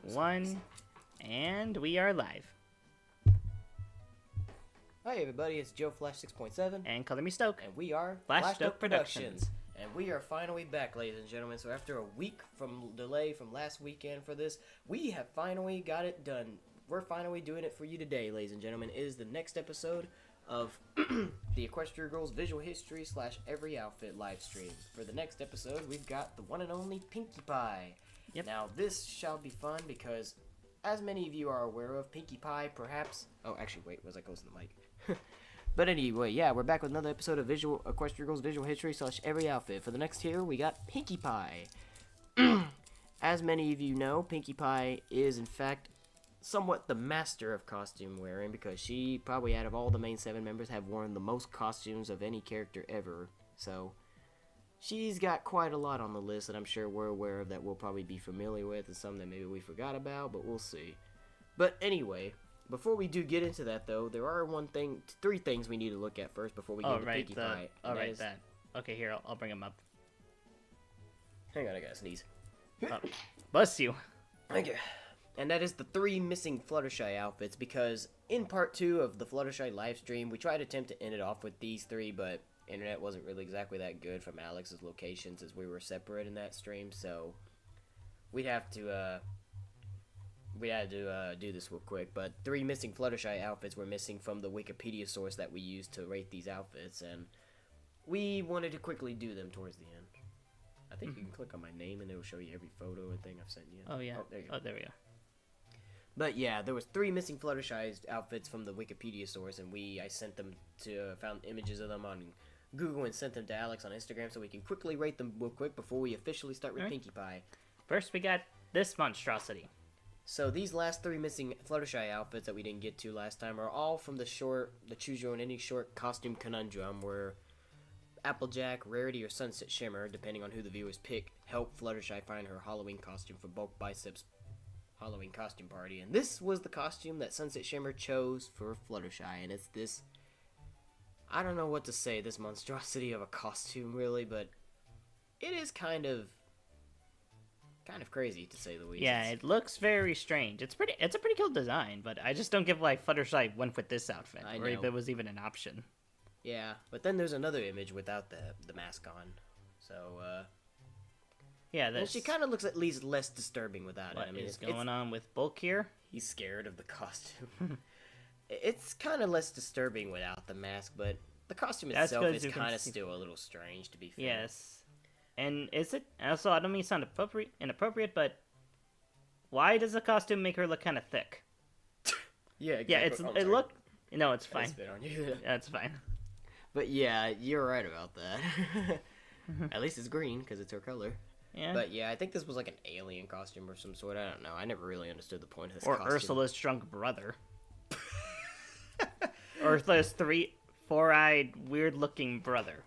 1, and we are live. Hi everybody, it's Joe Flash 6.7 And Color Me Stoke. and we are Flash Stoke Productions. And we are finally back, ladies and gentlemen. So after a week from delay from last weekend for this, we have finally got it done. We're finally doing it for you today, ladies and gentlemen. It is the next episode of the equestriagirls visual history / every outfit live stream. For the next episode, we've got the one and only Pinkie Pie. Yep. Now this shall be fun because, as many of you are aware of, Pinkie Pie perhaps... Oh, actually, wait, was I close to the mic? But anyway, yeah, we're back with another episode of Equestriagirls Visual History / every outfit. For the next tier, we got Pinkie Pie. As many of you know, Pinkie Pie is, in fact, somewhat the master of costume wearing because she, probably out of all the main 7 members, have worn the most costumes of any character ever. So, she's got quite a lot on the list that I'm sure we're aware of that we'll probably be familiar with and some that maybe we forgot about, but we'll see. But anyway... Before we do get into that, though, there are 3 things we need to look at first before we get into Pinkie Pie. That. Okay, here, I'll bring them up. Hang on, I gotta sneeze. Oh, bless you. Thank you. And that is the 3 missing Fluttershy outfits, because in part 2 of the Fluttershy livestream, we tried to attempt to end it off with these 3, but internet wasn't really exactly that good from Alex's locations as we were separate in that stream, so we'd have to, do this real quick, but 3 missing Fluttershy outfits were missing from the Wikipedia source that we used to rate these outfits, and we wanted to quickly do them towards the end. I think you can click on my name and it will show you every photo and thing I've sent you. Oh, yeah. Oh, there you go. Oh, there we go. But yeah, there was 3 missing Fluttershy outfits from the Wikipedia source, and I sent them to, found images of them on Google and sent them to Alex on Instagram so we can quickly rate them real quick before we officially start with Pinkie Pie. First, we got this monstrosity. So these last 3 missing Fluttershy outfits that we didn't get to last time are all from the Choose Your Own Ending short costume conundrum, where Applejack, Rarity, or Sunsetshimmer, depending on who the viewers pick, help Fluttershy find her Halloween costume for Bulk Biceps Halloween costume party. And this was the costume that Sunsetshimmer chose for Fluttershy, and it's this... I don't know what to say, this monstrosity of a costume, really, but it is kind of crazy, to say the least. Yeah, it looks very strange. It's a pretty cool design, but I just don't get why Fluttershy went with this outfit, or if it was even an option. Yeah, but then there's another image without the mask on. So, yeah, and she kind of looks at least less disturbing without it. I mean, is going on with Bulk here? He's scared of the costume. It's kind of less disturbing without the mask, but the costume itself is kind of still a little strange, to be fair. Yes. And is it... Also, I don't mean to sound inappropriate, but why does the costume make her look kind of thick? Yeah, exactly. Yeah, it looked... No, it's fine. Spit on you. Yeah, it's fine. But yeah, you're right about that. At least it's green, because it's her color. Yeah. But yeah, I think this was like an alien costume or some sort. I don't know. I never really understood the point of this costume. Or Ursula's drunk brother. Ursula's 4-eyed, weird-looking brother.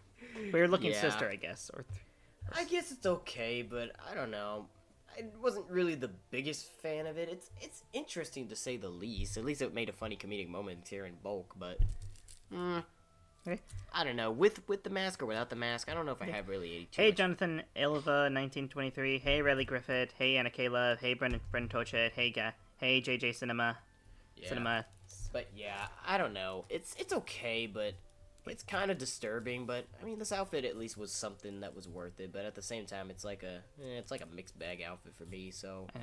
Weird-looking sister, I guess. I guess it's okay, but I don't know. I wasn't really the biggest fan of it. It's interesting to say the least. At least it made a funny comedic moment here in Bulk, but I don't know. With the mask or without the mask, I don't know if I have really 82. Hey, Jonathan Ilva, 1923. Hey, Riley Griffith. Hey, Anna Kayla. Hey, Brendan Tochet. Hey, JJ Cinema. Yeah. But yeah, I don't know. It's okay, but it's kind of disturbing. But I mean, this outfit at least was something that was worth it. But at the same time, it's like a mixed bag outfit for me. So yeah.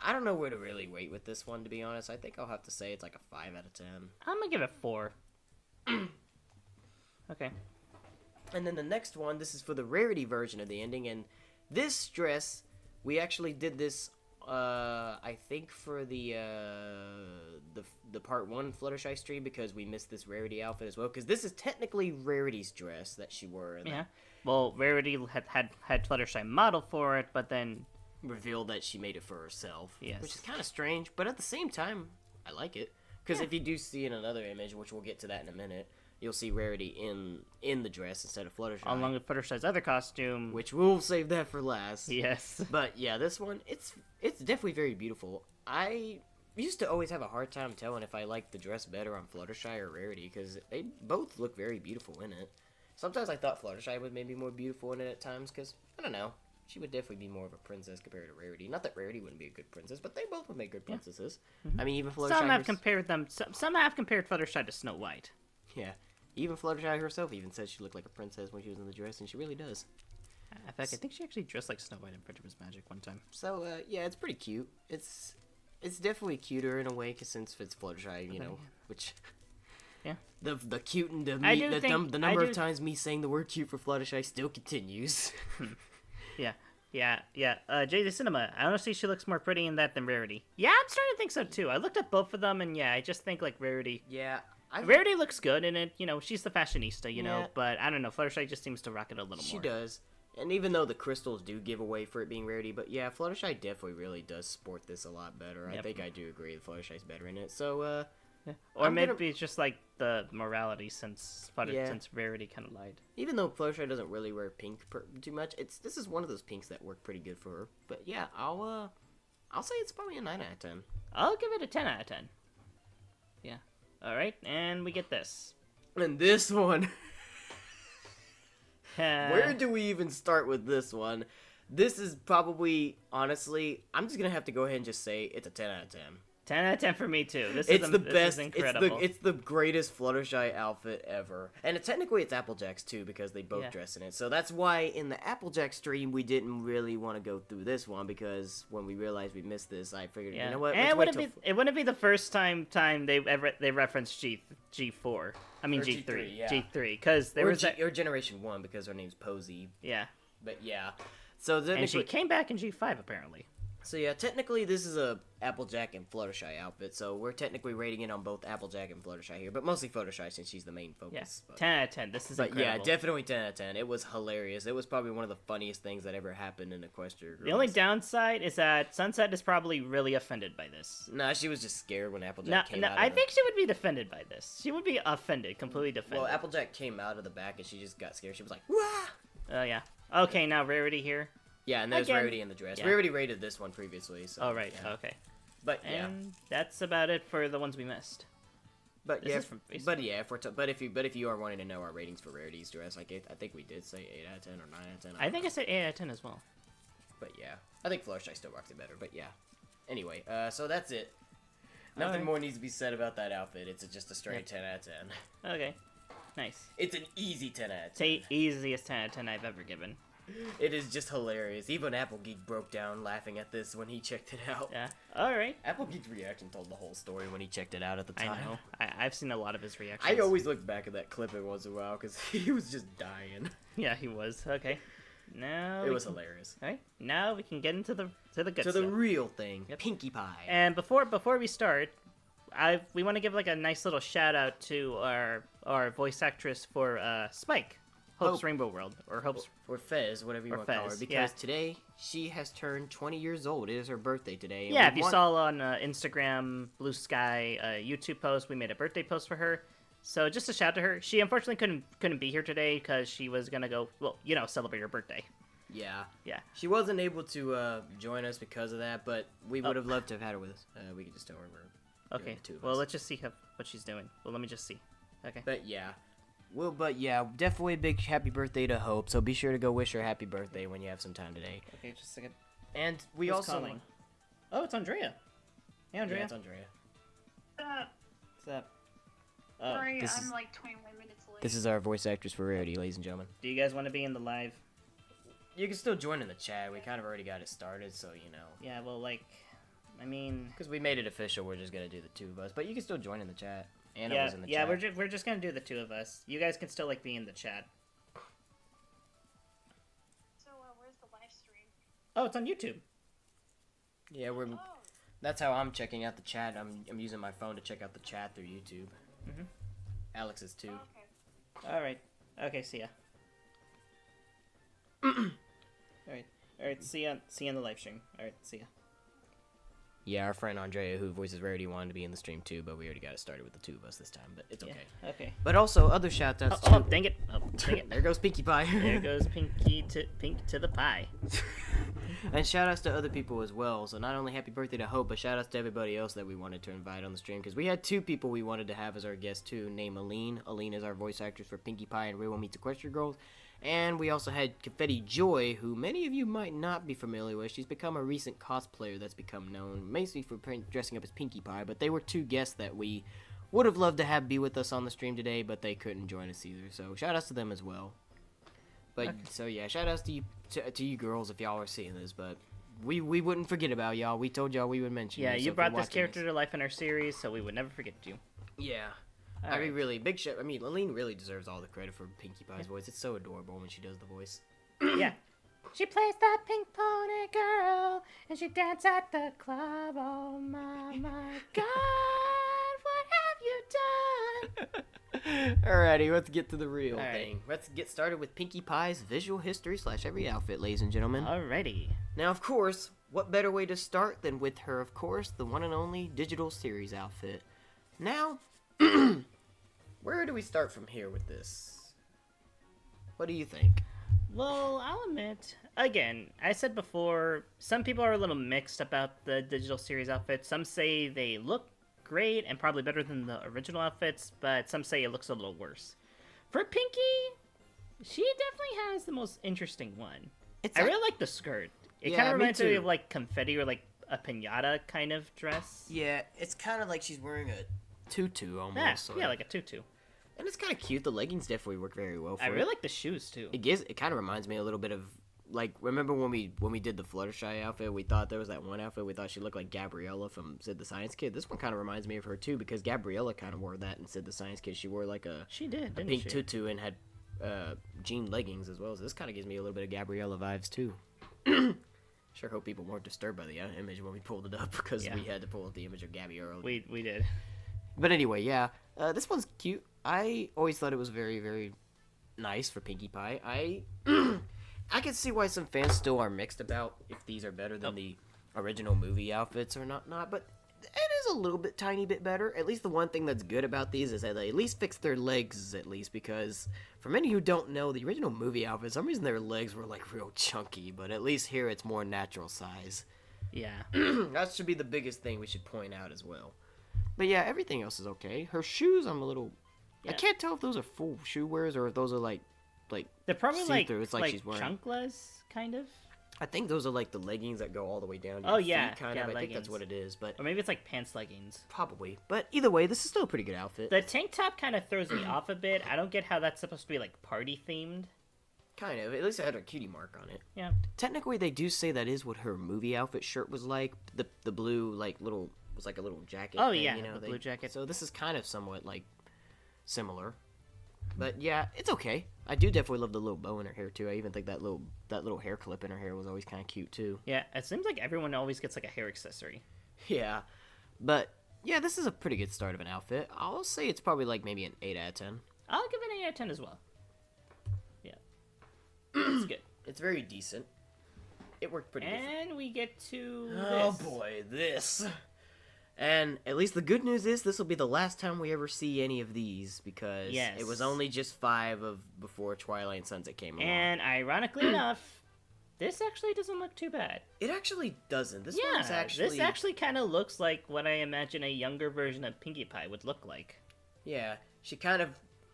I don't know where to really rate with this one, to be honest. I think I'll have to say it's like a 5 out of 10. I'm gonna give it 4. Okay. And then the next one, this is for the Rarity version of the ending, and this dress, we actually did this, I think for the part 1 Fluttershy stream, because we missed this Rarity outfit as well, because this is technically Rarity's dress that she wore. Yeah. Well, Rarity had Fluttershy model for it, but then revealed that she made it for herself. Yes. Which is kind of strange, but at the same time, I like it. Because if you do see in another image, which we'll get to that in a minute, you'll see Rarity in the dress instead of Fluttershy. Along with Fluttershy's other costume. Which we'll save that for last. Yes. But yeah, this one, it's definitely very beautiful. I used to always have a hard time telling if I liked the dress better on Fluttershy or Rarity, because they both look very beautiful in it. Sometimes I thought Fluttershy was maybe more beautiful in it at times, because, I don't know, she would definitely be more of a princess compared to Rarity. Not that Rarity wouldn't be a good princess, but they both would make good princesses. I mean, even Fluttershy. Some have compared them. Some have compared Fluttershy to Snow White. Yeah, even Fluttershy herself even said she looked like a princess when she was in the dress, and she really does. In fact, I think she actually dressed like Snow White in Princess Magic one time. So yeah, it's pretty cute. It's definitely cuter in a way, cause since it's Fluttershy, you know, which. Yeah. The cute and the number of times me saying the word cute for Fluttershy still continues. Yeah. JJ Cinema, honestly, she looks more pretty in that than Rarity. Yeah, I'm starting to think so too. I looked at both of them, and yeah, I just think like Rarity. Yeah. Rarity looks good in it, you know, she's the fashionista, you know, but I don't know, Fluttershy just seems to rock it a little more. She does. And even though the crystals do give away for it being Rarity, but yeah, Fluttershy definitely really does sport this a lot better. Yep. I think I do agree that Fluttershy's better in it. So, yeah. Or maybe it's just like the morality since Rarity kind of lied. Even though Fluttershy doesn't really wear pink too much, this is one of those pinks that work pretty good for her. But yeah, I'll say it's probably a 9 out of 10. I'll give it a 10 out of 10. Yeah. All right, and we get this. And this one. Where do we even start with this one? This is probably, honestly, I'm just gonna have to go ahead and just say it's a 10 out of 10. 10 out of 10 for me too. This is the best. This is incredible. It's the greatest Fluttershy outfit ever. And technically it's Applejack's too, because they both dress in it. So that's why in the Applejack stream we didn't really want to go through this one, because when we realized we missed this, I figured, you know what? And it wouldn't be the first time they referenced G4. I mean G3. Yeah. G3, because there was or Generation 1, because her name's Posey. Yeah. But yeah. So and she came back in G5 apparently. So yeah, technically this is a Applejack and Fluttershy outfit, so we're technically rating it on both Applejack and Fluttershy here, but mostly Fluttershy since she's the main focus. Yeah, 10 out of 10. This is incredible. Yeah, definitely 10 out of 10. It was hilarious. It was probably one of the funniest things that ever happened in Equestria. The only downside is that Sunset is probably really offended by this. Nah, she was just scared when Applejack came out. I think she would be offended by this. She would be offended, completely offended. Well, Applejack came out of the back and she just got scared. She was like, "Wah!" Oh yeah. Okay, now Rarity here. Yeah, and there's Rarity in the dress. Yeah. Rarity rated this one previously. So, oh, right. Yeah. Okay. But yeah. And that's about it for the ones we missed. But yeah, if you are wanting to know our ratings for Rarity's dress, I think we did say 8 out of 10 or 9 out of 10. I think I said 8 out of 10 as well. But yeah, I think Fluttershy still rocks it better. But yeah. Anyway, so that's it. Nothing more needs to be said about that outfit. It's just a straight 10 out of 10. Okay. Nice. It's an easy 10 out of 10. It's the easiest 10 out of 10 I've ever given. It is just hilarious. Even Applegeek broke down laughing at this when he checked it out. Yeah. All right. Applegeek's reaction told the whole story when he checked it out at the time. I know. I've seen a lot of his reactions. I always look back at that clip every once in a while because he was just dying. Yeah, he was. Okay. Now it was hilarious. All right. Now we can get into the good stuff. To the real thing. Yep. Pinkie Pie. And before we start, we want to give like a nice little shout out to our voice actress for Spike. Hope's Rainbow World, or Hope's... Or Fez, whatever you want to call her. Because today, she has turned 20 years old. It is her birthday today. Yeah, if you saw on Instagram, Blue Sky, YouTube post, we made a birthday post for her. So just a shout to her. She unfortunately couldn't be here today because she was going to go, celebrate her birthday. Yeah. Yeah. She wasn't able to join us because of that, but we would have loved to have had her with us. We could just tell her we're okay. Well, let's just see what she's doing. Well, let me just see. Okay. But yeah. Definitely a big happy birthday to Hope, so be sure to go wish her happy birthday when you have some time today. Okay, just a second. And we Who's also... calling? Oh, it's Andrea. Hey, Andrea. Yeah, it's Andrea. What's up? Oh, sorry, I'm like 21 minutes late. This is our voice actress for Rarity, ladies and gentlemen. Do you guys want to be in the live? You can still join in the chat. We kind of already got it started, so you know. Yeah, well, because we made it official, we're just gonna do the two of us. But you can still join in the chat. Anna was in the chat. Yeah, we're just gonna do the two of us. You guys can still be in the chat. So where's the live stream? Oh, it's on YouTube. Yeah, that's how I'm checking out the chat. I'm using my phone to check out the chat through YouTube. Mhm. Alex is too. Oh, okay. All right. Okay. See ya. All right. See ya in the live stream. All right. See ya. Yeah, our friend Andrea, who voices Rarity, wanted to be in the stream too, but we already got it started with the two of us this time, but it's okay. Yeah, okay. But also, other shout-outs too. Oh, dang it. There goes Pinkie Pie. There goes Pink to the pie. And shout-outs to other people as well. So not only happy birthday to Hope, but shout-outs to everybody else that we wanted to invite on the stream, because we had two people we wanted to have as our guests too, named Aline. Aline is our voice actress for Pinkie Pie and Real World Meetsequestriagirls. And we also had Confetti Joy, who many of you might not be familiar with. She's become a recent cosplayer that's become known, mainly for dressing up as Pinkie Pie. But they were two guests that we would have loved to have be with us on the stream today, but they couldn't join us either. So shout outs to them as well. But Okay. so yeah, shout outs to you girls if y'all are seeing this. But we wouldn't forget about y'all. We told y'all we would mention. Yeah, you, so you if brought you're this watching character to life in our series, so we would never forget you. Yeah. All I mean, right. really, big shout. I mean, Laleen really deserves all the credit for Pinkie Pie's voice. It's so adorable when she does the voice. Yeah. She plays the pink pony girl, and she dances at the club. Oh my God, what have you done? Alrighty, let's get to the real All right. thing. Let's get started with Pinkie Pie's visual history / every outfit, ladies and gentlemen. Alrighty. Now, of course, what better way to start than with her, of course, the one and only digital series outfit. Now, where do we start from here with this? What do you think? Well, I'll admit, again, I said before, some people are a little mixed about the digital series outfits. Some say they look great and probably better than the original outfits, but some say it looks a little worse. For Pinkie, she definitely has the most interesting one. I really like the skirt. It Yeah, kind of me reminds me too. of like confetti or like a piñata kind of dress. Yeah, it's kind of like she's wearing a tutu almost. Yeah, sort yeah, of. like a tutu. And it's kind of cute. The leggings definitely work very well for I it. really like the shoes too. It kind of reminds me a little bit of like, remember when we did the Fluttershy outfit? We thought there was that one outfit we thought she looked like Gabriella from Sid the Science Kid. This one kind of reminds me of her too, because Gabriella kind of wore that in Sid the Science Kid. She wore like a She did, didn't pink she? tutu and had jean leggings as well. So this kind of gives me a little bit of Gabriella vibes too. Sure hope people weren't disturbed by the image when we pulled it up, because Yeah. we had to pull up the image of Gabriella. We did. But anyway, yeah, this one's cute. I always thought it was very, very nice for Pinkie Pie. I can see why some fans still are mixed about if these are better than the original movie outfits or not, but it is a little bit, tiny bit better. At least the one thing that's good about these is that they at least fix their legs, at least, because for many who don't know, the original movie outfits, for some reason their legs were like real chunky, but at least here it's more natural size. Yeah. That should be the biggest thing we should point out as well. But yeah, everything else is okay. Her shoes, I'm a little... I Yeah. can't tell if those are full shoe wears or if those are like They're probably like, see-through. It's like she's wearing... chunkless, kind of. I think those are like the leggings that go all the way down to Oh, your yeah. feet, kind Yeah, of. I think that's leggings. what it is, but Or maybe it's like pants leggings. probably. But either way, this is still a pretty good outfit. The tank top kind of throws me off a bit. I don't get how that's supposed to be like party themed. Kind of. At least it had a cutie mark on it. Yeah. Technically, they do say that is what her movie outfit shirt was like. The blue, like, little... was like a little jacket Oh, thing, yeah, you know? the blue jacket. So this is kind of somewhat, like, similar. But yeah, it's okay. I do definitely love the little bow in her hair too. I even think that little hair clip in her hair was always kind of cute too. Yeah, it seems like everyone always gets like a hair accessory. Yeah, but yeah, this is a pretty good start of an outfit. I'll say it's probably like maybe an 8 out of 10. I'll give it an 8 out of 10 as well. Yeah. It's good. It's very decent. It worked pretty good. And we get to Oh this. boy, this. And at least the good news is this will be the last time we ever see any of these, because Yes. it was only just 5 of before Twilight and Sunset came along. And ironically enough, this actually doesn't look too bad. It actually doesn't. This Yeah, one's actually... this actually kind of looks like what I imagine a younger version of Pinkie Pie would look like. Yeah, she kind of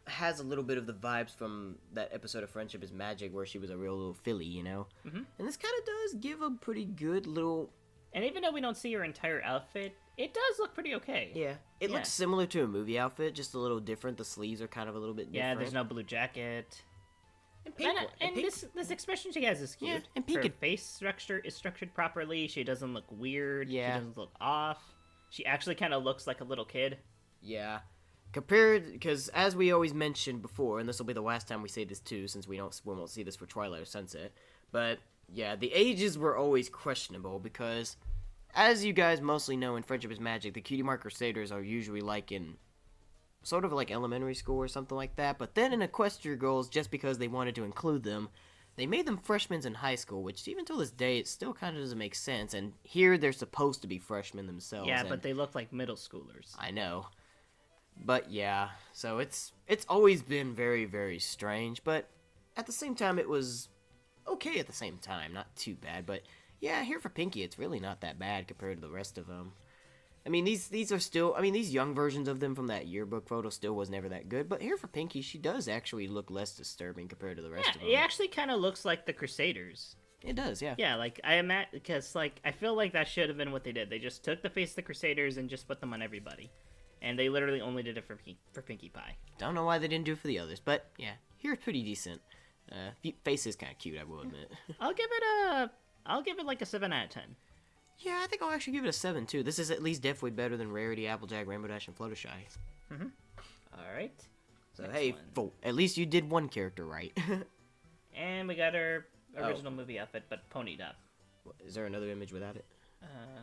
has a little bit of the vibes from that episode of Friendship is Magic where she was a real little filly, you know? Mhm. And this kind of does give a pretty good little... And even though we don't see her entire outfit, it does look pretty okay. Yeah, it looks similar to a movie outfit, just a little different. The sleeves are kind of a little bit different. Yeah, there's no blue jacket. And pink, And this expression she has is cute. Yeah, and Her Pink- face structure is structured properly. She doesn't look weird. Yeah. She doesn't look off. She actually kind of looks like a little kid. Yeah. Compared, because as we always mentioned before, and this will be the last time we say this too, since we won't see this for Twilight or Sunset, but yeah, the ages were always questionable because, as you guys mostly know in Friendship is Magic, the Cutie Mark Crusaders are usually like in sort of like elementary school or something like that, but then in Equestriagirls, just because they wanted to include them, they made them freshmen in high school, which even till this day, it still kind of doesn't make sense, and here they're supposed to be freshmen themselves. Yeah, and but they look like middle schoolers. I know. But yeah, so it's always been very, very strange, but at the same time it was okay at the same time, not too bad, but yeah, here for Pinkie it's really not that bad compared to the rest of them. I mean, these are still. I mean, these young versions of them from that yearbook photo still was never that good. But here for Pinkie, she does actually look less disturbing compared to the rest of them. It actually kind of looks like the Crusaders. It does, yeah. Yeah, like I imagine, because like I feel like that should have been what they did. They just took the face of the Crusaders and just put them on everybody, and they literally only did it for Pinkie Pie. Don't know why they didn't do it for the others, but yeah, here's pretty decent. Face is kind of cute, I will admit. I'll give it like a 7 out of 10. Yeah, I think I'll actually give it a 7 too. This is at least definitely better than Rarity, Applejack, Rainbowdash, and Fluttershy. All right. So hey, at least you did one character right. And we got our original movie outfit, but ponied up. Is there another image without it?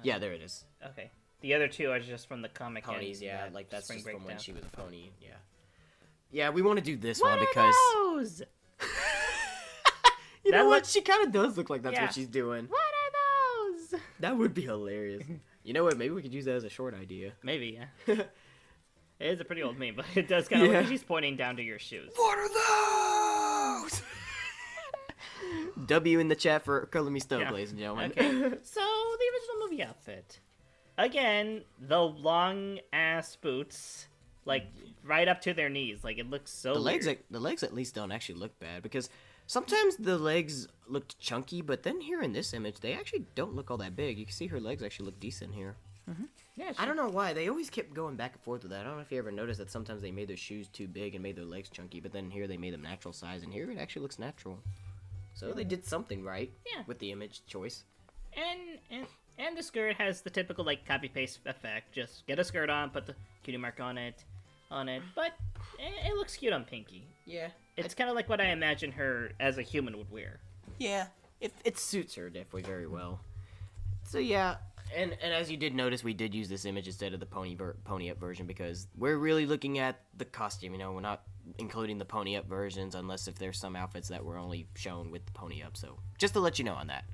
Yeah, there it is. Okay. The other two are just from the comic. Ponies, yeah, like that's Spring just from when Breakdown. she was a pony. Yeah. Yeah, we want to do this What one because are those? you know That what? looks- She kind of does look like that's Yeah. what she's doing. What are those? That would be hilarious. You know what? Maybe we could use that as a short idea. Maybe, yeah. It is a pretty old meme, but it does kind of look Yeah. like she's pointing down to your shoes. What are those? W in the chat for Color Me Stoked, Yeah. ladies and gentlemen. Okay. So, the original movie outfit. Again, the long ass boots, like right up to their knees. Like it looks so The legs, weird. the legs at least don't actually look bad because sometimes the legs looked chunky, but then here in this image, they actually don't look all that big. You can see her legs actually look decent here. Yeah, I don't know why. They always kept going back and forth with that. I don't know if you ever noticed that sometimes they made their shoes too big and made their legs chunky, but then here they made them natural size, and here it actually looks natural. So they did something right Yeah. with the image choice. And the skirt has the typical like copy paste effect. Just get a skirt on, put the cutie mark on it, but it looks cute on Pinkie. Yeah. It's kind of like what I imagine her as a human would wear. Yeah. It suits her definitely very well. So yeah, and as you did notice, we did use this image instead of the pony up version because we're really looking at the costume. You know, we're not including the pony up versions unless if there's some outfits that were only shown with the pony up. So just to let you know on that.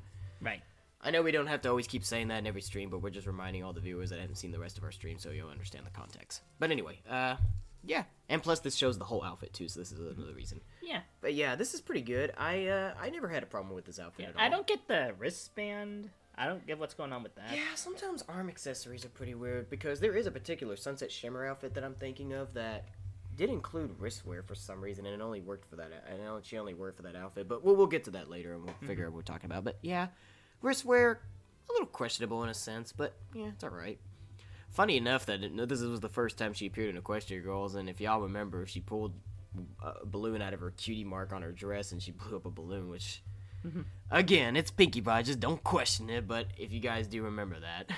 Right. I know we don't have to always keep saying that in every stream, but we're just reminding all the viewers that haven't seen the rest of our stream so you'll understand the context. But anyway, yeah. And plus this shows the whole outfit too, so this is another reason. Yeah. But yeah, this is pretty good. I never had a problem with this outfit at all. I don't get the wristband. I don't get what's going on with that. Yeah, sometimes arm accessories are pretty weird because there is a particular sunset shimmer outfit that I'm thinking of that did include wristwear for some reason, and it only worked for that. I know she only worked for that outfit, but we'll get to that later and we'll figure out what we're talking about. But yeah, wristwear a little questionable in a sense, but yeah, it's all right. Funny enough that this was the first time she appeared in Equestriagirls, and if y'all remember, she pulled a balloon out of her cutie mark on her dress and she blew up a balloon, which. Again, it's Pinkie Pie, just don't question it, but if you guys do remember that.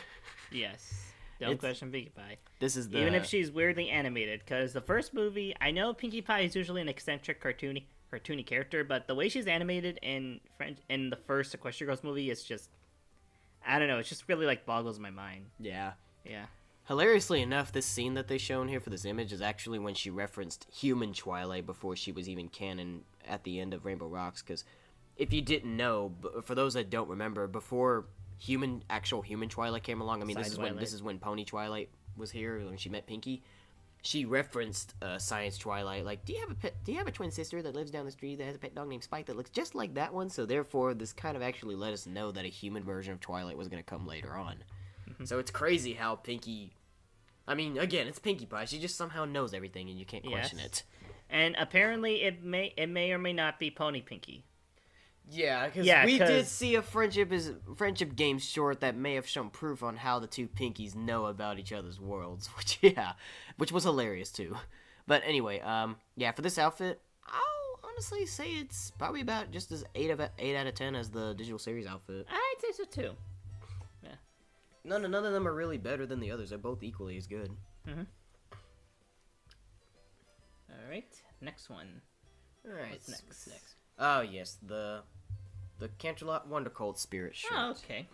Yes. Don't question Pinkie Pie. This is the... Even if she's weirdly animated, because the first movie, I know Pinkie Pie is usually an eccentric cartoony character, but the way she's animated in the first Equestriagirls movie is just, I don't know, it just really like boggles my mind. Yeah. Yeah. Hilariously enough, this scene that they shown here for this image is actually when she referenced human Twilight before she was even canon at the end of Rainbow Rocks, because if you didn't know, for those that don't remember, before actual human Twilight came along, I mean, this is when Pony Twilight was here when she met Pinkie. She referenced Science Twilight, like, do you have a twin sister that lives down the street that has a pet dog named Spike that looks just like that one? So therefore, this kind of actually let us know that a human version of Twilight was going to come later on. So it's crazy how Pinkie, I mean, again, it's Pinkie Pie. She just somehow knows everything, and you can't question it. And apparently, it may or may not be Pony Pinkie. Yeah, because we did see a friendship game short that may have shown proof on how the two Pinkies know about each other's worlds, which was hilarious too. But anyway, yeah, for this outfit, I'll honestly say it's probably about just as 8 out of 10 as the digital series outfit. I'd say so too. Yeah. None of them are really better than the others. They're both equally as good. All right, next one. All right, What's next? Oh yes, the Canterlot Wondercold Spirit shirt. Oh, okay.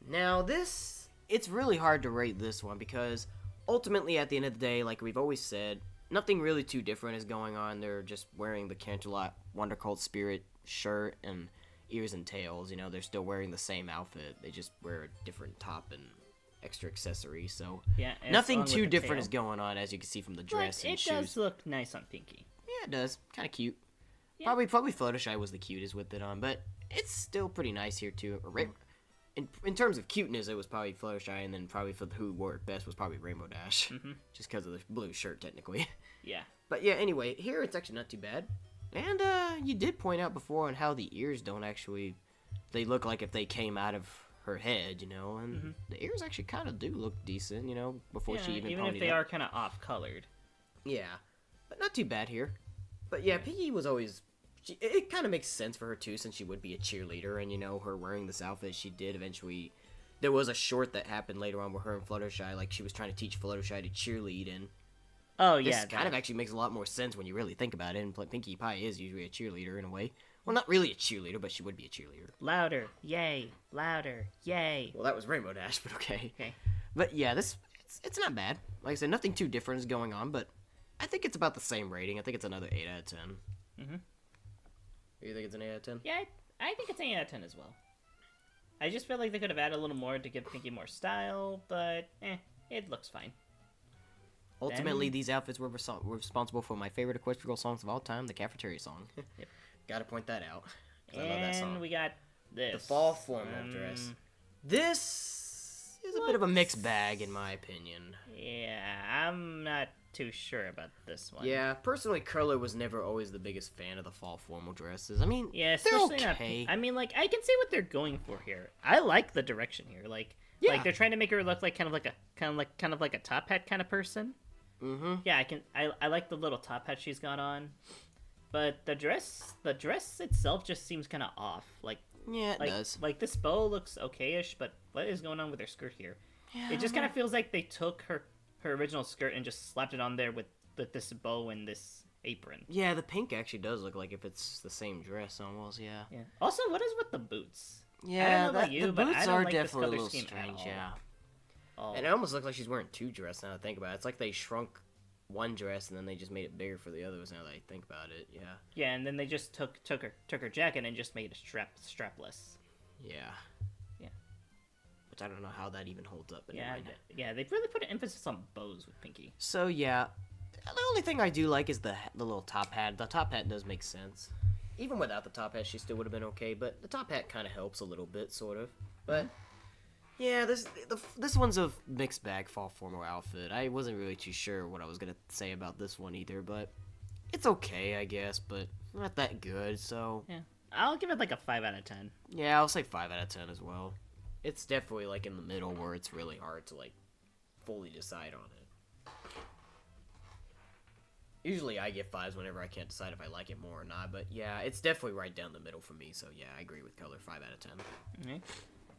Now this, it's really hard to rate this one because ultimately at the end of the day, like we've always said, nothing really too different is going on. They're just wearing the Canterlot Wondercold Spirit shirt and ears and tails. You know, they're still wearing the same outfit. They just wear a different top and extra accessories. So yeah, nothing too different is going on, as you can see from the dress but and shoes. It does look nice on Pinkie. Yeah, it does. Kind of cute. Yeah. Probably Fluttershy was the cutest with it on, but it's still pretty nice here too. in terms of cuteness, it was probably Fluttershy, and then probably for who wore it best was probably Rainbowdash, just because of the blue shirt, technically. Yeah. But yeah, anyway, here it's actually not too bad. And you did point out before on how the ears don't actually, they look like if they came out of her head, you know, and the ears actually kind of do look decent, you know, before she even if they are kind of off-colored. Yeah, but not too bad here. But yeah, Pinkie was always, it kind of makes sense for her too, since she would be a cheerleader, and you know, her wearing this outfit, she did eventually, there was a short that happened later on with her and Fluttershy, like she was trying to teach Fluttershy to cheerlead, and oh yeah, this kind of actually makes a lot more sense when you really think about it, and Pinkie Pie is usually a cheerleader in a way. Well, not really a cheerleader, but she would be a cheerleader. Louder, yay! Louder, yay! Well, that was Rainbowdash, but okay. Okay. But yeah, it's not bad. Like I said, nothing too different is going on, but I think it's about the same rating. I think it's another 8 out of 10. You think it's an 8 out of 10? Yeah, I think it's an 8 out of 10 as well. I just feel like they could have added a little more to give Pinkie more style, but it looks fine. Ultimately, these outfits were responsible for my favorite Equestrial songs of all time, the Cafeteria song. Yep. Gotta point that out. And I love that song. we got this. The fall formal dress. This is a bit of a mixed bag, in my opinion. Yeah, I'm not too sure about this one. Yeah, personally, Curler was never always the biggest fan of the fall formal dresses. I mean, yeah, they're especially okay. I mean, like, I can see what they're going for here. I like the direction here. Like, like they're trying to make her look like kind of like a top hat kind of person. Yeah, I like the little top hat she's got on. But the dress itself just seems kind of off. Like, yeah, it does. Like, this bow looks okay-ish, but what is going on with her skirt here? Yeah, it just kind of feels like they took her original skirt and just slapped it on there with this bow and this apron. Yeah, the pink actually does look like if it's the same dress almost. Yeah. Yeah. Also, what is with the boots? Yeah, I don't know about you, the but boots I don't are like definitely a this little color scheme strange. at all. Yeah. Oh. And it almost looks like she's wearing two dresses now that I think about it. It's like they shrunk one dress and then they just made it bigger for the others now that I think about it. Yeah. Yeah, and then they just took her jacket and just made it strapless. Yeah. Yeah. Which I don't know how that even holds up. But yeah, they've really put an emphasis on bows with Pinkie. So yeah, the only thing I do like is the little top hat. The top hat does make sense. Even without the top hat, she still would have been okay. But the top hat kind of helps a little bit, sort of. But yeah, this one's a mixed bag fall formal outfit. I wasn't really too sure what I was gonna say about this one either, but it's okay, I guess, but not that good. So yeah, I'll give it like a 5 out of 10. Yeah, I'll say 5 out of 10 as well. It's definitely like in the middle where it's really hard to like fully decide on it. Usually I give 5s whenever I can't decide if I like it more or not, but yeah, it's definitely right down the middle for me. So yeah, I agree with color, 5 out of 10. Okay.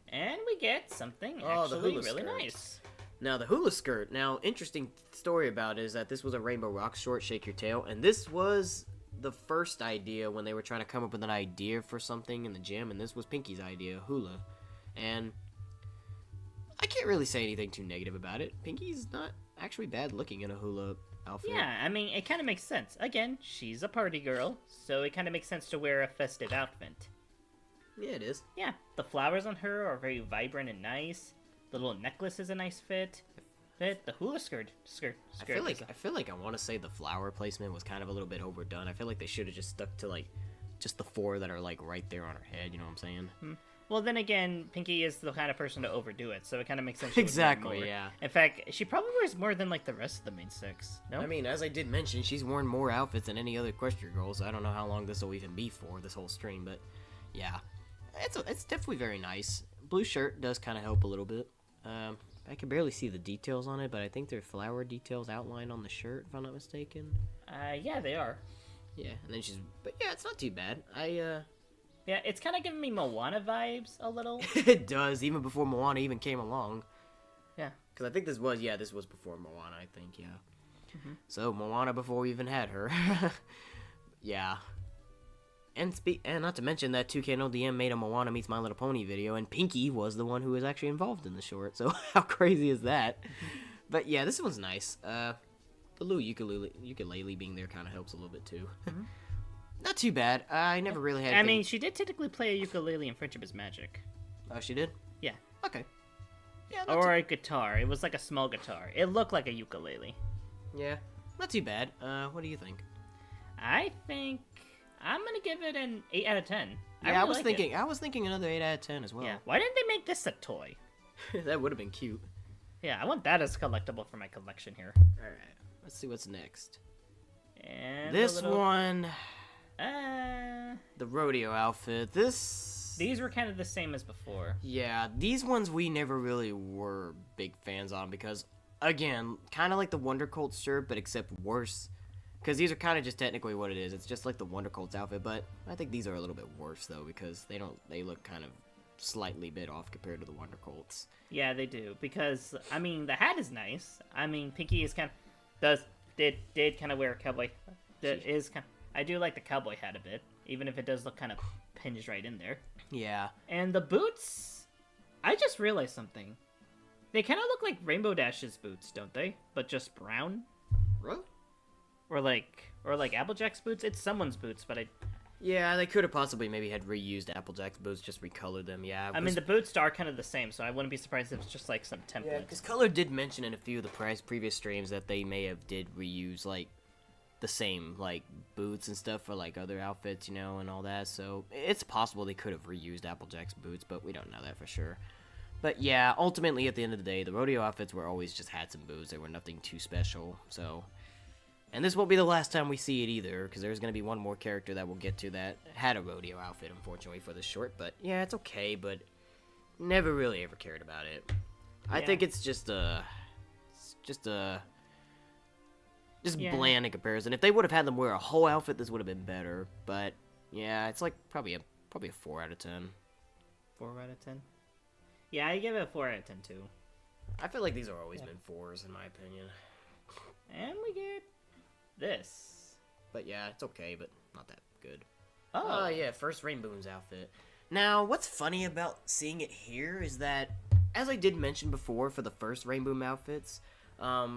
And we get something the actually hula really skirt. nice. Now, the hula skirt. Now, interesting story about it is that this was a Rainbow Rock short, Shake Your Tail, and this was the first idea when they were trying to come up with an idea for something in the gym, and this was Pinkie's idea, hula. And I can't really say anything too negative about it. Pinkie's not actually bad looking in a hula outfit. Yeah, I mean, it kind of makes sense. Again, she's a party girl, so it kind of makes sense to wear a festive outfit. Yeah, it is. Yeah, the flowers on her are very vibrant and nice. The little necklace is a nice fit. The hula skirt. I feel like I want to say the flower placement was kind of a little bit overdone. I feel like they should have just stuck to like just the 4 that are like right there on her head. You know what I'm saying? Well, then again, Pinkie is the kind of person to overdo it, so it kind of makes sense. Exactly. Yeah. In fact, she probably wears more than like the rest of the main 6. No. I mean, as I did mention, she's worn more outfits than any other Equestriagirls. I don't know how long this will even be for this whole stream, but yeah. It's definitely very nice. Blue shirt does kind of help a little bit. I can barely see the details on it, but I think there are flower details outlined on the shirt, if I'm not mistaken. Yeah, they are. Yeah, and then but yeah, it's not too bad. Yeah, it's kind of giving me Moana vibes a little. It does, even before Moana even came along. Yeah. Because I think this was before Moana, I think, yeah. So, Moana before we even had her. Yeah. And not to mention that 2KNODM made a Moana Meets My Little Pony video, and Pinkie was the one who was actually involved in the short, so how crazy is that? But yeah, this one's nice. The little ukulele being there kind of helps a little bit too. Not too bad. I never really had I mean, she did technically play a ukulele in Friendship is Magic. Oh, she did? Yeah. Okay. Yeah. Or a guitar. It was like a small guitar. It looked like a ukulele. Yeah. Not too bad. What do you think? I think I'm gonna give it an 8 out of 10. Yeah, really I was thinking another 8 out of 10 as well. Yeah. Why didn't they make this a toy? That would have been cute. Yeah, I want that as collectible for my collection here. All right, let's see what's next. And This one, the rodeo outfit. These were kind of the same as before. Yeah, these ones we never really were big fans on because, again, kind of like the Wonder Colts shirt, but except worse. Because these are kind of just technically what it is. It's just like the Wonder Colts outfit, but I think these are a little bit worse though because they look kind of slightly bit off compared to the Wonder Colts. Yeah, they do because I mean the hat is nice. I mean Pinkie is did kind of wear a cowboy. I do like the cowboy hat a bit, even if it does look kind of pinged right in there. Yeah. And the boots, I just realized something. They kind of look like Rainbow Dash's boots, don't they? But just brown. Really? Or like Applejack's boots. It's someone's boots, but Yeah, they could have possibly maybe had reused Applejack's boots, just recolored them. Yeah. I mean the boots are kind of the same, so I wouldn't be surprised if it's just like some template. Yeah, because Color did mention in a few of the previous streams that they may have did reuse like the same like boots and stuff for like other outfits, you know, and all that. So it's possible they could have reused Applejack's boots, but we don't know that for sure. But yeah, ultimately at the end of the day, the rodeo outfits were always just hats and boots. They were nothing too special. So, and this won't be the last time we see it either, because there's going to be one more character that we'll get to that had a rodeo outfit, unfortunately, for this short. But yeah, it's okay, but never really ever cared about it. I think it's just bland in comparison. If they would have had them wear a whole outfit, this would have been better. But yeah, it's like probably a 4 out of 10. 4 out of 10. Yeah, I give it a 4 out of 10 too. I feel like these have always been 4s in my opinion. And we get this. But yeah, it's okay, but not that good. Oh yeah, first Rainbow's outfit. Now, what's funny about seeing it here is that, as I did mention before for the first Rainbow outfits,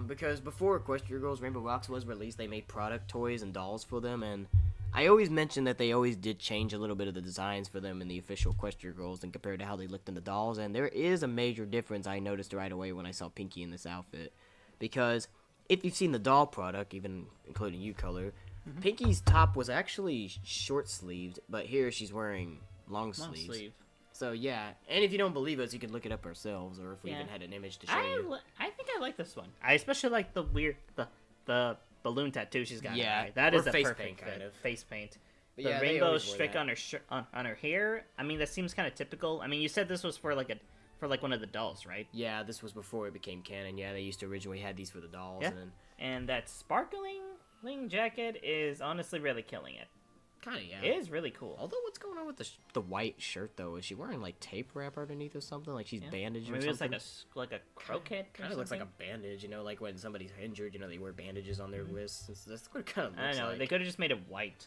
because before Equestriagirls Rainbow Rocks was released, they made product toys and dolls for them, and I always mentioned that they always did change a little bit of the designs for them in the official Equestriagirls and compared to how they looked in the dolls, and there is a major difference I noticed right away when I saw Pinkie in this outfit, because if you've seen the doll product, even including you, Color, Pinkie's top was actually short-sleeved, but here she's wearing long sleeves. So yeah, and if you don't believe us, you can look it up ourselves, or if we even had an image to show you. I think I like this one. I especially like the weird the balloon tattoo she's got. Yeah, that is a face perfect paint, kind of. face paint. But the yeah, rainbow streak on her hair. I mean, that seems kind of typical. I mean, you said this was for like one of the dolls, right? Yeah, this was before it became canon. Yeah, they used to originally had these for the dolls. Yeah. And then... and that sparkling jacket is honestly really killing it. Kind of, yeah. It is really cool. Although, what's going on with the white shirt, though? Is she wearing, like, tape wrap underneath or something? Like, she's bandaged or maybe something? it's like a croquette Kind of looks like a bandage, you know? Like, when somebody's injured, you know, they wear bandages on their wrists. That's what it kind of looks like. I know. They could have just made it white.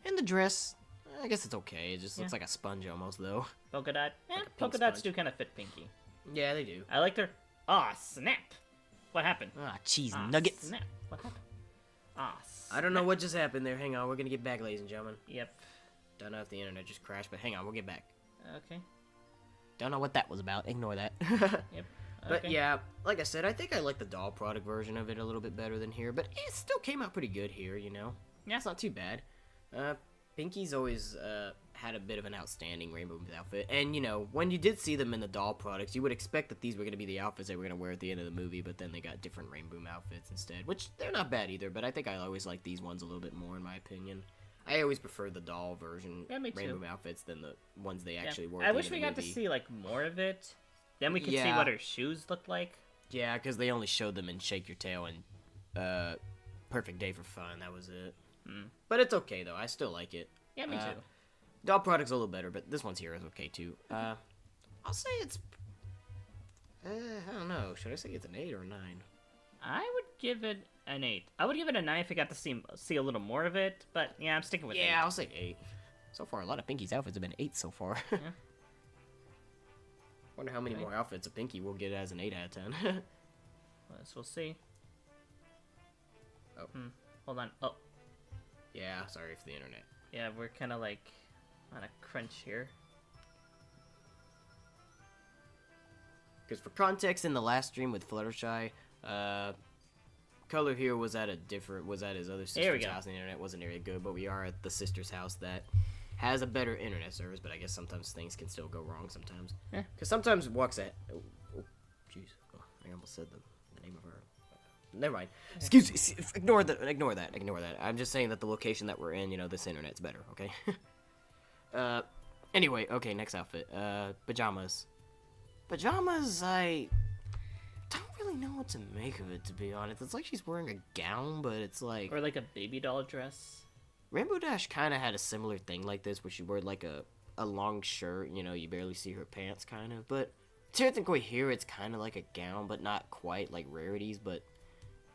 And the dress, I guess it's okay. It just looks like a sponge almost, though. Polka dot? Like polka dots do kind of fit Pinkie. Yeah, they do. I liked her. Aw, snap. What happened? Cheese nuggets. Snap. What happened? Snap. I don't know what just happened there. Hang on, we're gonna get back, ladies and gentlemen. Yep. Don't know if the internet just crashed, but hang on, we'll get back. Okay. Don't know what that was about. Ignore that. Yep. But Okay. yeah, like I said, I think I like the doll product version of it a little bit better than here, but it still came out pretty good here, you know? Yeah. It's not too bad. Pinkie's always had a bit of an outstanding rainbow outfit, and you know, when you did see them in the doll products, you would expect that these were going to be the outfits they were going to wear at the end of the movie, but then they got different rainbow outfits instead, which they're not bad either, but I think I always like these ones a little bit more in my opinion. I always prefer the doll version rainbow outfits than the ones they actually wore. I wish we got to see like more of it. Then we could see what her shoes looked like. Yeah, because they only showed them in Shake Your Tail and Perfect Day for Fun. That was it. But it's okay though. I still like it. Yeah, me too. Doll product's a little better, but this one's here is okay too. I'll say it's. I don't know. Should I say it's an 8 or a 9? I would give it an 8. I would give it a 9 if we got to see a little more of it. But yeah, I'm sticking with 8. Yeah, I'll say 8. So far, a lot of Pinkie's outfits have been 8 so far. Yeah. Wonder how many more outfits of Pinkie we'll get as an 8 out of 10. We'll see. Oh. Hold on. Oh. Yeah, sorry for the internet. Yeah, we're kind of like on a crunch here. Because for context, in the last stream with Fluttershy, Color here was at his other There we sister's go. house, and the internet wasn't very good. But we are at the sister's house that has a better internet service. But I guess sometimes things can still go wrong sometimes. Yeah. Because sometimes walks at. Jeez, I almost said the name of her. Never mind. Excuse me. Ignore that. I'm just saying that the location that we're in, this internet's better. Okay. Anyway, okay. Next outfit. Pajamas. Pajamas. I don't really know what to make of it, to be honest. It's like she's wearing a gown, but it's like... Or like a baby doll dress. Rainbow Dash kind of had a similar thing like this, where she wore like a long shirt, you barely see her pants, kind of. But technically here, it's kind of like a gown, but not quite like Rarity's, but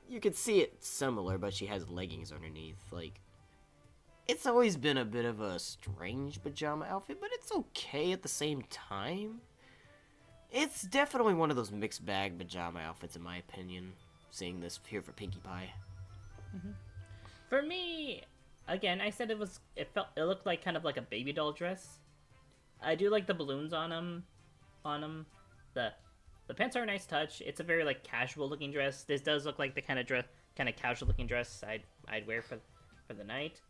you can see it similar, but she has leggings underneath. Like, it's always been a bit of a strange pajama outfit, but it's okay at the same time. It's definitely one of those mixed bag pajama outfits, in my opinion. Seeing this here for Pinkie Pie. For me, again, I said it looked like kind of like a baby doll dress. I do like the balloons on them. The pants are a nice touch. It's a very like casual looking dress. This does look like the kind of casual looking dress I'd wear for the night.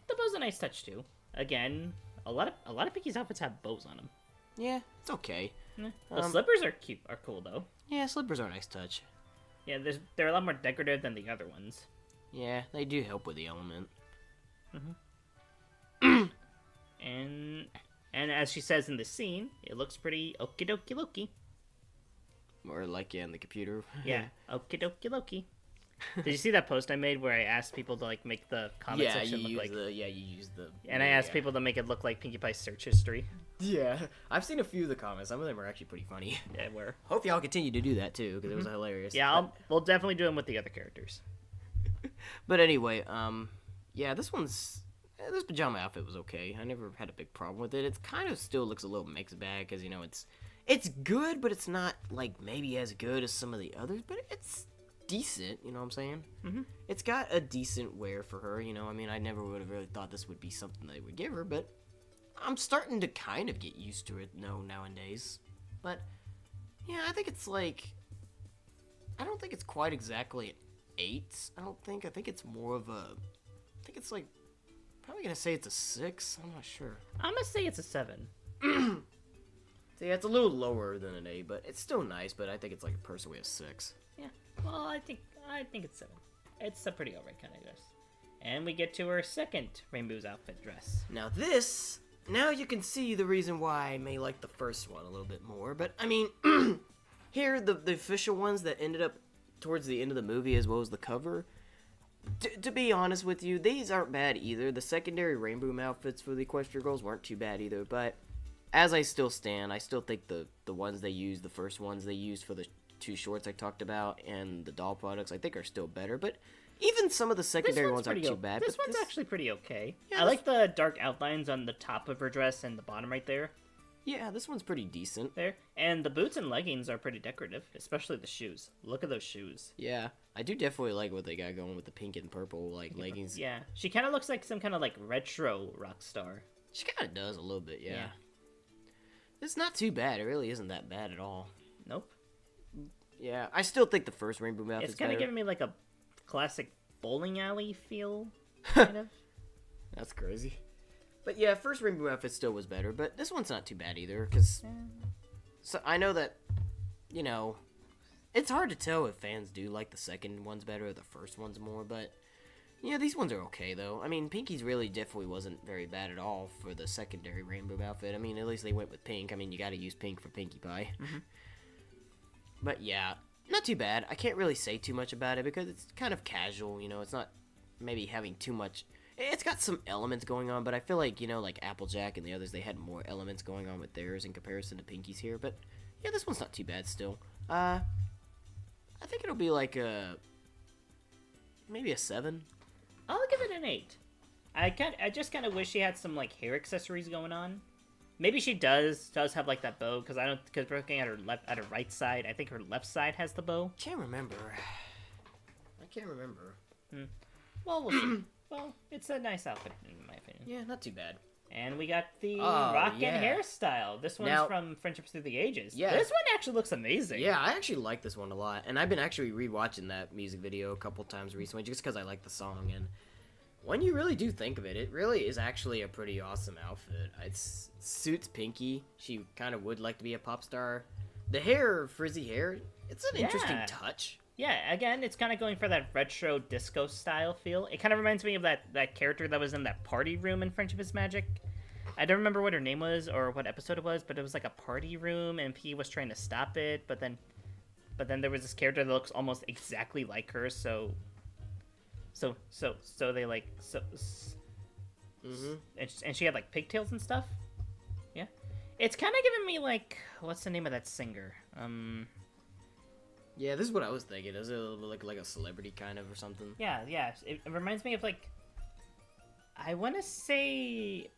The bow's a nice touch too. Again, a lot of Pinkie's outfits have bows on them. Yeah, it's okay. The slippers are cool though. Yeah, slippers are a nice touch. Yeah, they're a lot more decorative than the other ones. Yeah, they do help with the element. And as she says in the scene, it looks pretty okie dokie Loki. Or like in the computer. Yeah, okie dokie Loki. Did you see that post I made where I asked people to like make the comment section look like? You use the. And I asked people to make it look like Pinkie Pie's search history. Yeah, I've seen a few of the comments. Some of them are actually pretty funny. Yeah, where? Hope y'all continue to do that too, because it was hilarious. Yeah, we'll definitely do them with the other characters. But anyway, yeah, this pajama outfit was okay. I never had a big problem with it. It kind of still looks a little mixed bag, because it's good, but it's not like maybe as good as some of the others. But it's decent, you know what I'm saying? It's got a decent wear for her, I never would have really thought this would be something they would give her, but I'm starting to kind of get used to it nowadays. But yeah, I think it's like, I don't think it's quite exactly an 8. I think it's more of a, I think it's like, probably gonna say it's a 6. I'm not sure. I'm gonna say it's a 7. So yeah, it's a little lower than an 8, but it's still nice. But I think it's like personally a 6. Yeah. Well, I think it's 7. It's a pretty alright kind of dress. And we get to her second Rainbow's outfit dress. Now you can see the reason why I may like the first one a little bit more. But I mean, here the official ones that ended up towards the end of the movie, as well as the cover. To be honest with you, these aren't bad either. The secondary rainbow outfits for the equestriagirls weren't too bad either. But as I still stand, I still think the ones they used, the first ones they used for the 2 shorts I talked about, and the doll products, I think are still better. But even some of the secondary ones aren't too bad. This one's actually pretty okay. Yeah, I like the dark outlines on the top of her dress and the bottom right there. Yeah, this one's pretty decent. There. And the boots and leggings are pretty decorative, especially the shoes. Look at those shoes. Yeah, I do definitely like what they got going with the pink and purple leggings. Yeah, she kind of looks like some kind of like retro rock star. She kind of does a little bit, yeah. Yeah. It's not too bad. It really isn't that bad at all. Nope. Yeah, I still think the first rainbow outfit's It's kind of better. giving me like a classic bowling alley feel, kind of. That's crazy. But yeah, first rainbow outfit still was better, but this one's not too bad either, because... So I know that, it's hard to tell if fans do like the second ones better or the first ones more, but... Yeah, these ones are okay, though. I mean, Pinkie's really definitely wasn't very bad at all for the secondary rainbow outfit. I mean, at least they went with pink. I mean, you gotta use pink for Pinkie Pie. But yeah, not too bad. I can't really say too much about it because it's kind of casual, it's not maybe having too much... It's got some elements going on, but I feel like, like Applejack and the others, they had more elements going on with theirs in comparison to Pinkie's here. But yeah, this one's not too bad still. I think it'll be like maybe a 7. I'll give it an 8. I just kind of wish she had some like hair accessories going on. Maybe she does have like that bow, because we're looking at her right side. I think her left side has the bow. Can't remember. I can't remember. Well, we'll see. Well, it's a nice outfit in my opinion. Yeah, not too bad. And we got the Oh, rockin' yeah. hairstyle. This one's Now- from Friendships Through the Ages. Yeah. This one actually looks amazing. Yeah, I actually like this one a lot, and I've been actually rewatching that music video a couple times recently just because I like the song. And when you really do think of it, it really is actually a pretty awesome outfit. It suits Pinkie. She kind of would like to be a pop star. The hair, frizzy hair, it's an interesting Yeah. touch. Yeah, again, it's kind of going for that retro disco style feel. It kind of reminds me of that character that was in that party room in Friendship is Magic. I don't remember what her name was or what episode it was, but it was like a party room, and P was trying to stop it, but then there was this character that looks almost exactly like her, so they like and she had like pigtails and stuff. Yeah, it's kind of giving me like, what's the name of that singer? Yeah, this is what I was thinking. Does it look like a celebrity kind of or something? Yeah. It reminds me of like, I want to say,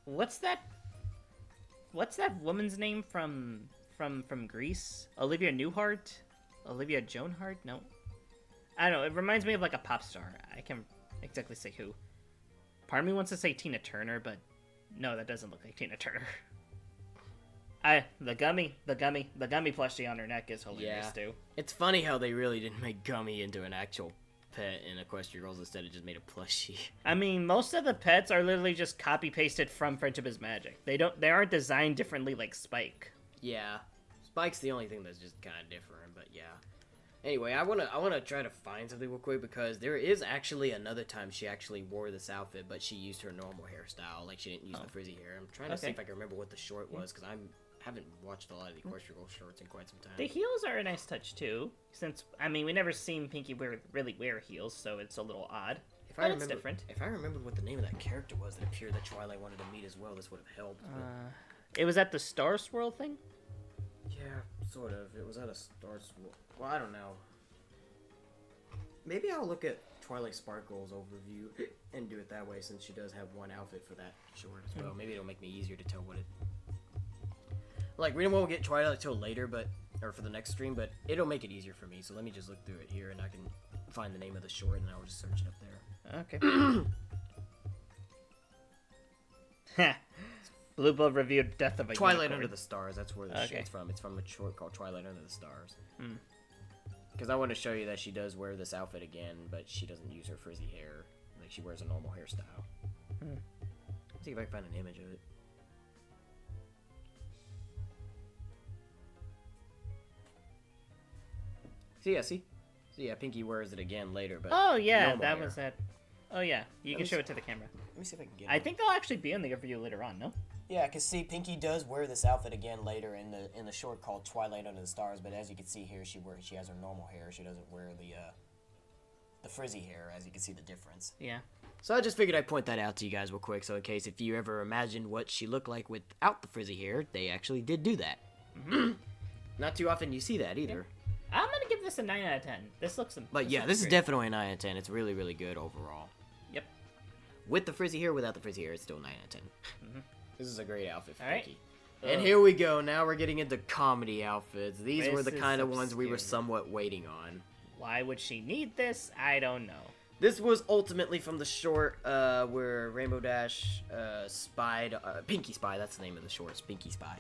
what's that woman's name from Greece? Olivia Newhart? Olivia Joan Hart? No. I don't know. It reminds me of like a pop star. I can't exactly say who. Part of me wants to say Tina Turner, but no, that doesn't look like Tina Turner. The gummy plushie on her neck is hilarious too. It's funny how they really didn't make Gummy into an actual pet in Equestriagirls instead of just made a plushie. I mean, most of the pets are literally just copy pasted from Friendship is Magic. They aren't designed differently like Spike. Yeah, Spike's the only thing that's just kind of different, but yeah. Anyway, I wanna try to find something real quick because there is actually another time she actually wore this outfit, but she used her normal hairstyle, like she didn't use the frizzy hair. I'm trying to see if I can remember what the short was because I haven't watched a lot of the Equestriagirls shorts in quite some time. The heels are a nice touch too, since I mean we never seen Pinkie really wear heels, so it's a little odd. But it's different. If I remembered what the name of that character was that appeared that Twilight wanted to meet as well, this would have helped. It was at the Star Swirl thing. Yeah, sort of. It was at a Star Swirl. Well, I don't know. Maybe I'll look at twilightsparkle's overview and do it that way since she does have one outfit for that short as well. Maybe it'll make me easier to tell what it... Like, we won't get Twilight till later, or for the next stream, but it'll make it easier for me. So let me just look through it here and I can find the name of the short and I'll just search it up there. Okay. Blue Bull reviewed Death of a Twilight Unicorn. Under the Stars, that's where the short's from. It's from a short called Twilight Under the Stars. Because I want to show you that she does wear this outfit again, but she doesn't use her frizzy hair. Like, she wears a normal hairstyle. Let's see if I can find an image of it. See, yeah, Pinkie wears it again later, but Oh yeah, normal that hair. was that. Oh yeah, you can me show see- it to the camera. Let me see if I can get I think they'll actually be in the review later on. No. Yeah, because see, Pinkie does wear this outfit again later in the short called Twilight Under the Stars, but as you can see here, she has her normal hair. She doesn't wear the frizzy hair, as you can see the difference. Yeah. So I just figured I'd point that out to you guys real quick, so in case if you ever imagined what she looked like without the frizzy hair, they actually did do that. Not too often you see that either. I'm gonna give this a 9 out of 10. This looks. But yeah, looks this is great. definitely a 9 out of 10. It's really, really good overall. Yep. With the frizzy hair, without the frizzy hair, it's still 9 out of 10. This is a great outfit for All right. Pinkie. And here we go. Now we're getting into comedy outfits. These were the This is kind of ones we were obscure. somewhat waiting on. Why would she need this? I don't know. This was ultimately from the short where rainbowdash spied Pinkie Spy. That's the name of the short. Pinkie Spy.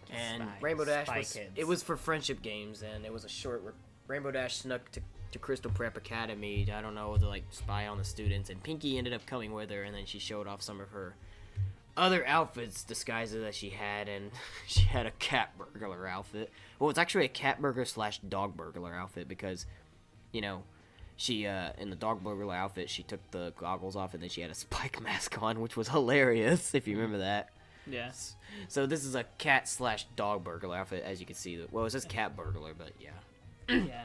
And Spy. rainbowdash Spy was Kids. it was for friendship games, and it was a short where rainbowdash snuck to Crystal Prep Academy. I don't know, to like spy on the students, and Pinkie ended up coming with her, and then she showed off some of her other outfits, disguises that she had, and she had a cat burglar outfit. Well, it's actually a cat burglar / dog burglar outfit because, you know, she in the dog burglar outfit she took the goggles off and then she had a spike mask on, which was hilarious if you remember that. Yes. So this is a cat / dog burglar outfit, as you can see. Well, it says cat burglar, but yeah. Yeah.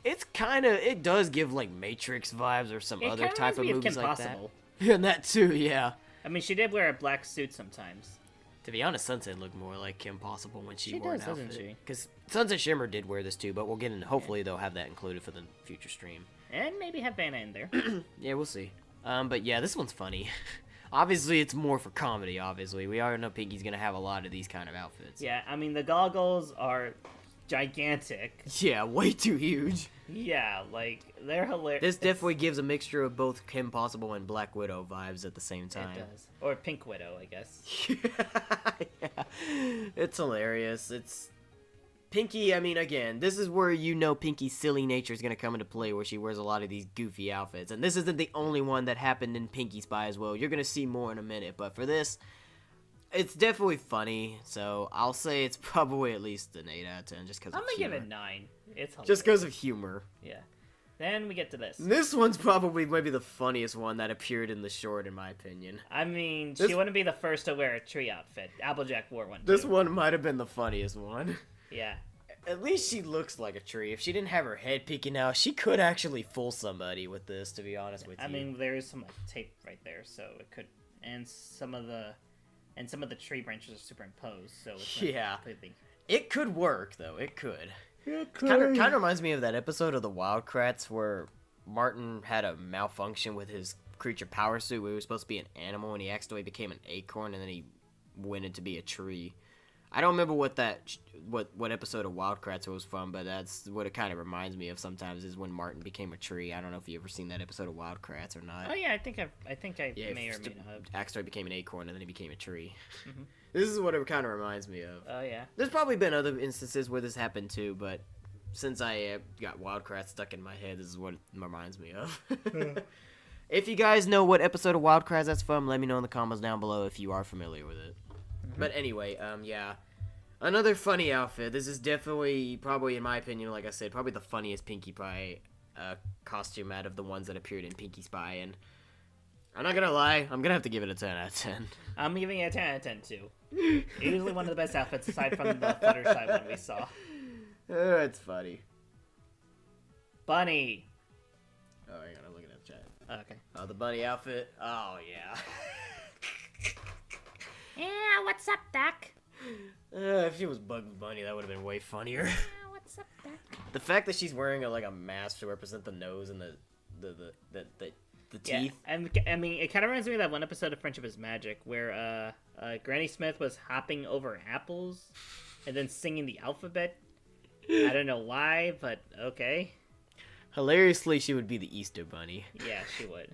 It does give like Matrix vibes or some It other kinda type of reminds me of movies Kim like Possible. that. Yeah, and that too, yeah. I mean, she did wear a black suit sometimes. To be honest, Sunset looked more like Kim Possible when she She wore does, an doesn't outfit. she? Because Sunset Shimmer did wear this too, but we'll get into. Hopefully, they'll have that included for the future stream. And maybe have Vanna in there. Yeah, we'll see. But yeah, this one's funny. Obviously, it's more for comedy. Obviously, we already know Pinkie's gonna have a lot of these kind of outfits. Yeah, I mean, the goggles are gigantic. Yeah, way too huge. Yeah, like, they're hilarious. This definitely gives a mixture of both Kim Possible and Black Widow vibes at the same time. It does. Or Pink Widow, I guess. Yeah, it's hilarious. It's Pinkie. I mean, again, this is where you know Pinkie's silly nature is gonna come into play, where she wears a lot of these goofy outfits. And this isn't the only one that happened in Pinkie Spy as well. You're gonna see more in a minute, but for this, it's definitely funny. So I'll say it's probably at least an 8 out of 10, just because. I'm gonna give it 9. It's hilarious. Just because of humor. Yeah. Then we get to this. This one's probably maybe the funniest one that appeared in the short, in my opinion. I mean, she wouldn't be the first to wear a tree outfit. Applejack wore one, too. This one might have been the funniest one. Yeah. At least she looks like a tree. If she didn't have her head peeking out, she could actually fool somebody with this, to be honest with you. I mean, there is some like, tape right there, so it could... And some of the tree branches are superimposed, so it's not completely... It could work, though. It could. Kind of reminds me of that episode of the Wildcrats where Martin had a malfunction with his creature power suit where he was supposed to be an animal and he accidentally became an acorn and then he went into be a tree. I don't remember what episode of Wildcrats it was from, but that's what it kind of reminds me of sometimes is when Martin became a tree. I don't know if you ever seen that episode of Wildcrats or not. Oh yeah, I think I may or may not have. Accidentally became an acorn and then he became a tree. Mm-hmm. This is what it kind of reminds me of. Oh yeah. There's probably been other instances where this happened too, but since I got Wildcrats stuck in my head, this is what it reminds me of. If you guys know what episode of Wildcrats that's from, let me know in the comments down below if you are familiar with it. Mm-hmm. But anyway, yeah. Another funny outfit. This is definitely, probably in my opinion, like I said, probably the funniest Pinkie Pie costume out of the ones that appeared in Pinkie Spy. And I'm not gonna lie, I'm gonna have to give it a 10 out of 10. I'm giving it a 10 out of 10 too. Easily one of the best outfits aside from the Fluttershy one we saw. It's funny. Bunny. Oh, hang on, I'm looking at the chat. Okay. Oh, the bunny outfit. Oh, yeah. Yeah, what's up, Doc? If she was Bugs Bunny, that would have been way funnier. Yeah, what's up, Doc? The fact that she's wearing a mask to represent the nose and the teeth. Yeah, and I mean, it kind of reminds me of that one episode of Friendship is Magic where Granny Smith was hopping over apples and then singing the alphabet. I don't know why, but okay. Hilariously, she would be the Easter Bunny. Yeah, she would.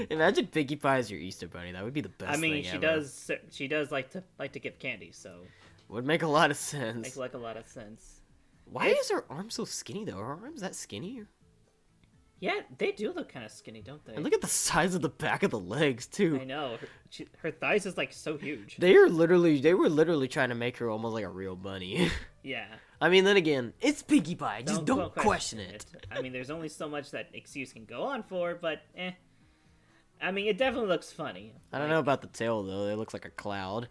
Imagine Pinkie Pie as your Easter Bunny. That would be the best thing ever. I mean, she does like to give candy, so would make a lot of sense. Makes like a lot of sense. Why is her arm so skinny though? Are her arms that skinny? Yeah, they do look kind of skinny, don't they? And look at the size of the back of the legs too. I know. Her thighs is like so huge. They were literally trying to make her almost like a real bunny. Yeah. I mean, then again, it's Pinkie Pie. Just don't question it. I mean, there's only so much that excuse can go on for, but I mean, it definitely looks funny. I don't know about the tail though. It looks like a cloud.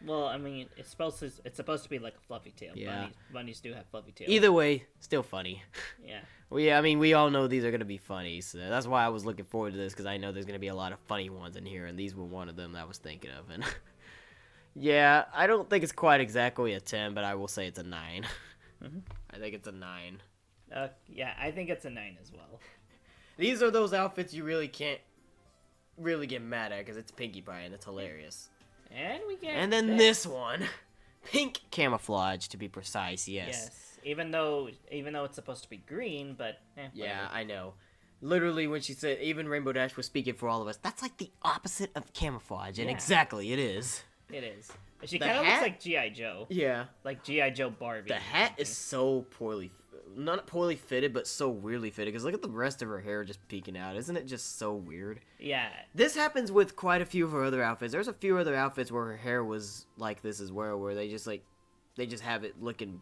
Well, I mean, it's supposed to be like a fluffy tail. Yeah. Bunnies do have fluffy tails. Either way, still funny. Yeah. Well, yeah, I mean, we all know these are going to be funny, so that's why I was looking forward to this, because I know there's going to be a lot of funny ones in here, and these were one of them that I was thinking of, and yeah, I don't think it's quite exactly a 10, but I will say it's a 9. I think it's a 9. Yeah, I think it's a 9 as well. These are those outfits you really can't really get mad at, because it's Pinkie Pie, and it's hilarious. And then this one. Pink camouflage, to be precise, yes. Even though it's supposed to be green, but yeah, I know. Literally, when she said, even Rainbow Dash was speaking for all of us, that's like the opposite of camouflage, and exactly, it is. It is. She kind of looks like G.I. Joe. Yeah. Like G.I. Joe Barbie. The hat is so not poorly fitted, but so weirdly fitted, because look at the rest of her hair just peeking out. Isn't it just so weird? Yeah. This happens with quite a few of her other outfits. There's a few other outfits where her hair was like this as well, where they just have it looking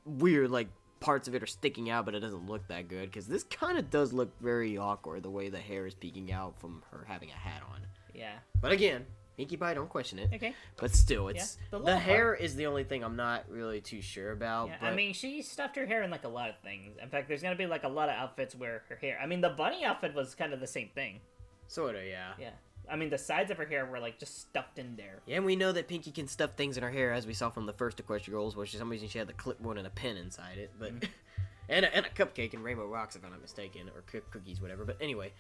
weird, like parts of it are sticking out, but it doesn't look that good, because this kind of does look very awkward, the way the hair is peeking out from her having a hat on. Yeah. But again, Pinkie Pie, don't question it. Okay. But still, it's the hair is the only thing I'm not really too sure about. Yeah, but... I mean, she stuffed her hair in like a lot of things. In fact, there's gonna be like a lot of outfits where her hair. I mean, the bunny outfit was kind of the same thing. Sorta, yeah. Yeah. I mean, the sides of her hair were like just stuffed in there. Yeah, and we know that Pinkie can stuff things in her hair, as we saw from the first Equestriagirls, where for some reason she had the clipboard and a pen inside it, but and a cupcake and rainbow rocks, if I'm not mistaken, or cookies, whatever. But anyway,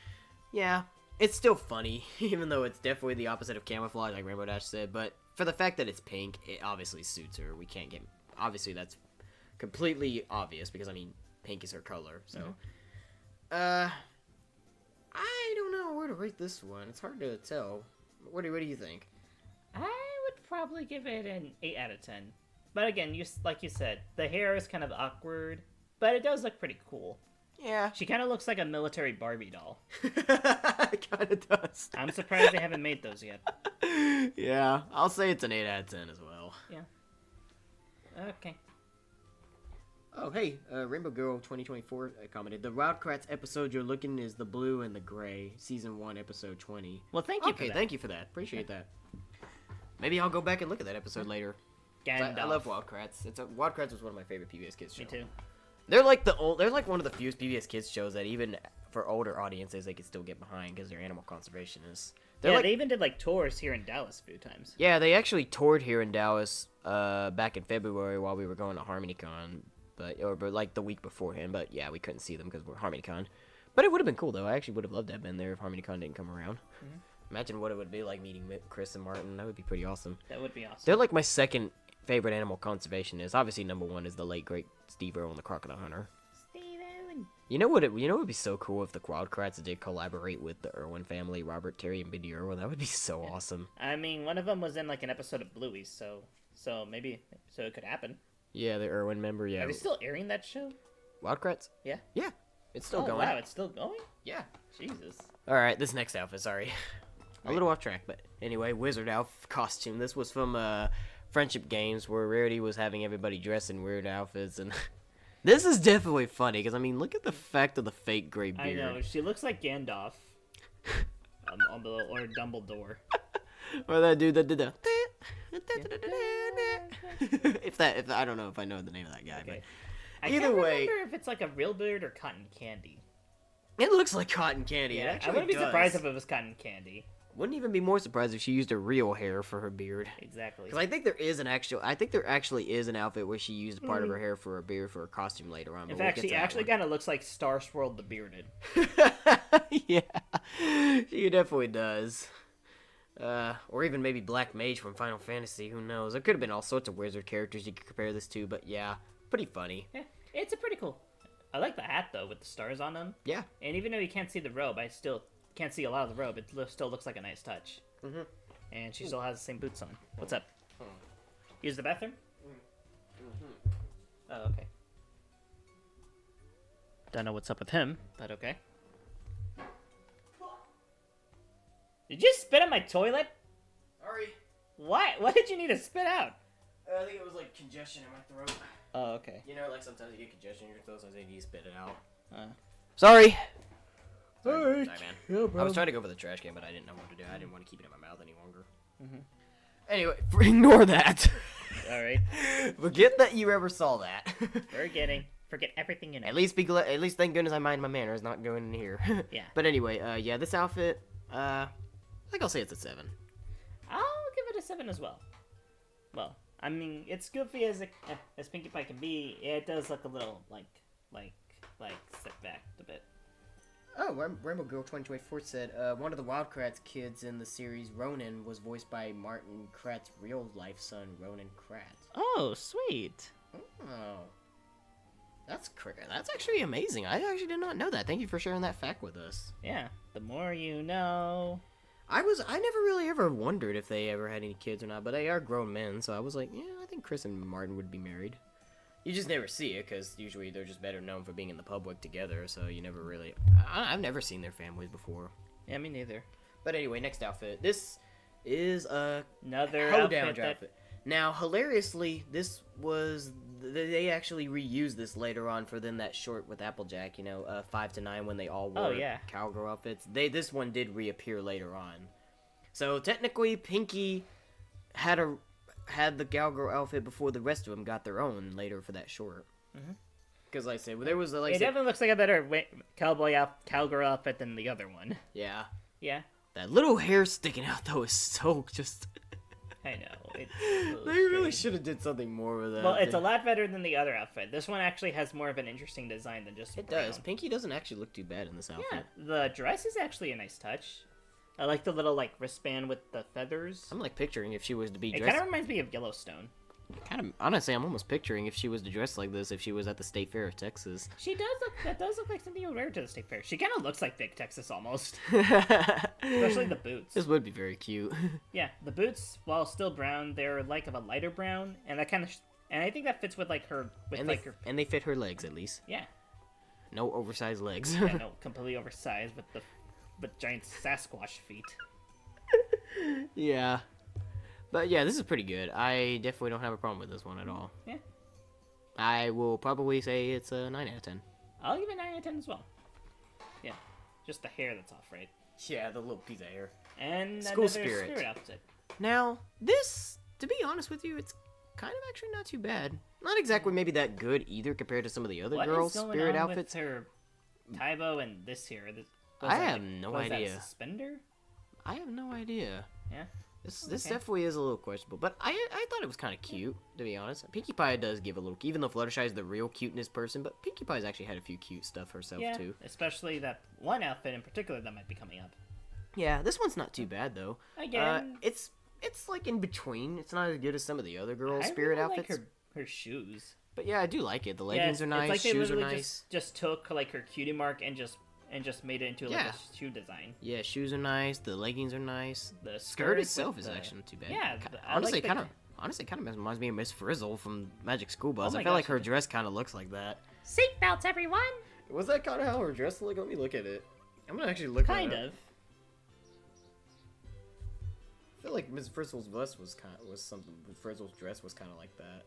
yeah, it's still funny, even though it's definitely the opposite of camouflage, like Rainbow Dash said. But for the fact that it's pink, it obviously suits her. We can't get obviously that's completely obvious because I mean, pink is her color. So, I don't know where to rate this one. It's hard to tell. What do you think? I would probably give it an 8 out of 10. But again, like you said, the hair is kind of awkward, but it does look pretty cool. Yeah. She kind of looks like a military Barbie doll. It kind of does. I'm surprised they haven't made those yet. Yeah, I'll say it's an 8 out of 10 as well. Yeah. Okay. Oh, hey, Rainbow Girl 2024 commented, the Wild Kratts episode you're looking is the blue and the gray, season 1, episode 20. Well, thank you Okay, for that. thank you for that. Appreciate that. Maybe I'll go back and look at that episode later. I love Wild Kratts. Wild Kratts was one of my favorite PBS Kids shows. Me too. They're like one of the few PBS Kids shows that even for older audiences they can still get behind because they're animal conservationists. They even did like tours here in Dallas a few times. Yeah, they actually toured here in Dallas back in February while we were going to HarmonyCon, but like the week beforehand. But yeah, we couldn't see them because we're HarmonyCon. But it would have been cool though. I actually would have loved to have been there if HarmonyCon didn't come around. Mm-hmm. Imagine what it would be like meeting Chris and Martin. That would be pretty awesome. That would be awesome. They're like my second favorite animal conservationist. Obviously, number one is the late great Steve Irwin, the Crocodile Hunter. Steve Irwin. You know what? It would be so cool if the Wild Kratts did collaborate with the Irwin family, Robert, Terry, and Biddy Irwin. That would be so awesome. I mean, one of them was in like an episode of Bluey's, so maybe it could happen. Yeah, the Irwin member. Yeah. Are they still airing that show? Wild Kratts? Yeah. Yeah, it's still going. Wow, it's still going. Yeah. Jesus. All right, this next outfit. Sorry, a little off track, but anyway, Wizard Elf costume. This was from Friendship Games, where Rarity was having everybody dress in weird outfits, and this is definitely funny because I mean, look at the fact of the fake gray beard. I know she looks like Gandalf, or Dumbledore, or that dude that did the. if I don't know if I know the name of that guy, okay. but either way, I can't remember if it's like a real beard or cotton candy. It looks like cotton candy. Yeah, I wouldn't be surprised if it was cotton candy. Wouldn't even be more surprised if she used her real hair for her beard. Exactly. Because I think there actually is an outfit where she used part of her hair for a beard for a costume later on. In fact, she actually kind of looks like Star Swirl the Bearded. Yeah, she definitely does. Or even maybe Black Mage from Final Fantasy. Who knows? There could have been all sorts of wizard characters you could compare this to. But yeah, pretty funny. Yeah, it's a pretty cool. I like the hat though with the stars on them. Yeah. And even though you can't see the robe, I still can't see a lot of the robe. It still looks like a nice touch. Mm-hmm. And she still has the same boots on. What's up? Use the bathroom? Mm-hmm. Oh, okay. Don't know what's up with him, but okay. Did you spit on my toilet? Sorry. Why? What did you need to spit out? I think it was like congestion in my throat. Oh, okay. You know, like sometimes you get congestion in your throat, so I think you spit it out. Sorry. Sorry, man. No I was trying to go for the trash can, but I didn't know what to do. I didn't want to keep it in my mouth any longer. Mm-hmm. Anyway, ignore that. All right. Forget that you ever saw that. Forget everything you know. At least thank goodness I mind my manners, not going in here. Yeah. But anyway, yeah, this outfit, I think I'll say it's a 7. I'll give it a 7 as well. Well, I mean, it's goofy as Pinkie Pie can be. It does look a little like set back a bit. Oh, Rainbow Girl 2024 said, one of the Wild Kratts kids in the series, Ronan, was voiced by Martin Kratt's real-life son, Ronan Kratt. Oh, sweet. Oh. That's actually amazing. I actually did not know that. Thank you for sharing that fact with us. Yeah, the more you know. I never really ever wondered if they ever had any kids or not, but they are grown men, so I was like, yeah, I think Chris and Martin would be married. You just never see it, because usually they're just better known for being in the public together, so you never really... I've never seen their families before. Yeah, me neither. But anyway, next outfit. This is another outfit. Now, hilariously, this was... They actually reused this later on for then that short with Applejack, 5 to 9 when they all wore cowgirl outfits. This one did reappear later on. So, technically, Pinkie had the cowgirl outfit before the rest of them got their own later for that short. Because, like I said, there was it definitely looks like a better cowgirl outfit than the other one. Yeah. Yeah. That little hair sticking out though is so just. I know. They really should have did something more with that. Well, it's a lot better than the other outfit. This one actually has more of an interesting design than just. It does. Pinkie doesn't actually look too bad in this outfit. Yeah, the dress is actually a nice touch. I like the little wristband with the feathers. I'm picturing if she was to be dressed. It kind of reminds me of Yellowstone. Kind of, honestly, I'm almost picturing if she was to dress like this, if she was at the State Fair of Texas. She does look. That does look like something you would wear to the state fair. She kind of looks like Big Texas almost, especially the boots. This would be very cute. Yeah, the boots, while still brown, they're like of a lighter brown, and that kind of, and I think that fits with like her, with and like they, her. and they fit her legs at least. Yeah. No oversized legs. Yeah, no, completely oversized with giant Sasquatch feet. Yeah. But yeah, this is pretty good. I definitely don't have a problem with this one at all. Yeah. I will probably say it's a 9 out of 10. I'll give it 9 out of 10 as well. Yeah. Just the hair that's off, right? Yeah, the little piece of hair. And School another spirit outfit. Now, this, to be honest with you, it's kind of actually not too bad. Not exactly maybe that good either compared to some of the other girls' What is going spirit on outfits. with her Tybo and this here? I have no idea. That a suspender? I have no idea. Yeah. This Okay. definitely is a little questionable, but I thought it was kind of cute, to be honest. Pinkie Pie does give a little, even though Fluttershy is the real cuteness person, but Pinkie Pie's actually had a few cute stuff herself Yeah, too. especially that one outfit in particular that might be coming up. Yeah, this one's not too bad though. Again, it's like in between. It's not as good as some of the other girls' I spirit really outfits. like her shoes. But yeah, I do like it. The leggings are It's nice, like they shoes are literally nice. Just took like her cutie mark and just made it into like Yeah. a shoe design. Yeah, shoes are nice. The leggings are nice. The Skirt itself with is the- actually not too bad. Yeah, I honestly, like the- honestly, kind of reminds me of Miss Frizzle from Magic School Bus. Oh my I feel like gosh, her it- dress kind of looks like that. Seatbelts, everyone. Was that kind of how her dress looked? Let me look at it. I'm gonna actually look Kind at it. of. I feel like Miss Frizzle's dress was something. Frizzle's dress was kind of like that.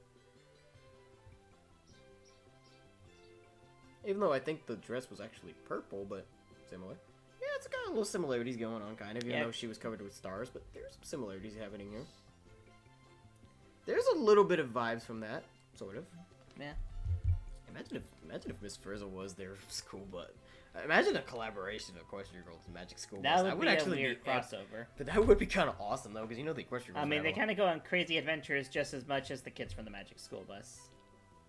Even though I think the dress was actually purple, but similar. Yeah, it's got a little similarities going on, kind of. Even Yeah. though she was covered with stars, but there's some similarities happening here. There's a little bit of vibes from that, sort of. Yeah. Imagine if Miss Frizzle was their school bus. Imagine a collaboration of Equestriagirls and Magic School Bus. That would be actually a weird be crossover. But that would be kind of awesome, though, because you know the Equestriagirls. I mean, they kind of go on crazy adventures just as much as the kids from the Magic School Bus.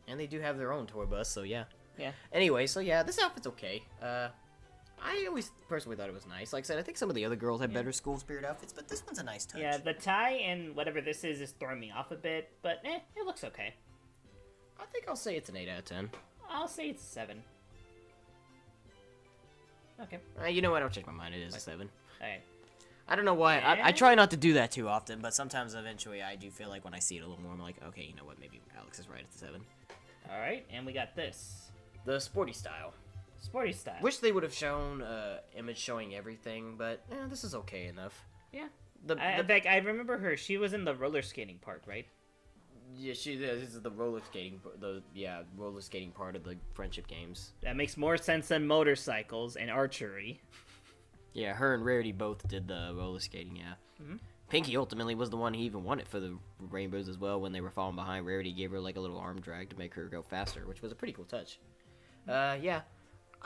And they do have their own tour bus, so yeah. Yeah. Anyway, so yeah, this outfit's okay. I always personally thought it was nice. Like I said, I think some of the other girls had better school spirit outfits, but this one's a nice touch. Yeah, the tie and whatever this is throwing me off a bit, but it looks okay. I think I'll say it's an 8 out of 10. I'll say it's 7. Okay. You know what? I'll change my mind. It is a 7. Alright. I don't know why. I try not to do that too often, but sometimes eventually I do feel like when I see it a little more, I'm like, okay, you know what? Maybe Alex is right at the 7. Alright, and we got this. The Sporty style. Sporty style. Wish they would have shown image showing everything, but this is okay enough. Yeah. The In fact, I remember her. She was in the roller skating part, right? yeah, this is the roller skating part of the friendship games. That makes more sense than motorcycles and archery. Yeah, her and Rarity both did the roller skating. Yeah. Mhm. Pinkie ultimately was the one who even won it for the rainbows as well. When they were falling behind, Rarity gave her like a little arm drag to make her go faster, which was a pretty cool touch. Yeah.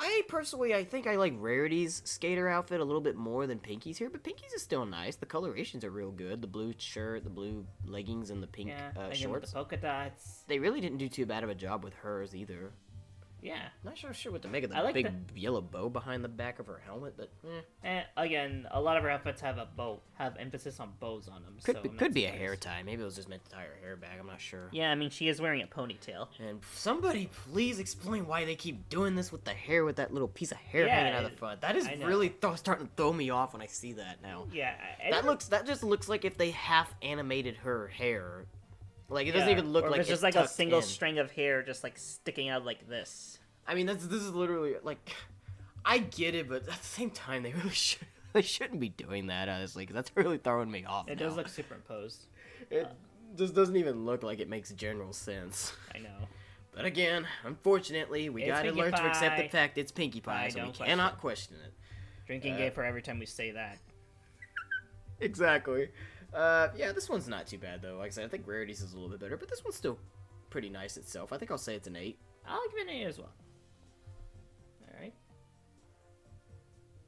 I think I like Rarity's skater outfit a little bit more than Pinkie's here, but Pinkie's is still nice. The colorations are real good. The blue shirt, the blue leggings, and the pink Yeah. Again, with shorts. the polka dots. They really didn't do too bad of a job with hers either. Yeah. Not sure what to make of the I like big yellow bow behind the back of her helmet, but And again, a lot of her outfits have have emphasis on bows on them. could be a hair tie. Maybe it was just meant to tie her hair back. I'm not sure. Yeah, I mean, she is wearing a ponytail. And somebody please explain why they keep doing this with the hair, with that little piece of hair hanging out of the front. That is I know. really starting to throw me off when I see that now. Yeah. That just looks like if they half animated her hair. Like it doesn't even look or like it's just like a tucked single in. string of hair just like sticking out like this. I mean, this is literally like, I get it, but at the same time, they shouldn't be doing that, honestly, because that's really throwing me off. It now. does look superimposed. It just doesn't even look like it makes general sense. I know. But again, unfortunately, we It's gotta Pinkie learn to accept the Pie. fact it's Pinkie Pie, I so we don't cannot question it. Drinking game for every time we say that. Exactly. Yeah, this one's not too bad though. Like I said, I think Rarity's is a little bit better, but this one's still pretty nice itself. I think I'll say it's an 8. I'll give it an 8 as well. Alright.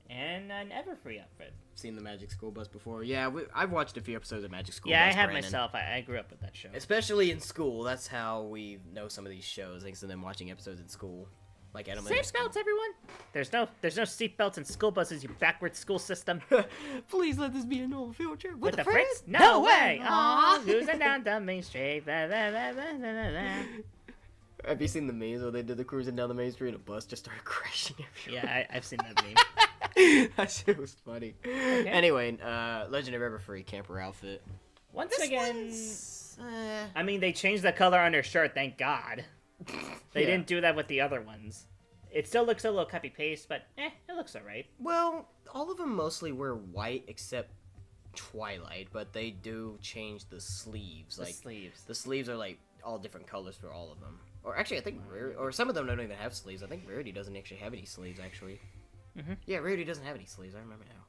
And an Everfree outfit. Seen the Magic School Bus before? Yeah, I've watched a few episodes of Magic School Yeah, Bus. I have Brandon. myself. I grew up with that show. Especially in school. That's how we know some of these shows, thanks to them watching episodes in school. Like elementary school. Seatbelts, everyone! There's no seatbelts in school buses, you backward school system. Please let this be a normal field trip. With the Fritz? No way! Aww, losing down the main street. Blah, blah, blah, blah, blah, blah. Have you seen the memes where they did the cruising down the main street and a bus just started crashing everywhere? Yeah, I've seen that meme. That shit was funny. Okay. Anyway, Legendary River Free camper outfit. Once again, Eh. I mean, they changed the color on her shirt, thank God. They Yeah. didn't do that with the other ones. It still looks a little copy-paste, but it looks alright. Well, all of them mostly wear white except Twilight, but they do change the sleeves. The Like sleeves. the sleeves are like all different colors for all of them. Or actually, I think or some of them don't even have sleeves. I think Rarity doesn't actually have any sleeves. Actually, yeah, Rarity doesn't have any sleeves. I remember now.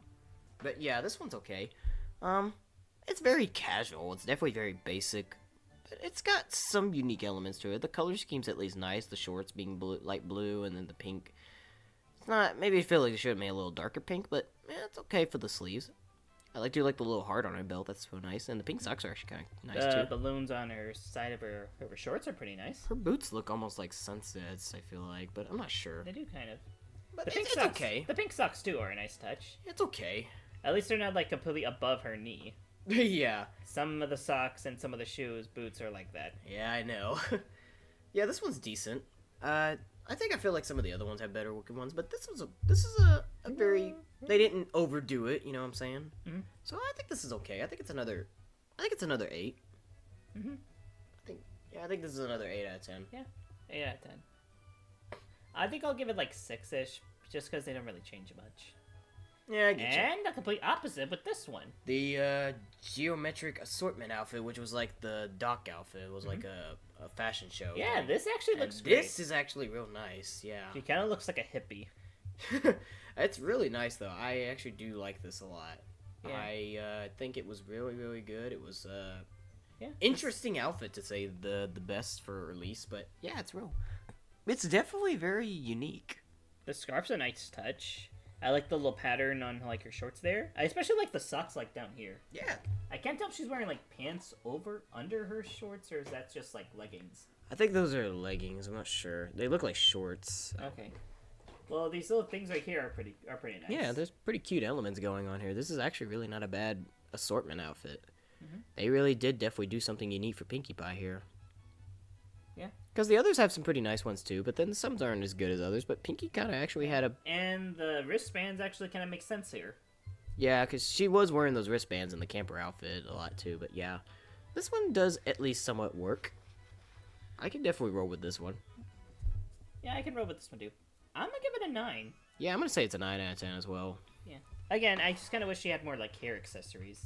But yeah, this one's okay. It's very casual. It's definitely very basic. But it's got some unique elements to it. The color scheme's at least nice. The shorts being blue, light blue, and then the pink. It's not. Maybe I feel like it should have made a little darker pink, but it's okay for the sleeves. I do like the little heart on her belt. That's so nice, and the pink socks are actually kind of nice The too. balloons on her side of her shorts are pretty nice. Her boots look almost like sunsets. I feel like, but I'm not sure. They do kind of. But The pink it's socks, okay. The pink socks too are a nice touch. It's okay. At least they're not like completely above her knee. Yeah. Some of the socks and some of the shoes, boots are like that. Yeah, I know. Yeah, this one's decent. I think I feel like some of the other ones have better looking ones, but this is a very they didn't overdo it. You know what I'm saying? Mhm. So I think this is okay. I think it's another 8. Mhm. I think this is another 8 out of 10. 8 out of 10. I think I'll give it like 6-ish, just because they don't really change much. Yeah, I get you. And the complete opposite with this one. The geometric assortment outfit, which was like the dock outfit, was like a fashion show. Yeah, thing. this actually And looks great. This is actually real nice. Yeah. She kind of looks like a hippie. It's really nice though. I actually do like this a lot. Yeah. I think it was really, really good. It was Yeah. interesting outfit to say the best for release, but yeah, it's definitely very unique. The scarf's a nice touch. I like the little pattern on like her shorts there. I especially like the socks like down here. Yeah. I can't tell if she's wearing like pants under her shorts or is that just like leggings. I think those are leggings. I'm not sure. They look like shorts. Okay. Well, these little things right here are pretty nice. Yeah, there's pretty cute elements going on here. This is actually really not a bad assortment outfit. They really did definitely do something unique for Pinkie Pie here. Yeah. Because the others have some pretty nice ones too, but then some aren't as good as others. But Pinkie kind of actually had a... And the wristbands actually kind of make sense here. Yeah, because she was wearing those wristbands in the camper outfit a lot too, but yeah. This one does at least somewhat work. I can definitely roll with this one. Yeah, I can roll with this one too. I'm gonna give it a 9. Yeah, I'm going to say it's a 9 out of 10 as well. Yeah. Again, I just kind of wish she had more like hair accessories.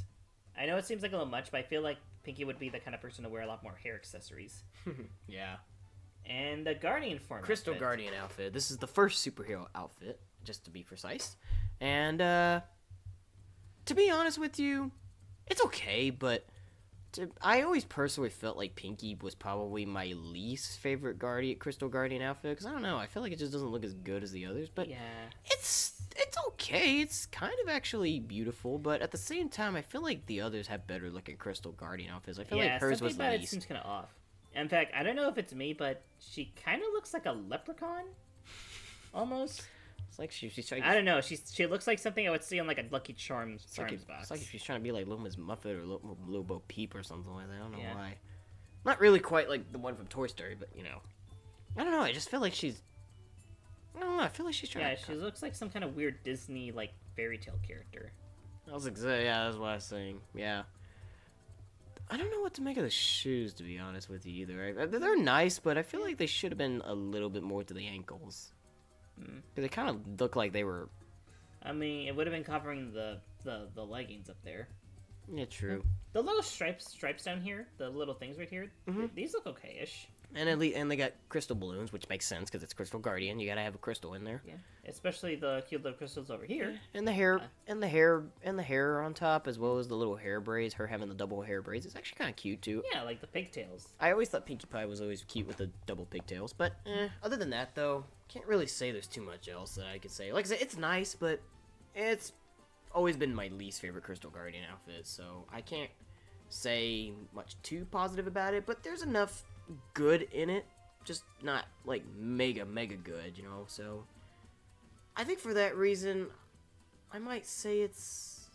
I know it seems like a little much, but I feel like Pinkie would be the kind of person to wear a lot more hair accessories. Yeah. And the Guardian form Crystal outfit. Guardian outfit. This is the first superhero outfit, just to be precise. And, to be honest with you, it's okay, but I always personally felt like Pinkie was probably my least favorite Crystal Guardian outfit, because I don't know, I feel like it just doesn't look as good as the others, but Yeah. it's okay. It's kind of actually beautiful, but at the same time, I feel like the others have better looking Crystal Guardian outfits. I feel like hers something was about it least. seems kind of off. In fact, I don't know if it's me, but she kind of looks like a leprechaun, almost. It's like she's trying. I don't know. She looks like something I would see on like a Lucky Charms It's like, box. it's like if she's trying to be like Little Miss Muffet or Little Bo Peep or something like that. I don't know Yeah. why. Not really quite like the one from Toy Story, but you know. I don't know. I just feel like she's. I don't know. I feel like she's trying. Yeah, to... she looks like some kind of weird Disney like fairy tale character. I was like, yeah, that's what I was saying. Yeah. I don't know what to make of the shoes, to be honest with you, either. They're nice, but I feel like they should have been a little bit more to the ankles. Because they kind of look like they were... I mean, it would have been covering the leggings up there. Yeah, true. The little stripes down here, the little things right here, these look okay-ish. And they got crystal balloons, which makes sense because it's Crystal Guardian. You gotta have a crystal in there. Yeah, especially the cute little crystals over here. And the hair, and the hair on top, as well as the little hair braids. Her having the double hair braids is actually kind of cute too. Yeah, like the pigtails. I always thought Pinkie Pie was always cute with the double pigtails, but other than that, though, can't really say there's too much else that I could say. Like I said, it's nice, but it's always been my least favorite Crystal Guardian outfit, so I can't say much too positive about it. But there's enough good in it just not like mega good, you know. So I think for that reason, I might say it's.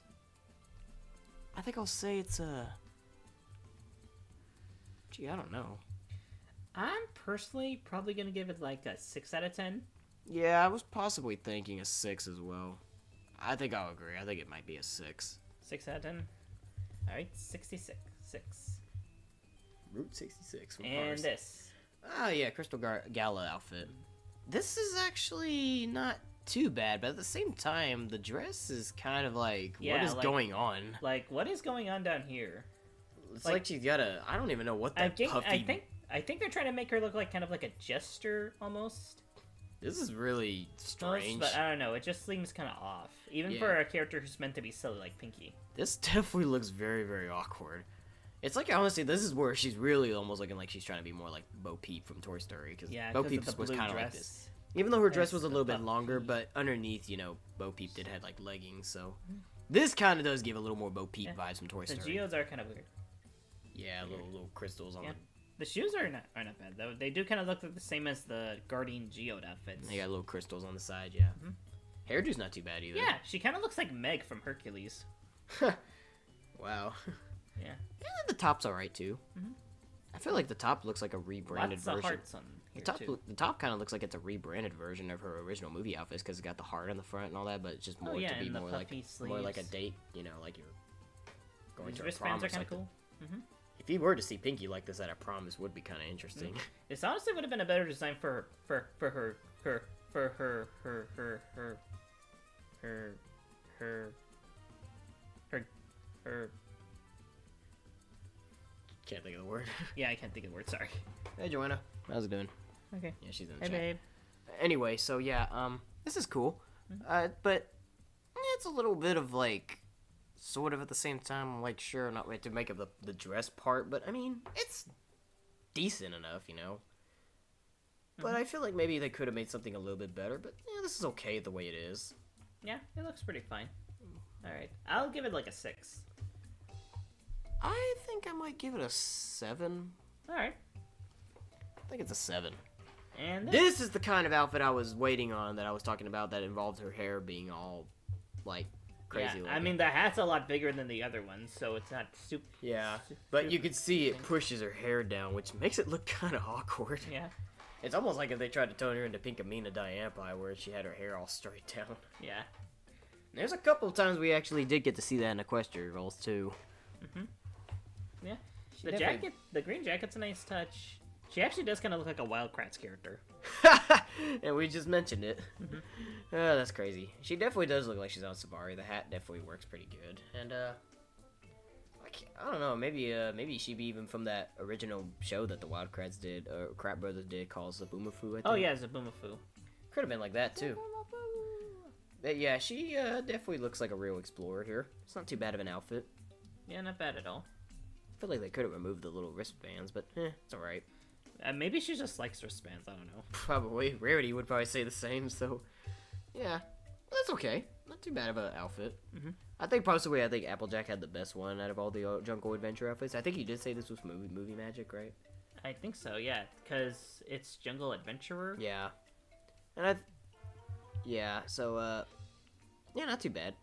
I think I'll say it's a. Gee, I don't know. I'm personally probably gonna give it like a 6 out of 10. Yeah, I was possibly thinking a 6 as well. I think I'll agree. I think it might be a 6. 6 out of 10. All right, 66. 6. Route 66. And this. Oh yeah, Gala outfit. This is actually not too bad, but at the same time, the dress is kind of like, what is going on? Like, what is going on down here? It's like she's got a, I don't even know what that puffy... I think they're trying to make her look like kind of like a jester almost. This is really strange. But I don't know, it just seems kind of off. Even for a character who's meant to be silly like Pinkie. This definitely looks very awkward. It's like, honestly, this is where she's really almost looking like she's trying to be more like Bo Peep from Toy Story. Cause Bo Peep was kind of like this. Even though her dress was a little bit longer, but underneath, you know, Bo Peep did have like leggings, so... This kind of does give a little more Bo Peep vibes from Toy Story. The geodes are kind of weird. Yeah, little crystals on them. The shoes are not bad, though. They do kind of look like the same as the Guardian Geode outfits. They got little crystals on the side, yeah. Hairdo's not too bad either. Yeah, she kind of looks like Meg from Hercules. Wow. Yeah. The top's alright, too. I feel like the top looks like a rebranded version. Lots of hearts on here, the top kind of looks like it's a rebranded version of her original movie outfits because it's got the heart on the front and all that, but it's just more to be more like a date, you know, like you're going to a prom or something. Cool. If you were to see Pinkie like this at a prom, this would be kind of interesting. This honestly would have been a better design for her. Can't think of the word. Yeah, I can't think of the word. Sorry. Hey, Joanna. How's it doing? Okay. Yeah, she's in the chat. Babe. Anyway, so yeah, this is cool, but it's a little bit of like. Sort of at the same time, like, sure, not to make up the dress part, but, I mean, it's decent enough, you know? But I feel like maybe they could have made something a little bit better, but, yeah, this is okay the way it is. Yeah, it looks pretty fine. Alright, I'll give it, like, a 6. I think I might give it a 7. Alright. I think it's a 7. And this is the kind of outfit I was waiting on that I was talking about that involved her hair being all, like... crazy. Yeah, I mean, the hat's a lot bigger than the other ones, so it's not super... Yeah, but you can see it pushes her hair down, which makes it look kind of awkward. Yeah. It's almost like if they tried to turn her into Pinkie Pie, where she had her hair all straight down. Yeah. There's a couple of times we actually did get to see that in Equestriagirls, too. Yeah. The green jacket's a nice touch. She actually does kind of look like a Wild Kratts character. And we just mentioned it. Oh, that's crazy. She definitely does look like she's on Safari. The hat definitely works pretty good. And, I don't know, maybe she'd be even from that original show that the Wild Kratts did, or Krat Brothers did, called Zaboomafoo, I think. Oh, yeah, Zaboomafoo. Could have been like that, too. But yeah, she definitely looks like a real explorer here. It's not too bad of an outfit. Yeah, not bad at all. I feel like they could have removed the little wristbands, but it's alright. Maybe she just likes wristbands, I don't know. Probably. Rarity would probably say the same, so... Yeah. That's okay. Not too bad of an outfit. I think Applejack had the best one out of all the Jungle Adventure outfits. I think you did say this was movie magic, right? I think so, yeah. Because it's Jungle Adventurer. Yeah. And yeah, so, yeah, not too bad.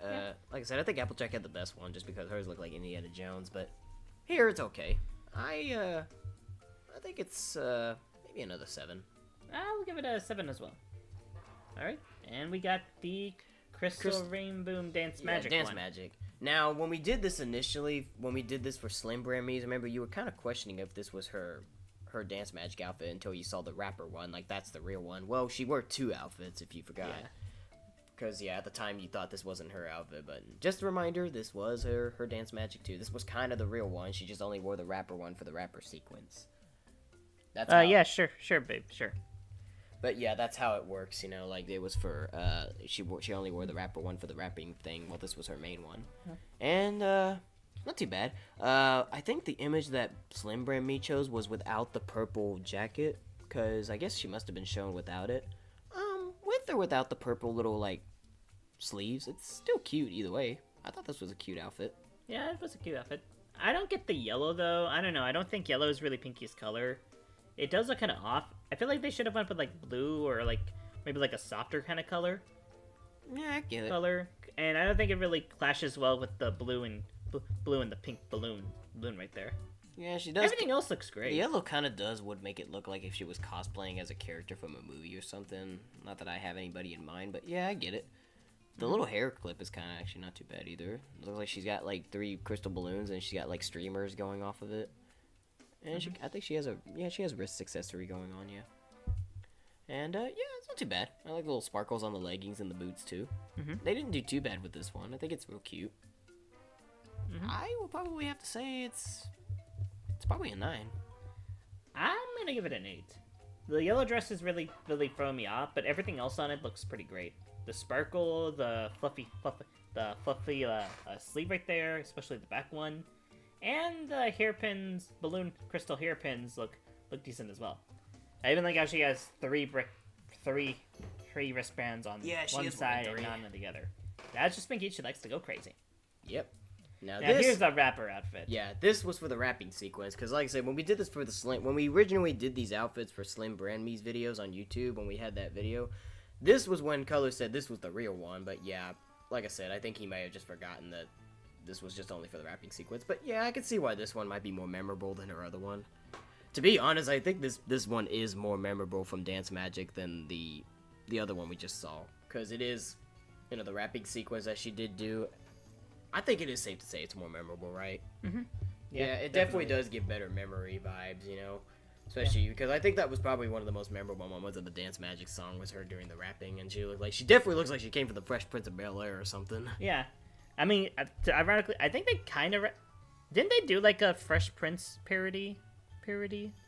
Like I said, I think Applejack had the best one just because hers looked like Indiana Jones, but here it's okay. I think it's, maybe another 7. I'll give it a 7 as well. Alright, and we got the Crystal Rainbow Dance Magic Dance Magic. Now, when we did this initially, when we did this for Slim Brand Me's, remember you were kind of questioning if this was her Dance Magic outfit until you saw the rapper one, like that's the real one. Well, she wore 2 outfits, if you forgot. Because, at the time you thought this wasn't her outfit, but just a reminder, this was her Dance Magic too. This was kind of the real one, she just only wore the rapper one for the rapper sequence. That's yeah, sure, babe, sure. But yeah, that's how it works, you know, like it was for, she only wore the rapper one for the rapping thing, while this was her main one. And, not too bad. I think the image that Slim Brand Me chose was without the purple jacket, because I guess she must have been shown without it. With or without the purple little, like, sleeves, it's still cute either way. I thought this was a cute outfit. Yeah, it was a cute outfit. I don't get the yellow, though. I don't know, I don't think yellow is really Pinkie's color. It does look kind of off. I feel like they should have went with like blue or like maybe like a softer kind of color. Yeah, I get it. And I don't think it really clashes well with the blue and the pink balloon right there. Yeah, she does. Everything else looks great. The yellow kind of would make it look like if she was cosplaying as a character from a movie or something. Not that I have anybody in mind, but yeah, I get it. The little hair clip is kind of actually not too bad either. It looks like she's got like 3 crystal balloons and she's got like streamers going off of it. And I think she has a wrist accessory going on, yeah. And yeah, it's not too bad. I like the little sparkles on the leggings and the boots too. They didn't do too bad with this one. I think it's real cute. I will probably have to say it's probably a 9. I'm gonna give it an 8. The yellow dress is really throwing me off, but everything else on it looks pretty great. The sparkle, the fluffy sleeve right there, especially the back one, and the hairpins, balloon crystal hairpins look decent as well. I even like how she has 3 wristbands on one side and none on the other. That's just Pinkie. She likes to go crazy. Yep. Now here's the wrapper outfit. Yeah, this was for the wrapping sequence, because like I said, when we did this for when we originally did these outfits for Slim Brand Me's videos on YouTube, when we had that video, this was when Color said this was the real one, but yeah, like I said, I think he may have just forgotten that this was just only for the wrapping sequence, but yeah, I can see why this one might be more memorable than her other one. To be honest, I think this one is more memorable from Dance Magic than the other one we just saw, because it is, you know, the wrapping sequence that she did do. I think it is safe to say it's more memorable, right? Yeah, it definitely does give better memory vibes, you know? Especially because I think that was probably one of the most memorable moments of the Dance Magic song was her doing the rapping, and she definitely looks like she came from the Fresh Prince of Bel-Air or something. Yeah. I mean, ironically, I think they kind of... Didn't they do, like, a Fresh Prince parody,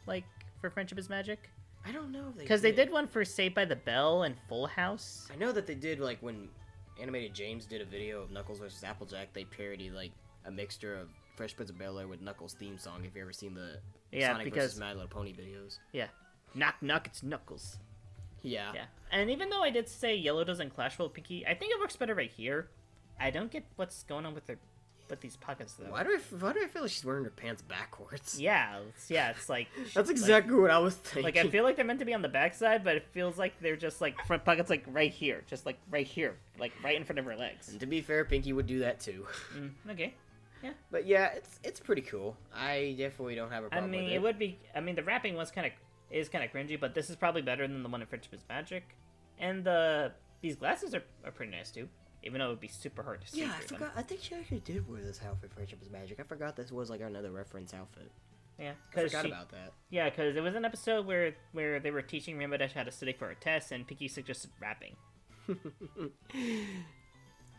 like, for Friendship is Magic? I don't know if they because they did one for Saved by the Bell and Full House. I know that they did, like, when Animated James did a video of Knuckles vs. Applejack, they parodied, like, a mixture of Fresh Prince of Bel-Air with Knuckles' theme song, if you ever seen the Sonic vs. My Little Pony videos. Yeah. Knock, knock, it's Knuckles. Yeah. Yeah. And even though I did say yellow doesn't clash well with Pinkie, I think it works better right here. I don't get what's going on with these pockets, though. Why do I feel like she's wearing her pants backwards? Yeah, it's like... That's exactly what I was thinking. Like, I feel like they're meant to be on the backside, but it feels like they're just, like, front pockets, like, right here. Just, like, right here. Like, right in front of her legs. And to be fair, Pinkie would do that, too. Okay. Yeah. But, yeah, it's pretty cool. I definitely don't have a problem with it. It would be... I mean, the wrapping is kind of cringy, but this is probably better than the one in Friendship is Magic. And these glasses are pretty nice, too. Even though it would be super hard to see. Yeah, I forgot. I think she actually did wear this outfit for Friendship is Magic. I forgot this was like another reference outfit. Yeah, I forgot about that. Yeah, because it was an episode where they were teaching Rainbow Dash how to study for a test, and Pinkie suggested rapping.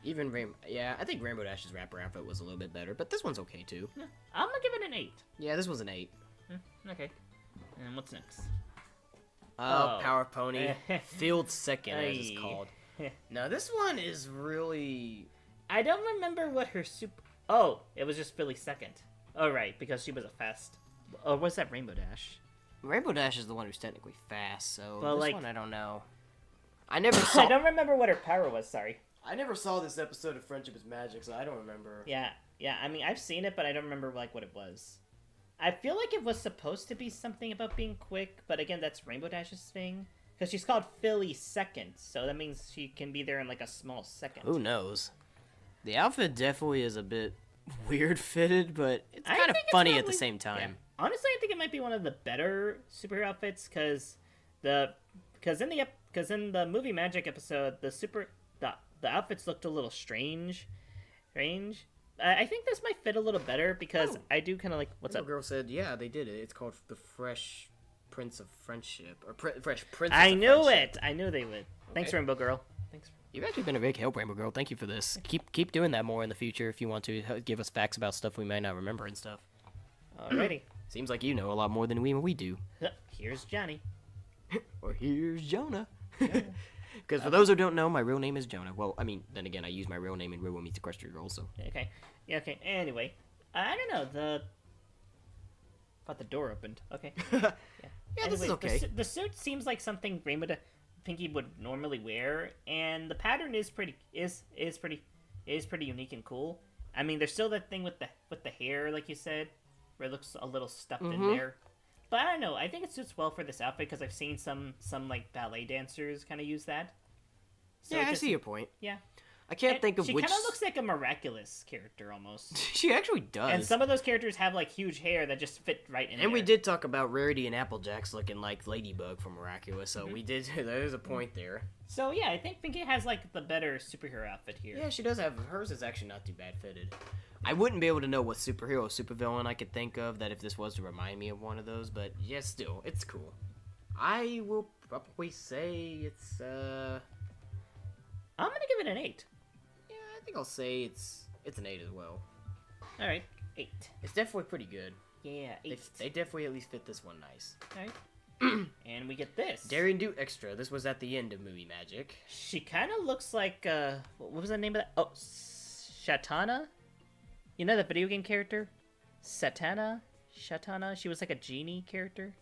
Yeah, I think Rainbow Dash's rapper outfit was a little bit better, but this one's okay too. Yeah, I'm gonna give it an 8. Yeah, this was an 8. Okay. And what's next? Power Pony. Field Second, as it's called. Now, this one is really... I don't remember what her super... Oh, it was just Philly Second. Oh, right, because she was a fast... Oh, what's that Rainbow Dash? Rainbow Dash is the one who's technically fast, so well, this like... one I don't know. I never saw... I don't remember what her power was, sorry. I never saw this episode of Friendship is Magic, so I don't remember. Yeah, I mean, I've seen it, but I don't remember, like, what it was. I feel like it was supposed to be something about being quick, but again, that's Rainbow Dash's thing. Because she's called Philly Second, so that means she can be there in, like, a small second. Who knows? The outfit definitely is a bit weird fitted, but it's kind of funny at the same time. Yeah. Honestly, I think it might be one of the better superhero outfits, because in the movie Magic episode, the outfits looked a little strange. I think this might fit a little better, because I do kind of like... What's up? The girl said, yeah, they did it. It's called the Fresh Prince of Friendship, or Fresh Princess I of knew Friendship. it! I knew they would. Okay. Thanks, Rainbow Girl. Thanks. You've actually been a big help, Rainbow Girl. Thank you for this. Keep doing that more in the future if you want to give us facts about stuff we might not remember and stuff. Alrighty. Seems like you know a lot more than we do. Here's Johnny. Or here's Jonah. Because for those who don't know, my real name is Jonah. Well, I mean, then again, I use my real name in realworldmeetsequestriagirls, so... Okay. Yeah, okay. Anyway. I don't know, thought the door opened. Okay. Yeah. Yeah, anyway, this is okay. The suit seems like something Pinkie would normally wear, and the pattern is pretty unique and cool. I mean, there's still that thing with the hair, like you said, where it looks a little stuffed in there. But I don't know. I think it suits well for this outfit because I've seen some like ballet dancers kind of use that. So yeah, I see your point. Yeah. I can't think of she which. She kind of looks like a miraculous character almost. She actually does. And some of those characters have like huge hair that just fit right in. And we did talk about Rarity and Applejack's looking like Ladybug from Miraculous, so we did. There's a point there. So yeah, I think Pinkie has like the better superhero outfit here. Yeah, she does have. Hers is actually not too bad fitted. I wouldn't be able to know what superhero or supervillain I could think of that if this was to remind me of one of those, but yeah, still, it's cool. I will probably say it's I'm gonna give it an 8. Yeah, I think I'll say it's an 8 as well. All right, 8. It's definitely pretty good. Yeah, 8. They definitely at least fit this one nice. All right. And we get this. Daring Do Extra. This was at the end of Movie Magic. She kind of looks like what was the name of that? Oh, Shatana. You know that video game character? Shatana? She was like a genie character?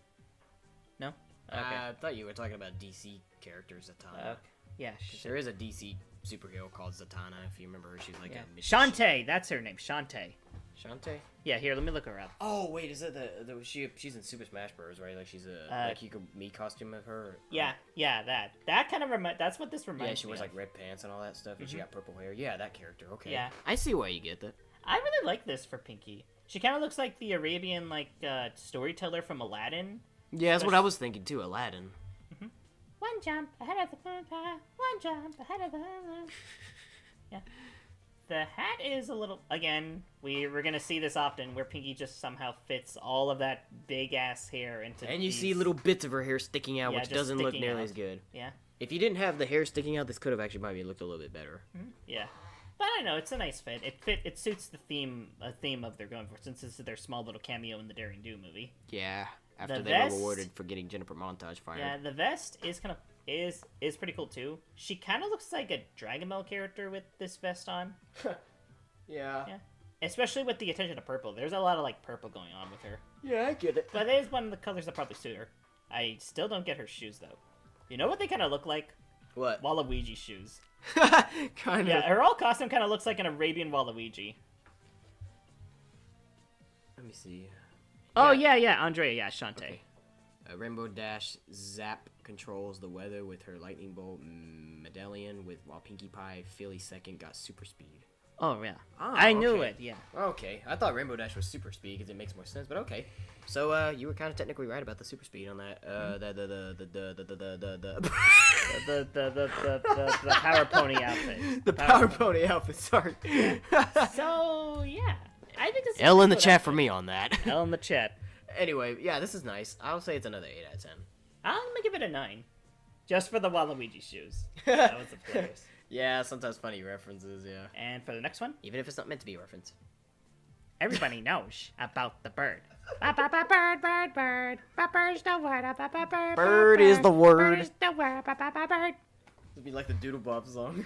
No? Okay. I thought you were talking about DC characters, Zatanna. Yeah. There is a DC superhero called Zatanna, if you remember her. She's like a... Shantae! That's her name, Shantae. Shantae? Yeah, here, let me look her up. Oh, wait, is that she's in Super Smash Bros, right? Like, she's a... like, you could me costume of her? Yeah, that. That kind of that's what this reminds me of. Yeah, she wears, like, red pants and all that stuff, and she got purple hair. Yeah, that character, okay. Yeah. I see why you get that. I really like this for Pinkie. She kind of looks like the Arabian, like, storyteller from Aladdin. Yeah, that's what I was thinking, too, Aladdin. One jump ahead of the moon pie. One jump ahead of the moon. Yeah. The hat is a little... Again, we're going to see this often, where Pinkie just somehow fits all of that big-ass hair into And you see little bits of her hair sticking out, Yeah, which just doesn't look sticking nearly out. as good. Yeah. If you didn't have the hair sticking out, this could have actually maybe looked a little bit better. Yeah. But I don't know, it's a nice fit. It suits the theme of they're going for, since this is their small little cameo in the Daring Do movie. Yeah, after The they vest- were rewarded for getting Jennifer Montage fired. Yeah, the vest is kind of is pretty cool too. She kind of looks like a Dragon Ball character with this vest on. Yeah. Yeah. Especially with the attention to purple. There's a lot of like purple going on with her. Yeah, I get it. But it is one of the colors that probably suit her. I still don't get her shoes though. You know what they kind of look like? What? Waluigi shoes. Kind of. Yeah, her whole costume kind of looks like an Arabian Waluigi. Let me see. Oh yeah, Andrea, yeah, Shantae. Okay. Rainbow Dash Zap controls the weather with her lightning bolt medallion, while Pinkie Pie, Philly second, got super speed. Oh yeah, Oh, I knew okay. it. Yeah. Okay, I thought Rainbow Dash was super speed because it makes more sense, but okay. So you were kind of technically right about the super speed on that. The Power Pony outfit. The Power Pony outfit. Sorry. So yeah, I think this is L in the good chat outfit. for me on that. L in the chat. Anyway, yeah, this is nice. I'll say it's another 8 out of 10. I'm gonna give it a 9, just for the Waluigi shoes. That was hilarious. Yeah, sometimes funny references, yeah. And for the next one, Even if it's not meant to be a reference. everybody knows about the bird. Bird, bird, bird. Bird's the word. Bird, Bird is the word. Bird is the word. Bird. It'd be like the Doodle Bob song.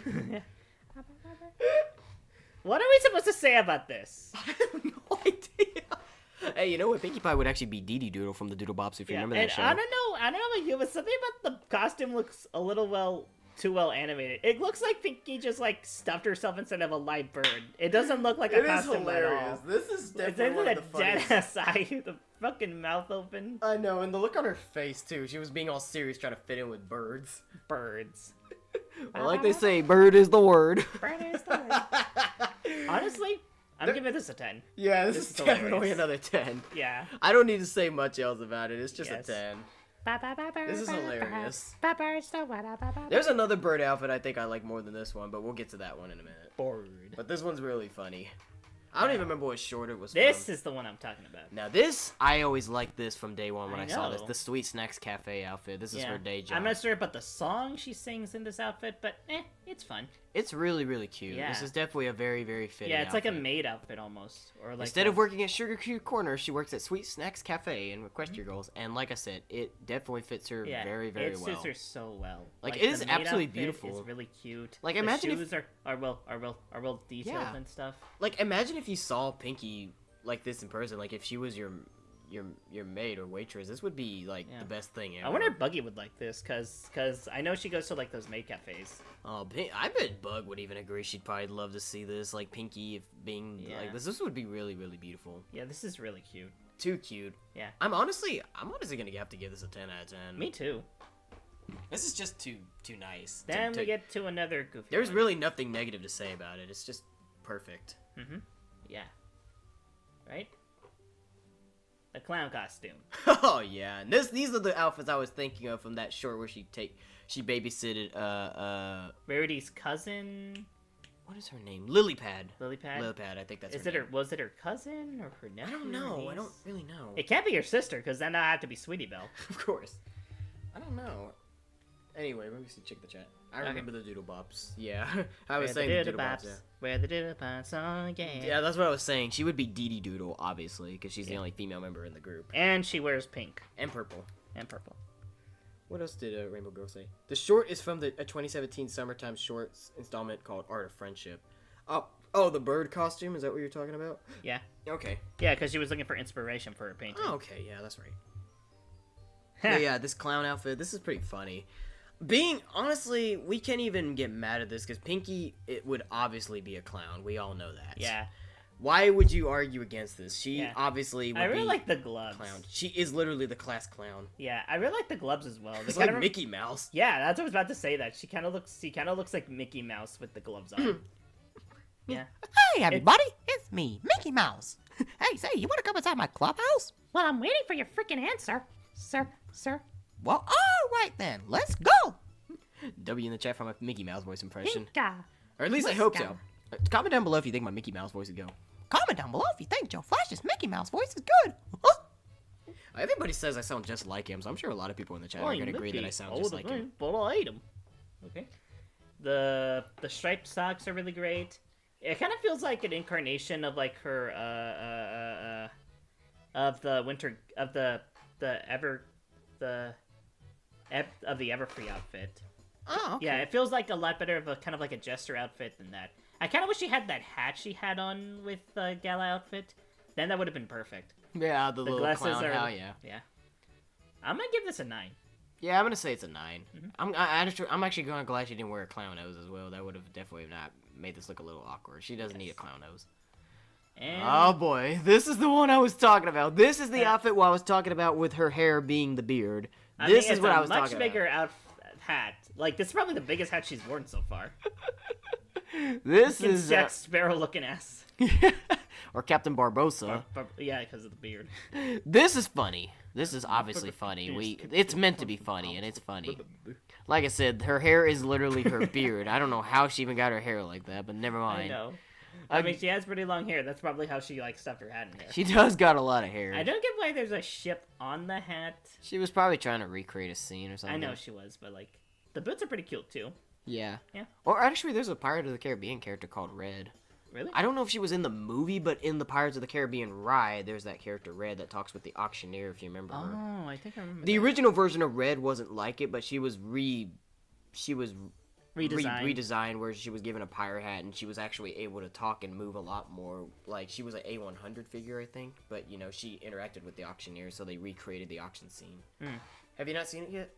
What are we supposed to say about this? I have no idea. Hey, you know what? Pinkie Pie would actually be Dee Dee Doodle from the Doodle Bops if you remember that and show. I don't know about you, but something about the costume looks a little too well animated. It looks like Pinkie just like stuffed herself instead of a live bird. It doesn't look like a costume at all. This is It's definitely one of the a dead funniest. ass eye with the fucking mouth open. I know, and the look on her face too. She was being all serious, trying to fit in with birds. Birds. Well, like they say, bird is the word. Bird is the word. Honestly, I'm giving this a 10. Yeah, this This is is definitely hilarious. another 10. Yeah. I don't need to say much else about it. It's just Yes. a 10. This is hilarious. Bird's the word. There's another bird outfit I think I like more than this one, but we'll get to that one in a minute. Bird. But this one's really funny. I don't even remember what short it was This from. is the one I'm talking about. Now this, I always liked this from day one when I I saw this. know. The Sweet Snacks Cafe outfit. This is her day job. I'm not sure about the song she sings in this outfit, but it's fun. It's really, really cute. Yeah. This is definitely a very, very fitting Yeah, it's like a outfit. maid outfit almost, or like Instead of working at Sugar Cube Corner, she works at Sweet Snacks Cafe in Equestriagirls, and like I said, it definitely fits her very, very it well. suits her so well. Like, it the is maid absolutely outfit beautiful. It's really cute. Like, the imagine if- shoes are well detailed Yeah. and stuff. Like, imagine if you saw Pinkie like this in person. Like, if she was your maid or waitress, this would be like Yeah. the best thing ever. I wonder if Buggy would like this, cause I know she goes to like those maid cafes. Oh, I bet Bug would even agree. She'd probably love to see this. Like Pinkie, if being Yeah. like this would be really, really beautiful. Yeah, this is really cute. too cute. Yeah. I'm honestly gonna have to give this a 10 out of 10. Me too. This is just too nice. Then we get to another goofy There's one. really nothing negative to say about it. It's just perfect. Mm-hmm. Yeah. Right? The clown costume. Oh yeah, and these are the outfits I was thinking of from that short where she babysitted Rarity's cousin. what is her name? Lilypad. Lilypad. I think that's Is her it name. her? Was it her cousin or her I nephew? don't know. I niece? don't really know. It can't be your sister, because then I have to be Sweetie Belle. Of course. I don't know. Anyway, let me see. Check the chat. I remember the Doodle Bops. Yeah, I was saying the Doodle Bops. Yeah. Where the Doodle Bops on again. Yeah, that's what I was saying. She would be Dee Dee Doodle, obviously, because she's the only female member in the group. And she wears pink. And purple. And purple. What else did Rainbow Girl say? The short is from a 2017 summertime shorts installment called Art of Friendship. Oh, the bird costume? Is that what you're talking about? Yeah. Okay. Yeah, because she was looking for inspiration for her painting. Oh, okay. Yeah, that's right. But yeah, this clown outfit, this is pretty funny. Honestly, we can't even get mad at this, because Pinkie, it would obviously be a clown. We all know that. Yeah. Why would you argue against this? She obviously would be I really like the gloves. clown. She is literally the class clown. Yeah, I really like the gloves as well. It's like Mickey Mouse. Yeah, that's what I was about to say. That she kind of looks like Mickey Mouse with the gloves on. Yeah. Hey, everybody, it's me, Mickey Mouse. Hey, say, you want to come inside my clubhouse? Well, I'm waiting for your freaking answer, sir. Well, all right then, let's go. W in the chat for my Mickey Mouse voice impression. Pinka. Or at least I Let's hope go. so. Comment down below if you think my Mickey Mouse voice would go. Comment down below if you think Joe Flash's Mickey Mouse voice is good. Everybody says I sound just like him, so I'm sure a lot of people in the chat are going to agree that I sound just like him. But I hate him. Okay. The striped socks are really great. It kind of feels like an incarnation of like her of the winter of the Everfree outfit. Oh, okay. Yeah, it feels like a lot better of a kind of like a jester outfit than that. I kind of wish she had that hat she had on with the gala outfit. Then that would have been perfect. Yeah, the little glasses clown. are. Hell yeah. Yeah. I'm gonna give this a 9. Yeah, I'm gonna say it's a 9. I'm actually going to glad she didn't wear a clown nose as well. That would have definitely not made this look a little awkward. She doesn't need a clown nose. And Oh boy, this is the one I was talking about. This is the outfit I was talking about with her hair being the beard. This is what I was talking about. Much bigger hat. Like this is probably the biggest hat she's worn so far. This It's is Jack Sparrow looking ass. or Captain Barbosa. Yeah, because of the beard. This is funny. This is obviously funny. It's meant to be funny, and it's funny. Like I said, her hair is literally her beard. I don't know how she even got her hair like that, but never I mind. know. I mean, she has pretty long hair. That's probably how she like stuffed her hat in there. She does got a lot of hair. I don't get why there's a ship on the hat. She was probably trying to recreate a scene or something. I know she was, but like the boots are pretty cute too. Yeah. Yeah. Or actually, there's a Pirate of the Caribbean character called Red. Really? I don't know if she was in the movie, but in the Pirates of the Caribbean ride, there's that character Red that talks with the auctioneer, if you remember her. Oh, I think I remember. The that. original version of Red wasn't like it, but she was redesigned where she was given a pirate hat and she was actually able to talk and move a lot more. Like she was an A100 figure, I think, but you know she interacted with the auctioneer, so they recreated the auction scene. Have you not seen it yet?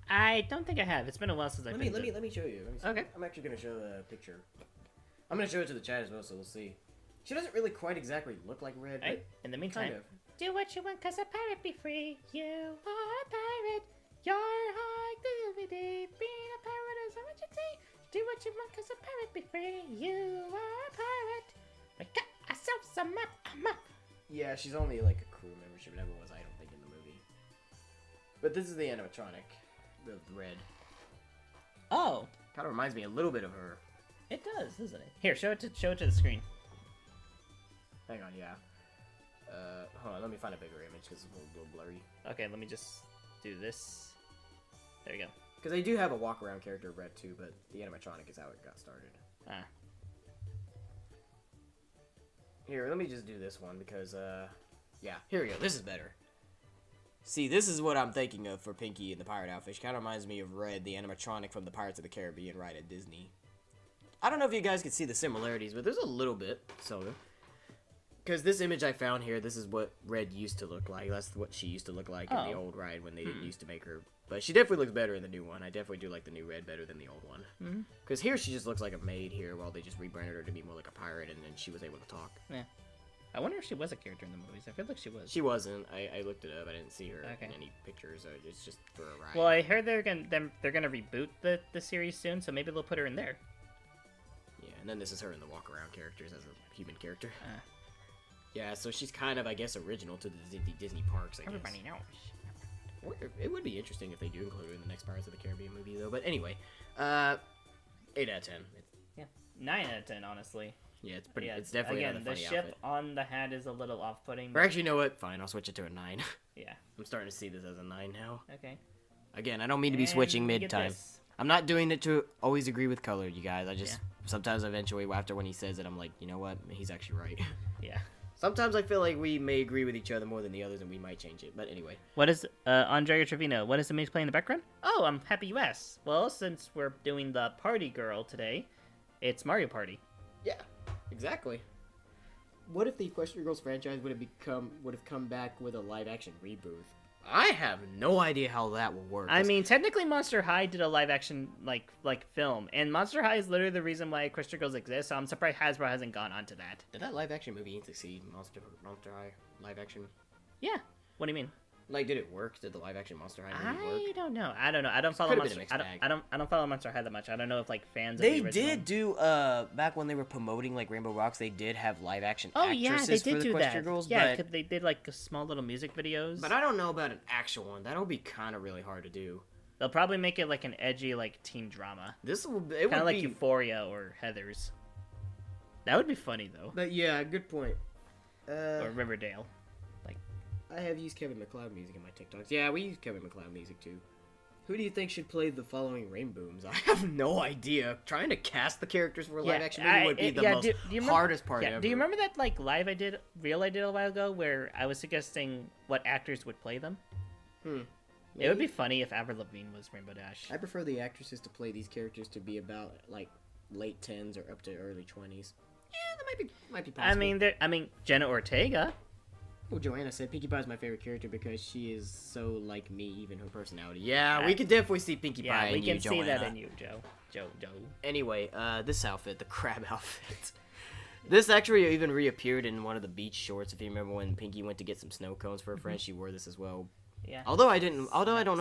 I don't think I have. It's been a while since I've Let me show you. Okay. I'm actually gonna show the picture. I'm gonna show it to the chat as well, so we'll see. She doesn't really quite exactly look like Red, Hey, but in the meantime, kind of. Do what you want, 'cause a pirate be free. You are a pirate. You're hard to being a pirate is what you say. Do what you want, 'cause a pirate be free. You are a pirate. We got ourselves a map. Yeah, she's only like a crew member. She never was, I don't think, in the movie. But this is the animatronic, the Red. oh, Kind of reminds me a little bit of her. it does, doesn't it? Here, show it to the screen. Hang on, yeah. Hold on, let me find a bigger image because it's a little blurry. Okay, let me just do this. There we go. Because they do have a walk-around character of Red too, but the animatronic is how it got started. Ah. Here, let me just do this one because, yeah, here we go. This is better. See, this is what I'm thinking of for Pinkie in the pirate outfit. She kind of reminds me of Red, the animatronic from the Pirates of the Caribbean ride at Disney. I don't know if you guys can see the similarities, but there's a little bit, so. Because this image I found here, this is what Red used to look like. That's what she used to look like in the old ride when they didn't used to make her. But she definitely looks better in the new one. I definitely do like the new Red better than the old one. Because here she just looks like a maid here, while they just rebranded her to be more like a pirate, and then she was able to talk. Yeah. I wonder if she was a character in the movies. I feel like she was. She wasn't. I looked it up. I didn't see her Okay. in any pictures. It's just for a ride. Well, I heard they're gonna reboot the series soon, so maybe they'll put her in there. Yeah, and then this is her in the walk around characters as a human character. Uh. Yeah, so she's kind of, I guess, original to the Disney parks, I guess. Everybody knows. Or it would be interesting if they do include her in the next Pirates of the Caribbean movie, though. But anyway, 8 out of 10. Yeah, 9 out of 10, honestly. Yeah, it's pretty. Yeah, It's definitely again, another the funny ship outfit. on the hat is a little off-putting. Or But actually, you know what? Fine, I'll switch it to a 9. yeah, I'm starting to see this as a 9 now. okay. Again, I don't mean to be And switching we get mid-time. this. I'm not doing it to always agree with color, you guys. I just sometimes eventually after when he says it, I'm like, you know what? He's actually right. Yeah. Sometimes I feel like we may agree with each other more than the others, and we might change it. But anyway, What is Andrea Trevino? What is the music playing in the background? Oh, I'm happy you asked. Well, since we're doing the party girl today, it's Mario Party. yeah, exactly. What if the Equestriagirls franchise would have come back with a live action reboot? I have no idea how that will work. I mean, technically, Monster High did a live action like film, and Monster High is literally the reason why Equestriagirls exists. So I'm surprised Hasbro hasn't gone on to that. did that live action movie succeed? Monster High live action. Yeah. What do you mean? Like, did it work? Did the live action Monster High movie work? I don't know. I don't follow Could've been a Monster. mixed I bag. don't follow Monster High that much. I don't know if like fans. They of the original... did do back when they were promoting like Rainbow Rocks. They did have live action Oh actresses yeah, they did for the do that. Equestriagirls, Yeah, but they did like small little music videos. I don't know about an actual one. That'll be kind of really hard to do. They'll probably make it like an edgy like teen drama, It kind would of like be. Euphoria or Heathers. That would be funny though, But yeah, good point. or Riverdale. I have used Kevin MacLeod music in my TikToks. Yeah, we use Kevin MacLeod music too. Who do you think should play the following Rainbooms? I have no idea. Trying to cast the characters for a live action movie would be the most do you remember, hardest part ever. Do you remember that like live I did a while ago where I was suggesting what actors would play them? It would be funny if Avril Lavigne was Rainbow Dash. I prefer the actresses to play these characters to be about like late 10s or up to early 20s. Yeah, that might be possible. I mean Jenna Ortega. Oh, Joanna said Pinkie Pie is my favorite character because she is so like me, even her personality. Yeah, we could definitely see Pinkie Pie Yeah, we in can you, see Joanna. that in you, Joe. Anyway, this outfit, the crab outfit. This actually even reappeared in one of the beach shorts. If you remember when Pinkie went to get some snow cones for her friend, she wore this as well. Yeah. Although I don't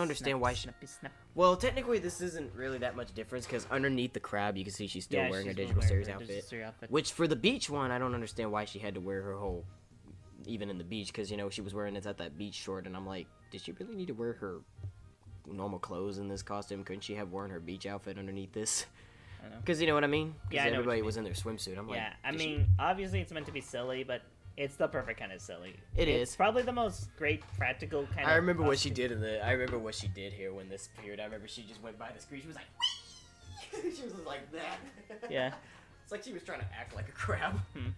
understand why she. Snappy, snap. Well, technically, this isn't really that much difference because underneath the crab, you can see she's still Yeah, wearing her she's digital wearing series her outfit. Digital Series outfit. Which for the beach one, I don't understand why she had to wear her whole, even in the beach, because she was wearing it at that beach short, and I'm like, did she really need to wear her normal clothes in this costume? Couldn't she have worn her beach outfit underneath this? I know. Because you know what I mean? 'Cause Yeah, I know what everybody you was in their swimsuit. I'm like, Yeah, I did she- mean, obviously it's meant to be silly, but it's the perfect kind of silly. It's It's probably the most great practical kind of. I remember what she costume. did I remember what she did here when this appeared. I remember she just went by the screen. She was like, whee! She was like that. Yeah. It's like she was trying to act like a crab. Hmm.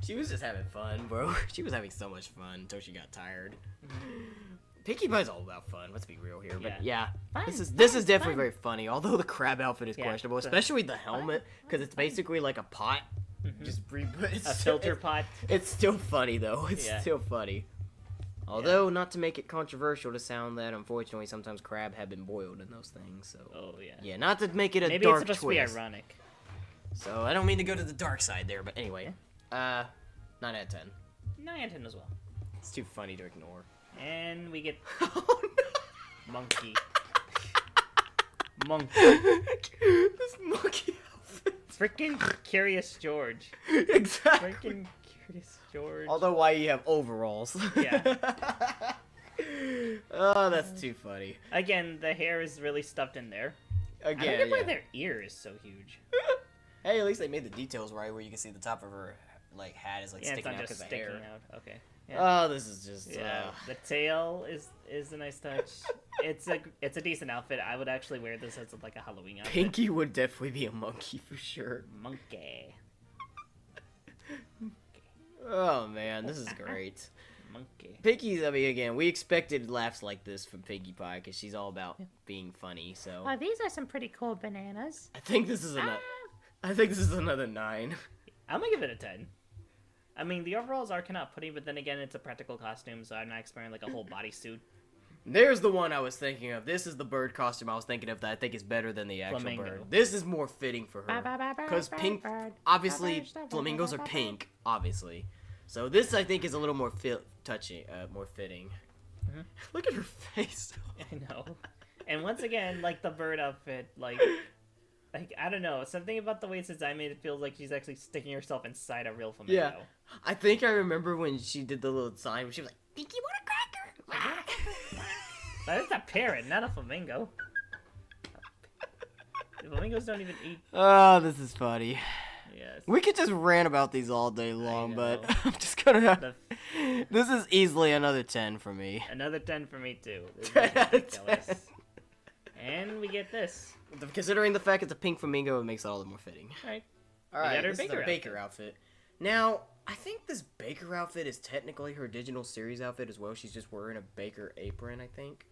She was just having fun, bro. She was having so much fun until she got tired. Pinkie Pie's all about fun. Let's be real here, but yeah, Fun, this is fun, definitely fun. very funny. Although the crab outfit is Yeah, questionable, so- especially the helmet, because it's basically like a pot. Mhm. Just it's A filter pot. It's still funny though. It's Yeah. still funny. Although, not to make it controversial to sound that, unfortunately, sometimes crab have been boiled in those things. So Oh yeah. yeah, not to make it a Maybe dark it's supposed twist. to be ironic. So I don't mean to go to the dark side there, but anyway, 9 out of 10. 9 out of 10 as well. It's too funny to ignore. And we get Oh monkey. Monkey. no! This monkey outfit. Freaking Curious George. Exactly. Freaking Curious George. Although why you have overalls? Yeah. Oh, that's too funny. Again, the hair is really stuffed in there. I don't Again, get why yeah. their ear is so huge. Hey, at least they made the details right, where you can see the top of her like hat is like Yeah, it's sticking not out just because of sticking hair. out. Okay. Yeah. Oh, this is just. Yeah, the tail is a nice touch. It's a decent outfit. I would actually wear this as like a Halloween outfit. Pinkie would definitely be a monkey for sure. Monkey. Oh man, this is great. Monkey. Pinkie, I mean, again, we expected laughs like this from Pinkie Pie because she's all about being funny. So Oh, these are some pretty cool bananas. I think this is another 9. I'm gonna give it a 10. I mean, the overalls are kind of putty, but then again, it's a practical costume, so I'm not expecting like a whole bodysuit. There's the one I was thinking of. This is the bird costume I was thinking of that I think is better than the actual Flamingo. bird. This is more fitting for her. Because pink, obviously, flamingos are pink, obviously. So this, I think, is a little more touching, more fitting. Mhm. Look at her face. I know. And once again, like the bird outfit, like I don't know, something about the way it's designed made it feel like she's actually sticking herself inside a real flamingo. Yeah. I think I remember when she did the little sign where she was like, Pinkie, what a cracker! But it's a parrot, not a flamingo. The flamingos don't even eat. Oh, this is funny. Yes. We could just rant about these all day long, but know. I'm just gonna. The- This is easily another 10 for me. Another 10 for me too. This is 10 out of ridiculous. 10. And we get this. Considering the fact it's a pink flamingo, it makes it all the more fitting. Alright. All We right, got her this is baker the baker outfit. Now, I think this baker outfit is technically her digital series outfit as well. She's just wearing a baker apron, I think.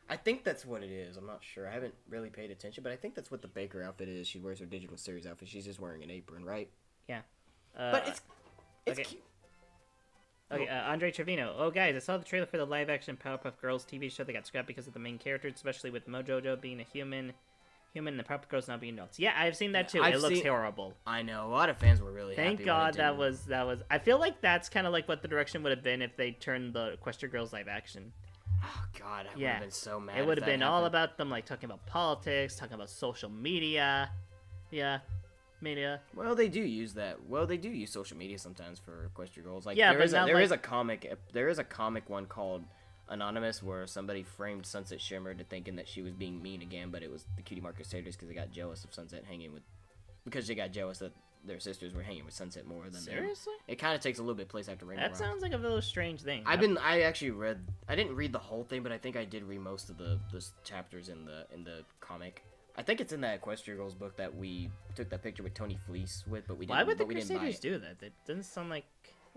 I think that's what it is. I'm not sure. I haven't really paid attention, but I think that's what the baker outfit is. She wears her digital series outfit. She's just wearing an apron, right? Yeah. But it's okay. cute. Okay, Andre Trevino. Oh, guys, I saw the trailer for the live-action Powerpuff Girls TV show that got scrapped because of the main characters, especially with Mojojo being a human, and the Powerpuff Girls not being adults. Yeah, I've seen that too. I've It looks seen- horrible. I know. A lot of fans were really Thank happy God when it that was. I feel like that's kind of like what the direction would have been if they turned the Equestriagirls live action. Oh, God. I would Yeah. have been so mad. It if would have that been all happened. about them like talking about politics, talking about social media. Yeah, media. Well, they do use that. Well, they do use social media sometimes for Equestriagirls. Like, Yeah, there but is not there is like- a comic. There is a comic one called Anonymous where somebody framed Sunset Shimmer to thinking that she was being mean again, but it was the cutie marker crusaders because they got jealous of Sunset hanging with, because they got jealous that their sisters were hanging with Sunset more than them. Seriously? It kind of takes a little bit place after Rainbow. That sounds like a little strange thing. I actually read. I didn't read the whole thing, but I think I did read most of the chapters in the comic. I think it's in that Equestriagirls book that we took that picture with Tony Fleece with, but we didn't. Why would the but we didn't buy Crusaders it. do that? That doesn't sound like.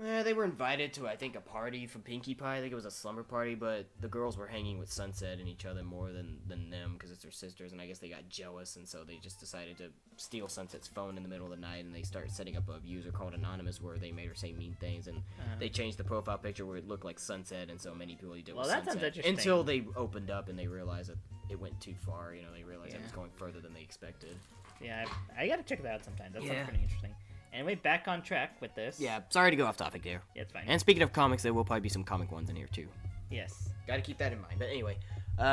They were invited to, I think, a party from Pinkie Pie. I think it was a slumber party, but the girls were hanging with Sunset and each other more than them because it's their sisters, and I guess they got jealous, and so they just decided to steal Sunset's phone in the middle of the night, and they started setting up a user called Anonymous where they made her say mean things, and they changed the profile picture where it looked like Sunset, and so many people did Well, with that sounds Sunset. interesting. Until they opened up and they realized that it went too far. You know, they realized it was Yeah. going further than they expected. Yeah, I gotta check that out sometime. That Yeah. sounds pretty interesting. Anyway, back on track with this. Yeah, sorry to go off topic there. Yeah, it's fine. And speaking of comics, there will probably be some comic ones in here too. Yes. Got to keep that in mind. But anyway,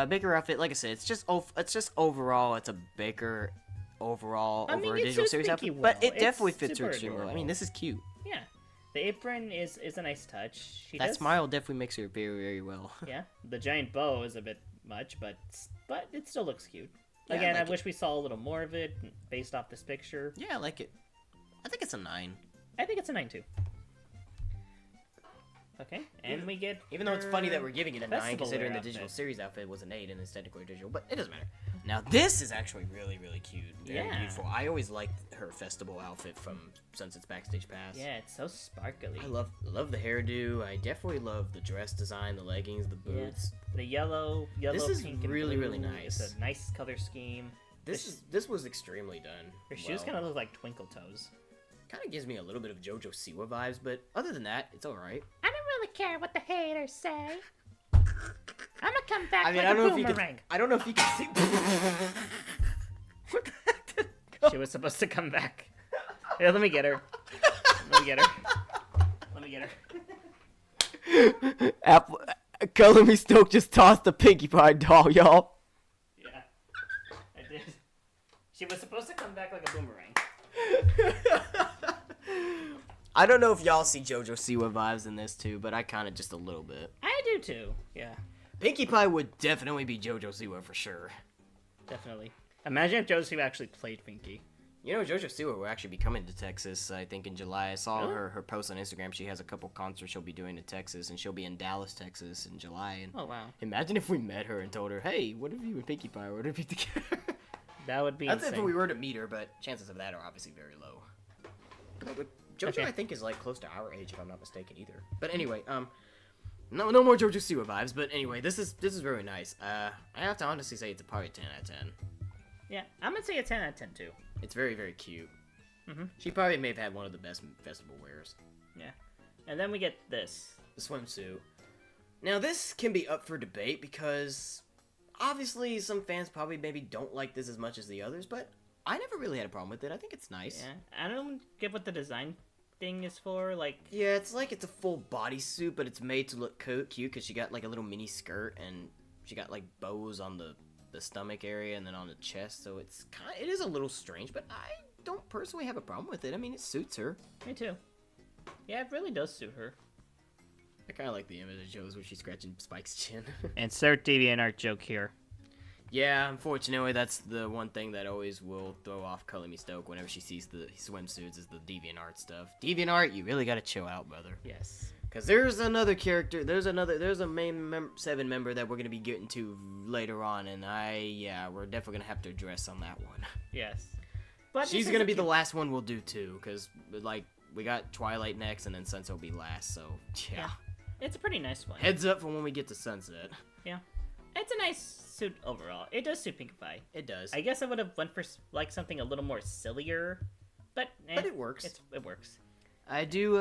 Baker outfit, like I said, it's just overall, it's a Baker overall I mean, over a it digital suits series Pinkie outfit. But well. it definitely It's fits her super extremely well. I adorable. mean, this is cute. Yeah. The apron is a nice touch. She That does, smile definitely makes her very, very well. Yeah. The giant bow is a bit much, but it still looks cute. Yeah, I Again, like I it. wish we saw a little more of it based off this picture. Yeah, I like it. I think it's a 9. I think it's a 9 too. Okay, and we get. Even though it's funny that her we're giving it a 9, festival considering wear the digital outfit. series outfit was an 8 and it's technically digital, but it doesn't matter. Now, this is actually really, really cute. Very Yeah. beautiful. I always liked her festival outfit from Sunset's Backstage Pass. Yeah, it's so sparkly. I love the hairdo. I definitely love the dress design, the leggings, the Yeah. boots. The yellow, This is pink, and really, blue. really nice. It's a nice color scheme. This was extremely done. Her shoes kind of look like twinkle toes. kind of gives me a little bit of JoJo Siwa vibes, but other than that, it's all right. I don't really care what the haters say. I'm gonna come back I mean, like I a don't know if you boomerang. can. I don't know if you can see. What the heck did it go? She was supposed to come back. Here, let me get her. Let me get her. Let me get her. Apple, Color Me Stoke just tossed the Pinkie Pie doll, y'all. Yeah, I did. She was supposed to come back like a boomerang. I don't know if y'all see JoJo Siwa vibes in this too, but I kind of just a little bit. I do too. Yeah, Pinkie Pie would definitely be JoJo Siwa for sure. definitely. Imagine if Josie actually played Pinkie. You know, JoJo Siwa will actually be coming to Texas, I think, in July. I saw Really? her post on Instagram. She has a couple concerts she'll be doing in Texas, and she'll be in Dallas, Texas in July. And Oh wow, imagine if we met her and told her, hey, what if you and Pinkie Pie were to be together? that would be That's insane. if we were to meet her, but chances of that are obviously very low. But JoJo, Okay. I think, is like close to our age, if I'm not mistaken, either. But anyway, no more JoJo Siwa vibes. But anyway, this is very nice. I have to honestly say it's probably a 10 out of 10. Yeah, I'm gonna say a 10 out of 10 too. It's very, very cute. Mhm. She probably may have had one of the best festival wears. Yeah, and then we get this. The swimsuit. Now, this can be up for debate because obviously some fans probably maybe don't like this as much as the others, but I never really had a problem with it. I think it's nice. Yeah, I don't get what the design thing is for? Like, Yeah, it's like it's a full bodysuit, but it's made to look cute because she got like a little mini skirt and she got like bows on the stomach area and then on the chest. So it is a little strange, but I don't personally have a problem with it. I mean, it suits her. me too. Yeah, it really does suit her. I kind of like the image it shows where she's scratching Spike's chin. Insert DeviantArt joke here. Yeah, unfortunately, that's the one thing that always will throw off Cully Me Stoke whenever she sees the swimsuits is the DeviantArt stuff. DeviantArt, you really gotta chill out, brother. Yes. Because there's another character, there's a main 7 member that we're gonna be getting to later on, and we're definitely gonna have to address on that one. Yes. But She's gonna be the last one we'll do too, because like we got Twilight next, and then Sunset will be last. So yeah. It's a pretty nice one. Heads up for when we get to Sunset. Yeah. It's a nice suit overall. It does suit Pinkie Pie. It does. I guess I would have went for like something a little more sillier, but it works. It works. I do.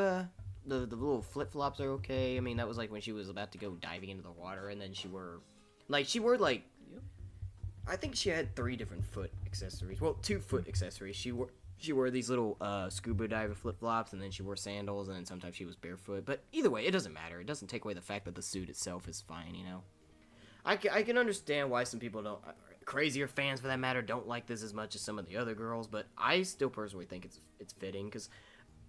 The little flip flops are okay. I mean, that was like when she was about to go diving into the water, and then she wore like. I think she had 3 different foot accessories. Well, 2 foot accessories. She wore these little scuba diver flip flops, and then she wore sandals, and then sometimes she was barefoot. But either way, it doesn't matter. It doesn't take away the fact that the suit itself is fine. You know. I can understand why some people don't, crazier fans for that matter, don't like this as much as some of the other girls, but I still personally think it's fitting, because,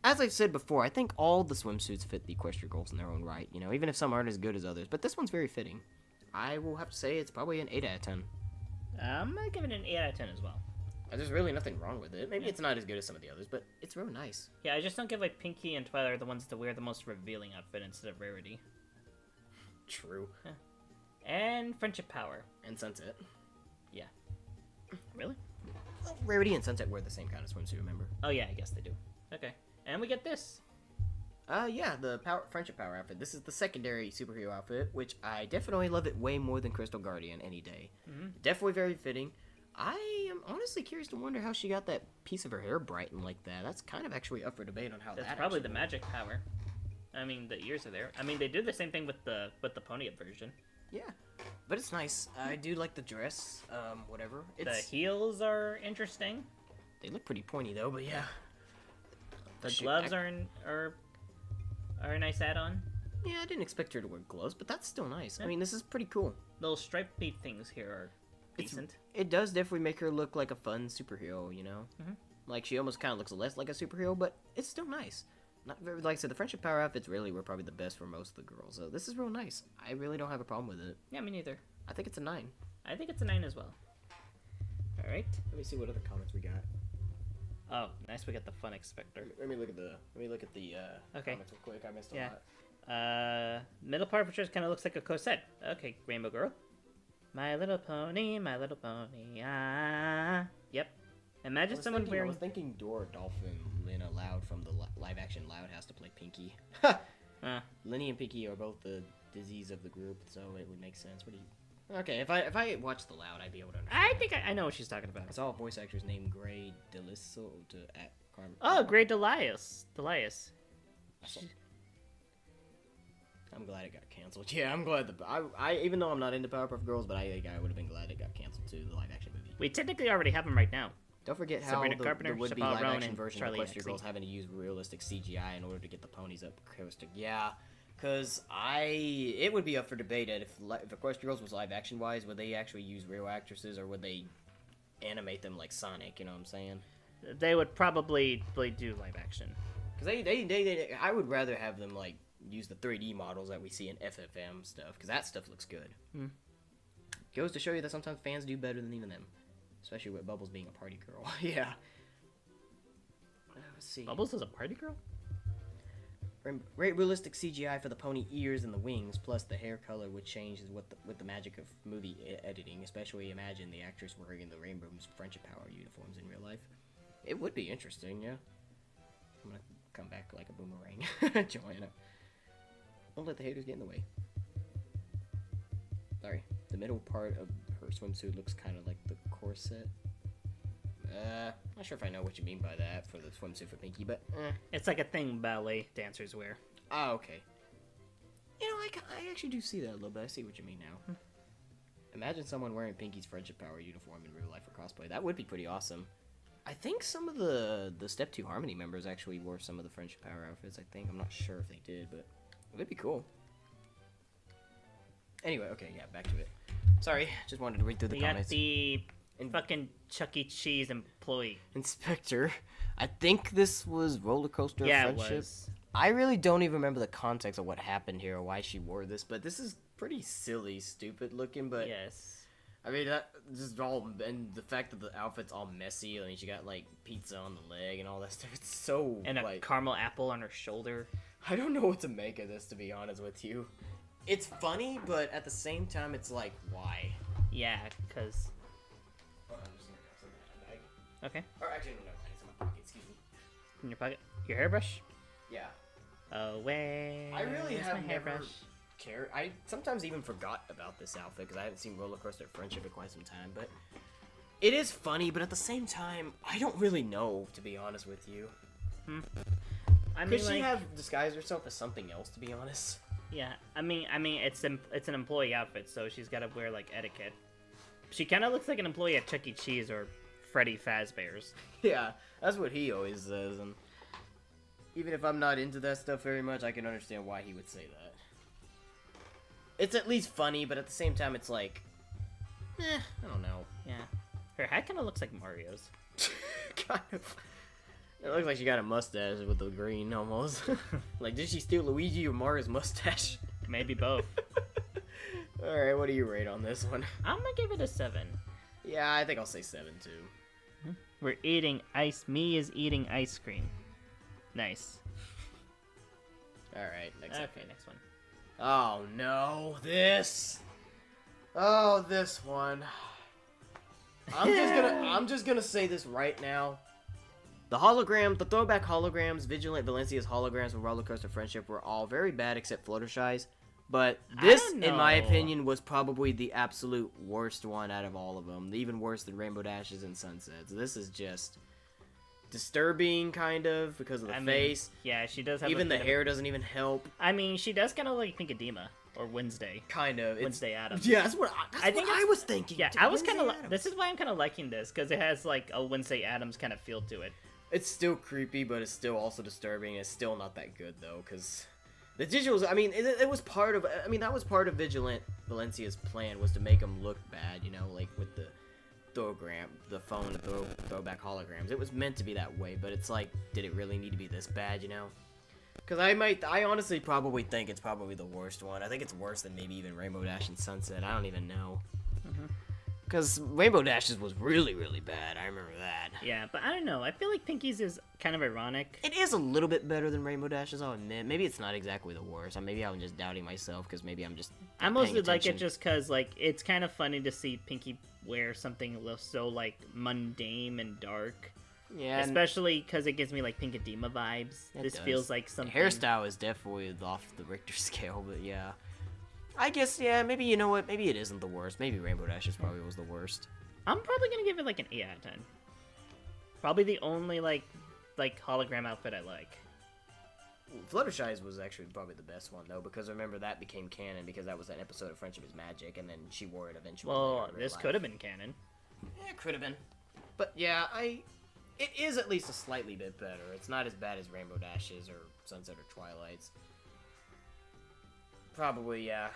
as I've said before, I think all the swimsuits fit the Equestriagirls in their own right, you know, even if some aren't as good as others, but this one's very fitting. I will have to say it's probably an 8 out of 10. I'm gonna give it an 8 out of 10 as well. There's really nothing wrong with it. Maybe it's not as good as some of the others, but it's real nice. Yeah, I just don't give like Pinkie and Twilight are the ones that wear the most revealing outfit instead of Rarity. True. Yeah. And Friendship Power. And Sunset. Yeah. Really? Well, Rarity and Sunset wear the same kind of swimsuit, remember? Oh yeah, I guess they do. Okay. And we get this. Yeah, the Friendship Power outfit. This is the secondary superhero outfit, which I definitely love it way more than Crystal Guardian any day. Mm-hmm. Definitely very fitting. I am honestly curious to wonder how she got that piece of her hair brightened like that. That's kind of actually up for debate on how That's that probably actually the magic power. I mean, the ears are there. I mean, they do the same thing with the pony version. Yeah, but it's nice. I do like the dress. Whatever. The heels are interesting. They look pretty pointy though, but yeah. The gloves are a nice add-on. Yeah, I didn't expect her to wear gloves, but that's still nice. Yeah. I mean, this is pretty cool. Little stripy things here are decent. It does definitely make her look like a fun superhero, you know? Mm-hmm. Like, she almost kind of looks less like a superhero, but it's still nice. Not very, like I said, the Friendship Power outfits really were probably the best for most of the girls. So this is real nice. I really don't have a problem with it. Yeah, me neither. I think it's a 9. I think it's a 9 as well. All right. Let me see what other comments we got. Oh, nice. We got the Fun Expector. Let me look at the okay. comments real quick. I missed a lot. Middle part which just kind of looks like a corset. Okay, Rainbow Girl. My Little Pony, My Little Pony. Ah. Yep. Imagine someone wearing. I was thinking Dora Dolphin, Lena Loud from the live-action Loud House to play Pinkie. Lenny and Pinkie are both the disease of the group, so it would make sense. What do you? Okay, if I watched the Loud, I'd be able to understand. I think I know what she's talking about. I saw a voice actor's name Gray Deliso to at Carmen. Oh, Gray Delias. I'm glad it got canceled. Yeah, I'm glad I even though I'm not into Powerpuff Girls, but I think I would have been glad it got canceled too, the live action movie. We technically already have them right now. Don't forget how Sabrina the Carpenter, would-be Chappelle Roan, live-action and version Charlie of Equestria Girls having to use realistic CGI in order to get the ponies up realistic. Yeah, because it would be up for debate if Equestria Girls was live-action wise, would they actually use real actresses or would they animate them like Sonic? You know what I'm saying? They would probably do live action. Because I would rather have them like use the 3D models that we see in FFM stuff, because that stuff looks good. Goes to show you that sometimes fans do better than even them. Especially with Bubbles being a party girl. Yeah. Let's see. Bubbles is a party girl? Realistic CGI for the pony ears and the wings, plus the hair color would change with the magic of movie editing. Especially imagine the actress wearing the Rainbow's Friendship Power uniforms in real life. It would be interesting, yeah. I'm gonna come back like a boomerang. Joanna. Don't let the haters get in the way. Sorry. The middle part of her swimsuit looks kind of like the corset. Not sure if I know what you mean by that for the swimsuit for Pinkie, but It's like a thing ballet dancers wear. Oh, okay. You know, I actually do see that a little bit. I see what you mean now. Imagine someone wearing Pinkie's Friendship Power uniform in real life for cosplay. That would be pretty awesome. I think some of the Step 2 Harmony members actually wore some of the Friendship Power outfits, I think. I'm not sure if they did, but it'd be cool. Anyway, okay, yeah, back to it. Sorry, just wanted to read through the We got comments. the fucking Chuck E. Cheese employee. Inspector. I think this was Roller Coaster of Yeah, Friendship. it was. I really don't even remember the context of what happened here or why she wore this, but this is pretty silly, stupid looking, but... Yes. I mean, that just all, and the fact that the outfit's all messy. I mean, she got like pizza on the leg and all that stuff. It's so And a like, caramel apple on her shoulder. I don't know what to make of this, to be honest with you. It's funny, but at the same time, it's like, why? Yeah, because... Oh, I'm just gonna grab something out of my bag. Okay. Or actually, no, it's in my pocket. Excuse me. In your pocket. Your hairbrush? Yeah. Away. I really Where's have my never hairbrush? cared. I sometimes even forgot about this outfit because I haven't seen Roller Coaster of Friendship in quite some time. But it is funny, but at the same time, I don't really know, to be honest with you. I mean, Could she like, have disguised herself as something else, to be honest? yeah. I mean, it's an employee outfit, so she's got to wear like etiquette. She kind of looks like an employee at Chuck E. Cheese or Freddy Fazbear's. Yeah, that's what he always says, and even if I'm not into that stuff very much, I can understand why he would say that. It's at least funny, but at the same time, it's like, I don't know. Yeah. Her hat kind of looks like Mario's. Kind of. It looks like she got a mustache with the green, almost. Like, did she steal Luigi or Mario's mustache? Maybe both. Alright, what do you rate on this one? I'm gonna give it a 7. Yeah, I think I'll say 7, too. We're eating ice. Me is eating ice cream. Nice. Alright, next Okay, outfit. next one. Oh no, this. Oh, this one. I'm just gonna say this right now. The throwback holograms, Vigilant Valencia's holograms from Roller Coaster Friendship were all very bad except Fluttershy's. But this, don't in my know. opinion, was probably the absolute worst one out of all of them. Even worse than Rainbow Dashes and Sunsets. This is just disturbing, kind of, because of the face. Yeah, she does have Even a the bit hair doesn't even help. I mean, she does kind of like Pinkadema or Wednesday. Kind of. Wednesday Addams. Yeah, that's what I it's- was thinking. Yeah, too. I was Wednesday kind of. Addams. This is why I'm kind of liking this because it has like a Wednesday Addams kind of feel to it. It's still creepy, but it's still also disturbing. It's still not that good though, because the digitals. I mean, it was part of. I mean, that was part of Vigilant Valencia's plan, was to make them look bad. You know, like with the phone throwback holograms. It was meant to be that way, but it's like, did it really need to be this bad? You know? Because I honestly probably think it's probably the worst one. I think it's worse than maybe even Rainbow Dash and Sunset. I don't even know. Because Rainbow Dashes was really, really bad. I remember that. Yeah, but I don't know. I feel like Pinkie's is kind of ironic. It is a little bit better than Rainbow Dashes, I'll admit. Maybe it's not exactly the worst. Maybe I'm just doubting myself, because maybe I'm just I not mostly paying like it attention. just because like it's kind of funny to see Pinkie wear something so like mundane and dark. Yeah, and Especially because it gives me like Pinkadema vibes. It This does. feels like the something. hairstyle is definitely off the Richter scale, but yeah. I guess, yeah, maybe, you know what, maybe it isn't the worst. Maybe Rainbow Dashes probably was the worst. I'm probably gonna give it like an 8 out of 10. Probably the only like hologram outfit I like. Fluttershy's was actually probably the best one, though, because remember that became canon because that was an episode of Friendship is Magic, and then she wore it eventually. Well, later in real this life. could have been canon. Yeah, it could have been. But yeah, it is at least a slightly bit better. It's not as bad as Rainbow Dashes or Sunset or Twilight's. Probably, yeah.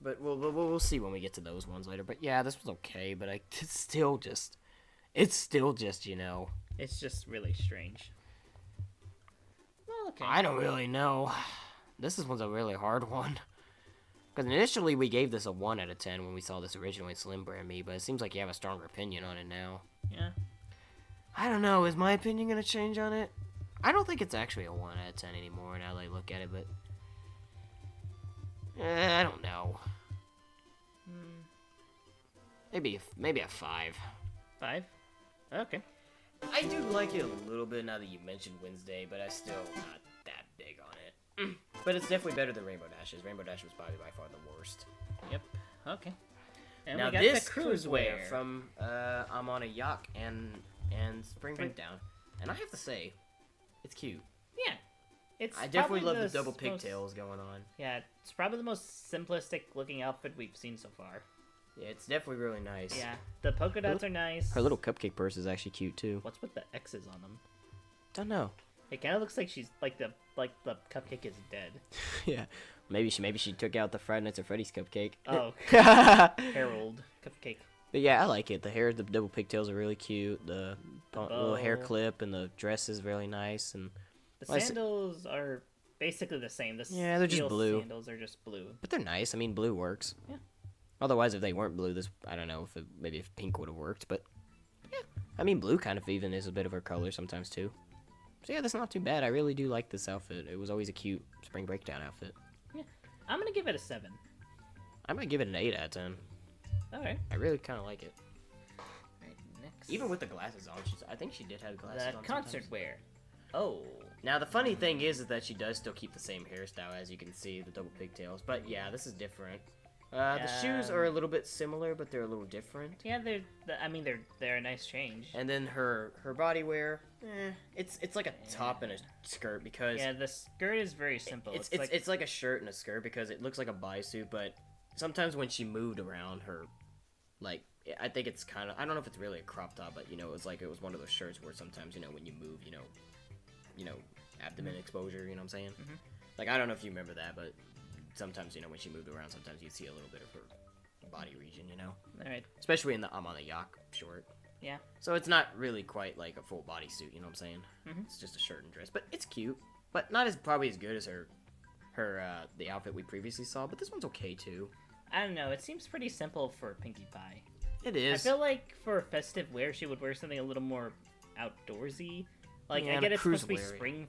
But we'll see when we get to those ones later. But yeah, this was okay, but it's still just, you know. It's just really strange. Well, okay. I don't really know. This one's a really hard one. Because initially we gave this a 1 out of 10 when we saw this originally in Slim Brand Me, but it seems like you have a stronger opinion on it now. Yeah. I don't know, is my opinion going to change on it? I don't think it's actually a 1 out of 10 anymore now that I look at it, but... I don't know. Maybe a 5. 5? Okay. I do like it a little bit now that you mentioned Wednesday, but I'm still not that big on it. But it's definitely better than Rainbow Dashes. Rainbow Dash was probably by far the worst. Yep. Okay. And now we got this the cruise wear from I'm on a yacht and Spring Breakdown, and I have to say, it's cute. Yeah. It's I definitely probably love the double most- pigtails going on. Yeah, it's probably the most simplistic looking outfit we've seen so far. Yeah, it's definitely really nice. Yeah, the polka dots are nice. Her little cupcake purse is actually cute too. What's with the X's on them? Don't know. It kind of looks like she's like the cupcake is dead. Yeah, maybe she took out the Friday Nights at Freddy's cupcake. Oh, Harold cupcake. But yeah, I like it. The hair, the double pigtails are really cute. The little hair bow. clip and the dress is really nice. And The sandals are basically the same. Yeah, they're just steel blue. Sandals are just blue. but they're nice. I mean, blue works. Yeah. Otherwise, if they weren't blue, I don't know if maybe if pink would have worked. But yeah, I mean, blue kind of even is a bit of her color sometimes too. So yeah, that's not too bad. I really do like this outfit. It was always a cute spring breakdown outfit. Yeah, I'm gonna give it a 7. I'm gonna give it an 8 out of 10. All right. I really kind of like it. Right, next. Even with the glasses on, I think she did have glasses the on. concert sometimes. wear. Oh. Now the funny thing is that she does still keep the same hairstyle, as you can see, the double pigtails. But yeah, this is different. The shoes are a little bit similar, but they're a little different. Yeah, they're a nice change. And then her body wear, it's like a top and a skirt because Yeah, the skirt is very simple. it's like a shirt and a skirt because it looks like a bodysuit, but sometimes when she moved around her, like I think it's kind of, I don't know if it's really a crop top, but it was one of those shirts where sometimes when you move, abdomen exposure, you know what I'm saying? Mhm. Like I don't know if you remember that, but sometimes when she moved around, sometimes you'd see a little bit of her body region, all right. especially I'm on the yacht short. Yeah. So it's not really quite like a full bodysuit, you know what I'm saying? Mhm. It's just a shirt and dress, but it's cute, but not probably as good as her the outfit we previously saw. But this one's okay too. I don't know. It seems pretty simple for Pinkie Pie. It is. I feel like for festive wear, she would wear something a little more outdoorsy. Like Yeah, I get a it's supposed to be cruise-weary.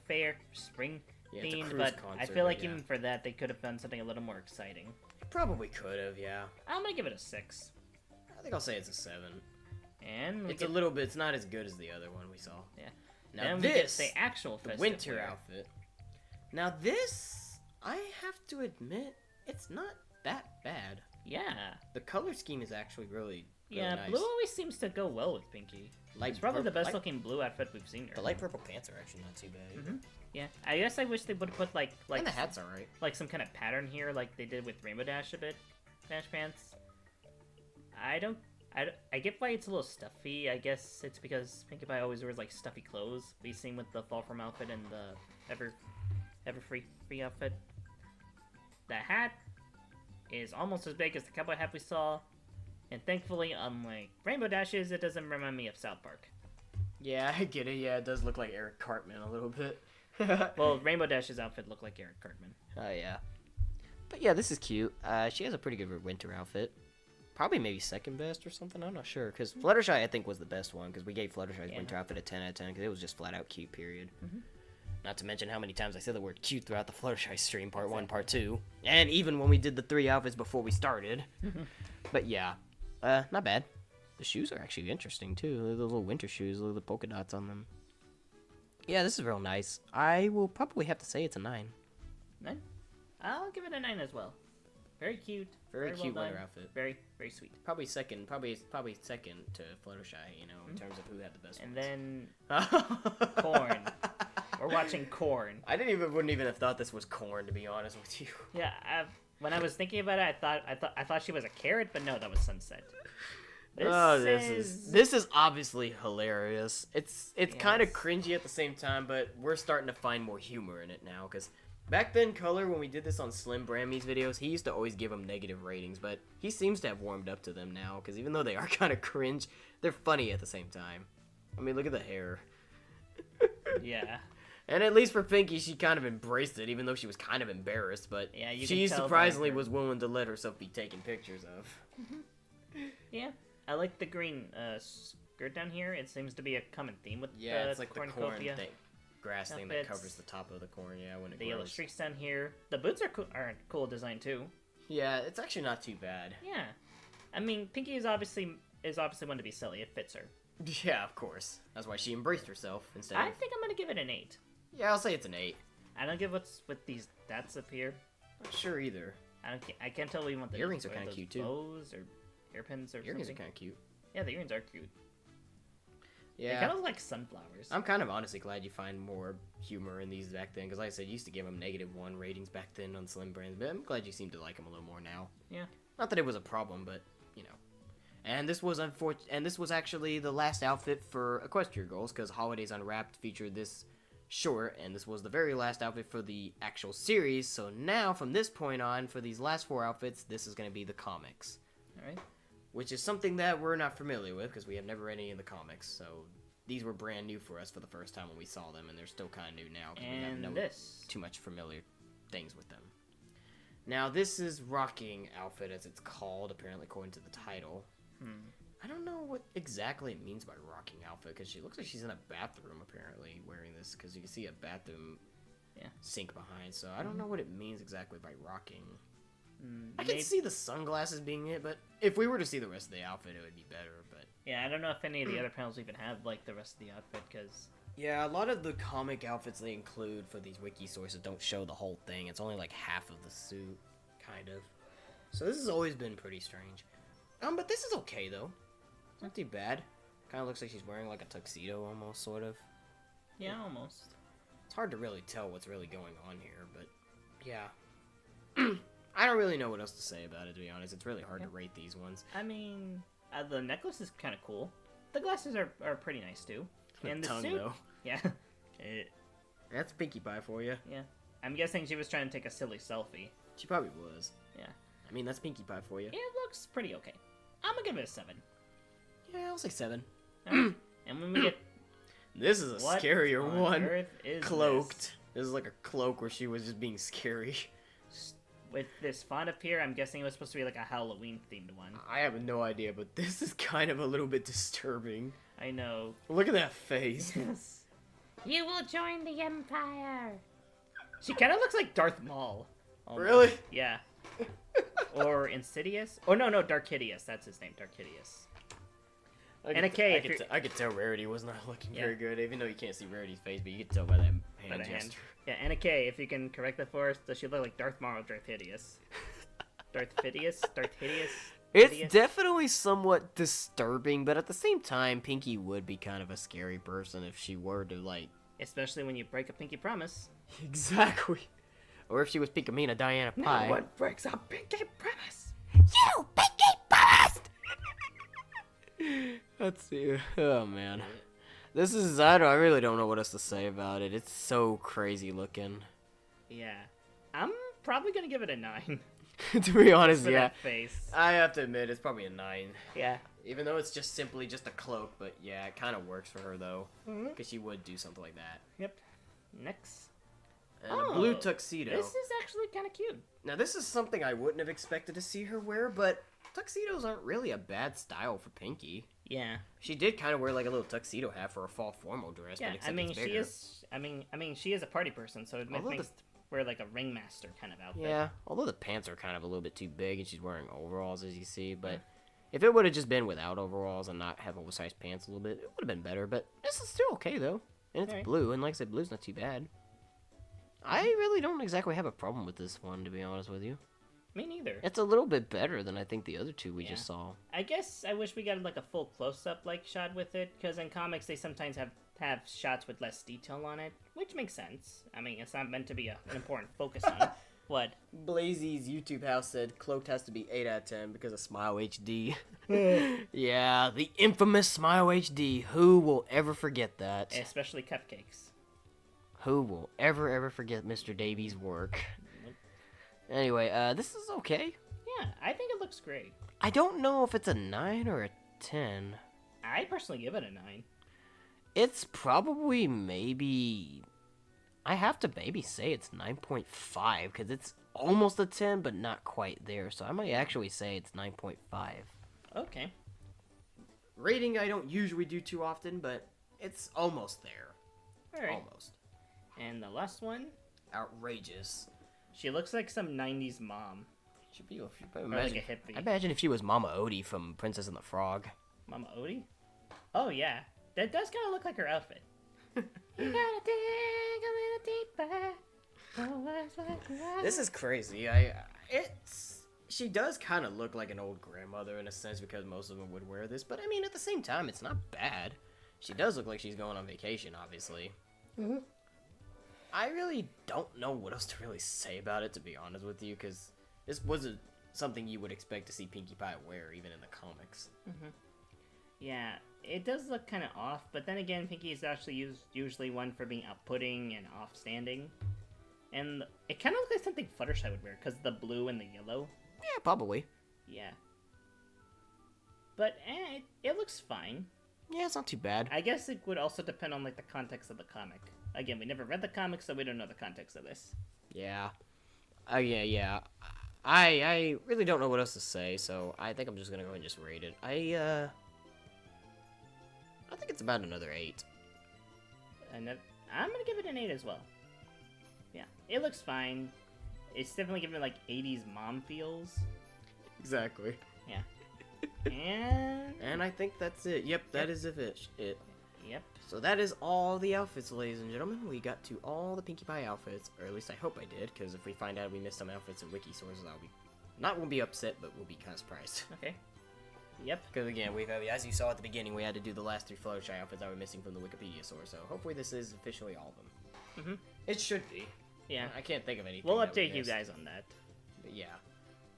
spring Yeah, it's a themed, cruise but I concert, feel but like yeah. even for that, they could have done something a little more exciting. Probably could have, yeah. I'm gonna give it a 6. I think I'll say it's a 7. And we It's get, a little bit. It's not as good as the other one we saw. Yeah. Now then we this, get the actual the festive winter wear. outfit. Now this, I have to admit, it's not that bad. Yeah. The color scheme is actually really Yeah, nice. blue always seems to go well with Pinkie. Light It's probably the purple- best looking blue outfit we've seen her. The light purple pants are actually not too bad. Either. Mhm. Yeah, I guess I wish they would have put like And the hat's alright. like some kind of pattern here, like they did with Rainbow Dash a bit. Dash pants. I get why it's a little stuffy. I guess it's because Pinkie Pie always wears like stuffy clothes. We've seen with the Fall From outfit and the Ever Free outfit. The hat is almost as big as the cowboy hat we saw, and thankfully, unlike Rainbow Dash's, it doesn't remind me of South Park. Yeah, I get it. Yeah, it does look like Eric Cartman a little bit. Well, Rainbow Dash's outfit looked like Eric Cartman. Oh yeah. But yeah, this is cute. She has a pretty good winter outfit. Probably maybe second best or something. I'm not sure. Because Fluttershy, I think, was the best one. Because we gave Fluttershy's winter outfit a 10 out of 10. Because it was just flat out cute, period. Not to mention how many times I said the word cute throughout the Fluttershy stream, part 1, part 2. And even when we did the 3 outfits before we started. But yeah, not bad. The shoes are actually interesting, too. They're the little winter shoes. Look at the polka dots on them. Yeah, this is real nice. I will probably have to say it's a 9. 9? I'll give it a 9 as well. Very cute. Very cute well winter done. outfit. Very, very sweet. Probably second to Fluttershy, in terms of who had the best And ones. then Corn. We're watching Corn. I wouldn't even have thought this was Corn, to be honest with you. Yeah, when I was thinking about it, I thought she was a carrot, but no, that was Sunset. This is obviously hilarious. It's kind of Yes. cringy at the same time, but we're starting to find more humor in it now. Because back then, Color, when we did this on Slim Brammy's videos, he used to always give them negative ratings, but he seems to have warmed up to them now. Because even though they are kind of cringe, they're funny at the same time. I mean, look at the hair. Yeah. And at least for Pinkie, she kind of embraced it, even though she was kind of embarrassed. But Yeah, you she can tell by surprisingly her- was willing to let herself be taken pictures of. Yeah. I like the green skirt down here. It seems to be a common theme with Yeah, the it's like the corn cornucopia. thing, grass thing that outfits. covers the top of the corn. Yeah, when it The yellow grows. streaks down here. The boots are a cool design too. Yeah, it's actually not too bad. Yeah. I mean, Pinkie is obviously one to be silly. It fits her. Yeah, of course. That's why she embraced herself instead I of... think I'm gonna give it an 8. Yeah, I'll say it's an 8. I don't get what's with these dots up here. Not sure either. I can't tell what you want. The earrings are are kinda those cute, too. Bows or hairpins or Earrings are something. kind of cute. Yeah, the earrings are cute. They Yeah. kind of look like sunflowers. I'm kind of honestly glad you find more humor in these back then, because like I said, you used to give them -1 ratings back then on Slim Brands, but I'm glad you seem to like them a little more now. Yeah. Not that it was a problem, but, you know. And this was actually the last outfit for Equestriagirls, because Holidays Unwrapped featured this short, and this was the very last outfit for the actual series. So now, from this point on, for these last 4 outfits, this is going to be the comics. Alright. Which is something that we're not familiar with, because we have never read any in the comics. So these were brand new for us for the first time when we saw them, and they're still kind of new now, because we have no too much familiar things with them. Now, this is Rocking Outfit, as it's called, apparently according to the title. I don't know what exactly it means by Rocking Outfit, because she looks like she's in a bathroom, apparently, wearing this, because you can see a bathroom sink behind, so I don't know what it means exactly by rocking. I can see the sunglasses being it, but if we were to see the rest of the outfit, it would be better, but... Yeah, I don't know if any of the other panels even have, like, the rest of the outfit, because... Yeah, a lot of the comic outfits they include for these wiki sources don't show the whole thing. It's only like half of the suit, kind of. So this has always been pretty strange. But this is okay, though. It's not too bad. Kind of looks like she's wearing like a tuxedo, almost, sort of. Yeah, almost. It's hard to really tell what's really going on here, but yeah. I don't really know what else to say about it, to be honest. It's really hard to rate these ones. I mean, the necklace is kind of cool. The glasses are pretty nice, too. And the tongue, suit, though. Yeah. That's Pinkie Pie for you. Yeah. I'm guessing she was trying to take a silly selfie. She probably was. Yeah. I mean, that's Pinkie Pie for you. It looks pretty okay. I'm gonna give it a 7. Yeah, I'll say 7. Right. And when we get... This is a What scarier on one. earth is Cloaked. This is like a cloak where she was just being scary. With this font up here, I'm guessing it was supposed to be like a Halloween-themed one. I have no idea, but this is kind of a little bit disturbing. I know. Look at that face. You will join the Empire. She kind of looks like Darth Maul. Almost. Really? Yeah. Or Insidious. Oh, no, Dark Hideous. That's his name, Dark Hideous. And a K. I could tell Rarity was not looking very good, even though you can't see Rarity's face, but you can tell by that hand gesture. Yeah, and a K, if you can correct that for us. Does she look like Darth Maul or Darth Hideous? Darth Hideous? Darth Hideous? It's definitely somewhat disturbing, but at the same time, Pinkie would be kind of a scary person if she were to, like... Especially when you break a pinky promise. Exactly. Or if she was Pinkamena Diana Pie. No one breaks a pinky promise. You Pinkie Bust! Let's see. Oh, man. This is... I really don't know what else to say about it. It's so crazy looking. Yeah. I'm probably gonna give it a 9. To be honest, For yeah. that face. I have to admit, it's probably a 9. Yeah. Even though it's just simply just a cloak, but yeah, it kind of works for her, though. Because she would do something like that. Yep. Next. And a blue tuxedo. This is actually kind of cute. Now, this is something I wouldn't have expected to see her wear, but tuxedos aren't really a bad style for Pinkie. Yeah. She did kind of wear like a little tuxedo hat for a fall formal dress, Yeah, but except I mean, it's she bigger. is... I mean, she is a party person, so it makes wear like a ringmaster kind of outfit. Yeah, although the pants are kind of a little bit too big and she's wearing overalls, as you see, but if it would have just been without overalls and not have oversized pants a little bit, it would have been better, but this is still okay, though. And it's blue, and like I said, blue's not too bad. I really don't exactly have a problem with this one, to be honest with you. Me neither. It's a little bit better than I think the other two we just saw. I guess I wish we got like a full close-up like shot with it, because in comics they sometimes have shots with less detail on it, which makes sense. I mean, it's not meant to be an important focus on it. What? Blazy's YouTube house said cloaked has to be 8 out of 10 because of Smile HD. Yeah, the infamous Smile HD. Who will ever forget that? Especially cupcakes. Who will ever forget Mr. Davies' work? Anyway, this is okay. Yeah, I think it looks great. I don't know if it's a 9 or a 10. I personally give it a 9. It's probably maybe... I have to maybe say it's 9.5, because it's almost a 10, but not quite there. So I might actually say it's 9.5. Okay. Rating I don't usually do too often, but it's almost there. Alright. Almost. And the last one? Outrageous. She looks like some 90s mom. Should be. Or like a hippie. I imagine if she was Mama Odie from Princess and the Frog. Mama Odie? Oh, yeah. That does kind of look like her outfit. You gotta dig a little deeper. Oh, what's what? This is crazy. She does kind of look like an old grandmother in a sense because most of them would wear this, but I mean at the same time it's not bad. She does look like she's going on vacation, obviously. I really don't know what else to really say about it, to be honest with you, because this was something you would expect to see Pinkie Pie wear, even in the comics. Yeah, it does look kind of off, but then again, Pinkie is actually usually one for being outputting and off-standing. And it kind of looks like something Fluttershy would wear, because the blue and the yellow. Yeah, probably. Yeah. But, it looks fine. Yeah, it's not too bad. I guess it would also depend on, like, the context of the comic. Again, we never read the comic, so we don't know the context of this. Yeah. Yeah. I really don't know what else to say, so I think I'm just gonna go ahead and just rate it. I think it's about another 8. And I'm gonna give it an 8 as well. Yeah, it looks fine. It's definitely giving like 80s mom feels. Exactly. Yeah. And I think that's it. Yep, that is it. Yep. So that is all the outfits, ladies and gentlemen. We got to all the Pinkie Pie outfits, or at least I hope I did, because if we find out we missed some outfits in wiki sources, we'll be upset, but we'll be kind of surprised. Okay. Yep. Because again, as you saw at the beginning, we had to do the last 3 Fluttershy outfits that were missing from the Wikipedia source. So hopefully this is officially all of them. It should be. Yeah. I can't think of anything. We'll that we update you missed. guys on that. But yeah.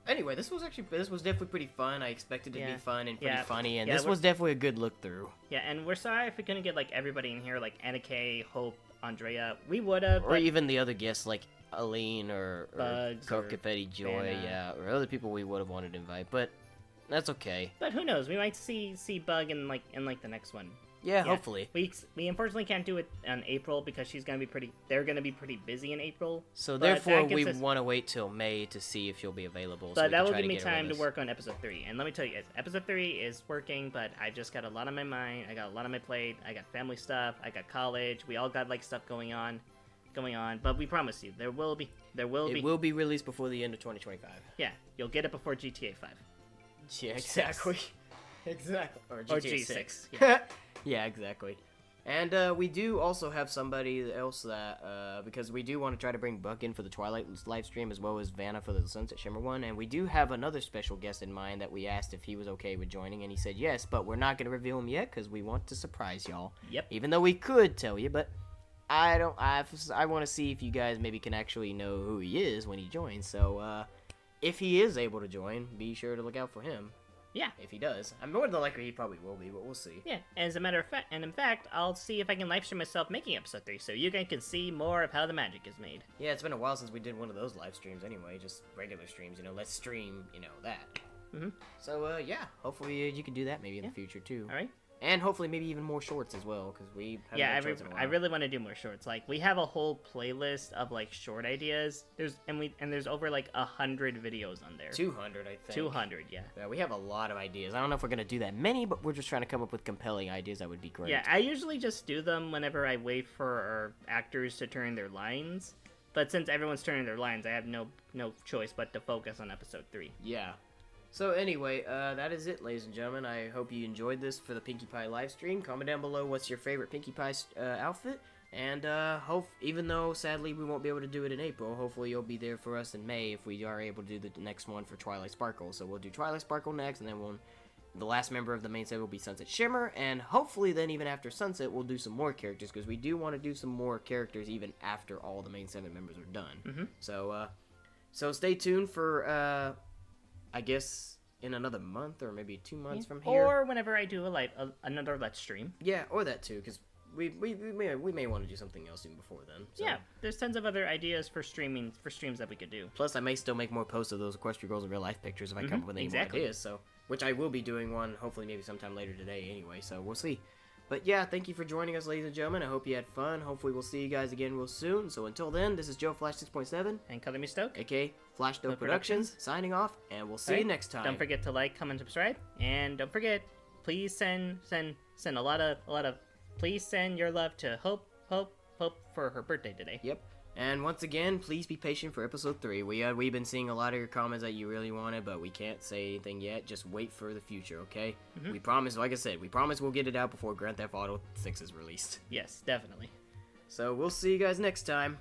Anyway, this was definitely pretty fun. I expected it to be fun and pretty Yeah. funny, and Yeah, this was definitely a good look through. Yeah, and we're sorry if we couldn't get like everybody in here, like Anna Kay, Hope, Andrea. We would have, Or even the other guests like Aline or Bugs Coke or Confetti Joy, Vanna. yeah, or other people we would have wanted to invite, but that's okay. But who knows? We might see Bug in the next one. Yeah, hopefully. We unfortunately can't do it in April because they're gonna be pretty busy in April. So But therefore, that gives we us- want to wait till May to see if she'll be available. so But we that can will try give me get her with time to us. work on episode 3. And let me tell you guys, episode 3 is working, but I just got a lot on my mind. I got a lot on my plate. I got family stuff. I got college. We all got like stuff going on. But we promise you, there will be. It will be released before the end of 2025. Yeah, you'll get it before GTA 5. Yeah, exactly. Exactly. Or Or GTA G6. 6. Yeah. Yeah, exactly. And we do also have somebody else that, because we do want to try to bring Buck in for the Twilight live stream as well as Vanna for the Sunset Shimmer one, and we do have another special guest in mind that we asked if he was okay with joining, and he said yes, but we're not going to reveal him yet because we want to surprise y'all. Yep. Even though we could tell you, but I want to see if you guys maybe can actually know who he is when he joins, so if he is able to join, be sure to look out for him. Yeah. If he does. I'm more than likely he probably will be, but we'll see. Yeah, as a matter of fact, and in fact, I'll see if I can live stream myself making episode 3, so you guys can see more of how the magic is made. Yeah, it's been a while since we did one of those live streams anyway, just regular streams, let's stream, that. So, yeah, hopefully you can do that maybe in the future too. Alright? And hopefully maybe even more shorts as well, because we haven't Yeah, done shorts in a I while. really want to do more shorts. Like, we have a whole playlist of, like, short ideas. There's over, like, 100 videos on there. 200, I think. 200, yeah. Yeah, we have a lot of ideas. I don't know if we're going to do that many, but we're just trying to come up with compelling ideas that would be great. Yeah, I usually just do them whenever I wait for our actors to turn their lines. But since everyone's turning their lines, I have no choice but to focus on episode 3. Yeah. So anyway, that is it, ladies and gentlemen. I hope you enjoyed this for the Pinkie Pie live stream. Comment down below what's your favorite Pinkie Pie outfit. And even though sadly we won't be able to do it in April, hopefully you'll be there for us in May if we are able to do the next one for Twilight Sparkle. So we'll do Twilight Sparkle next, and then the last member of the main set will be Sunset Shimmer, and hopefully then even after Sunset we'll do some more characters, because we do want to do some more characters even after all the main 7 members are done. So stay tuned for I guess in another month or maybe 2 months from here. Or whenever I do another Let's Stream. Yeah, or that too, because we may want to do something else even before then. So. Yeah, there's tons of other ideas for streams that we could do. Plus, I may still make more posts of those Equestriagirls in real life pictures if I come up with any more ideas. So, which I will be doing one hopefully maybe sometime later today anyway. So we'll see. But yeah, thank you for joining us, ladies and gentlemen. I hope you had fun. Hopefully we'll see you guys again real soon. So until then, this is Joe Flash 6.7, And Color Me Stoke. aka Flash Dope Productions. Productions, signing off, and we'll see you Alright, next time. Don't forget to like, comment, subscribe, and don't forget, please send a lot of please send your love to Hope for her birthday today. Yep. And once again, please be patient for episode 3. We've been seeing a lot of your comments that you really wanted, but we can't say anything yet. Just wait for the future, okay? We promise, like I said, we promise we'll get it out before Grand Theft Auto 6 is released. Yes, definitely. So we'll see you guys next time.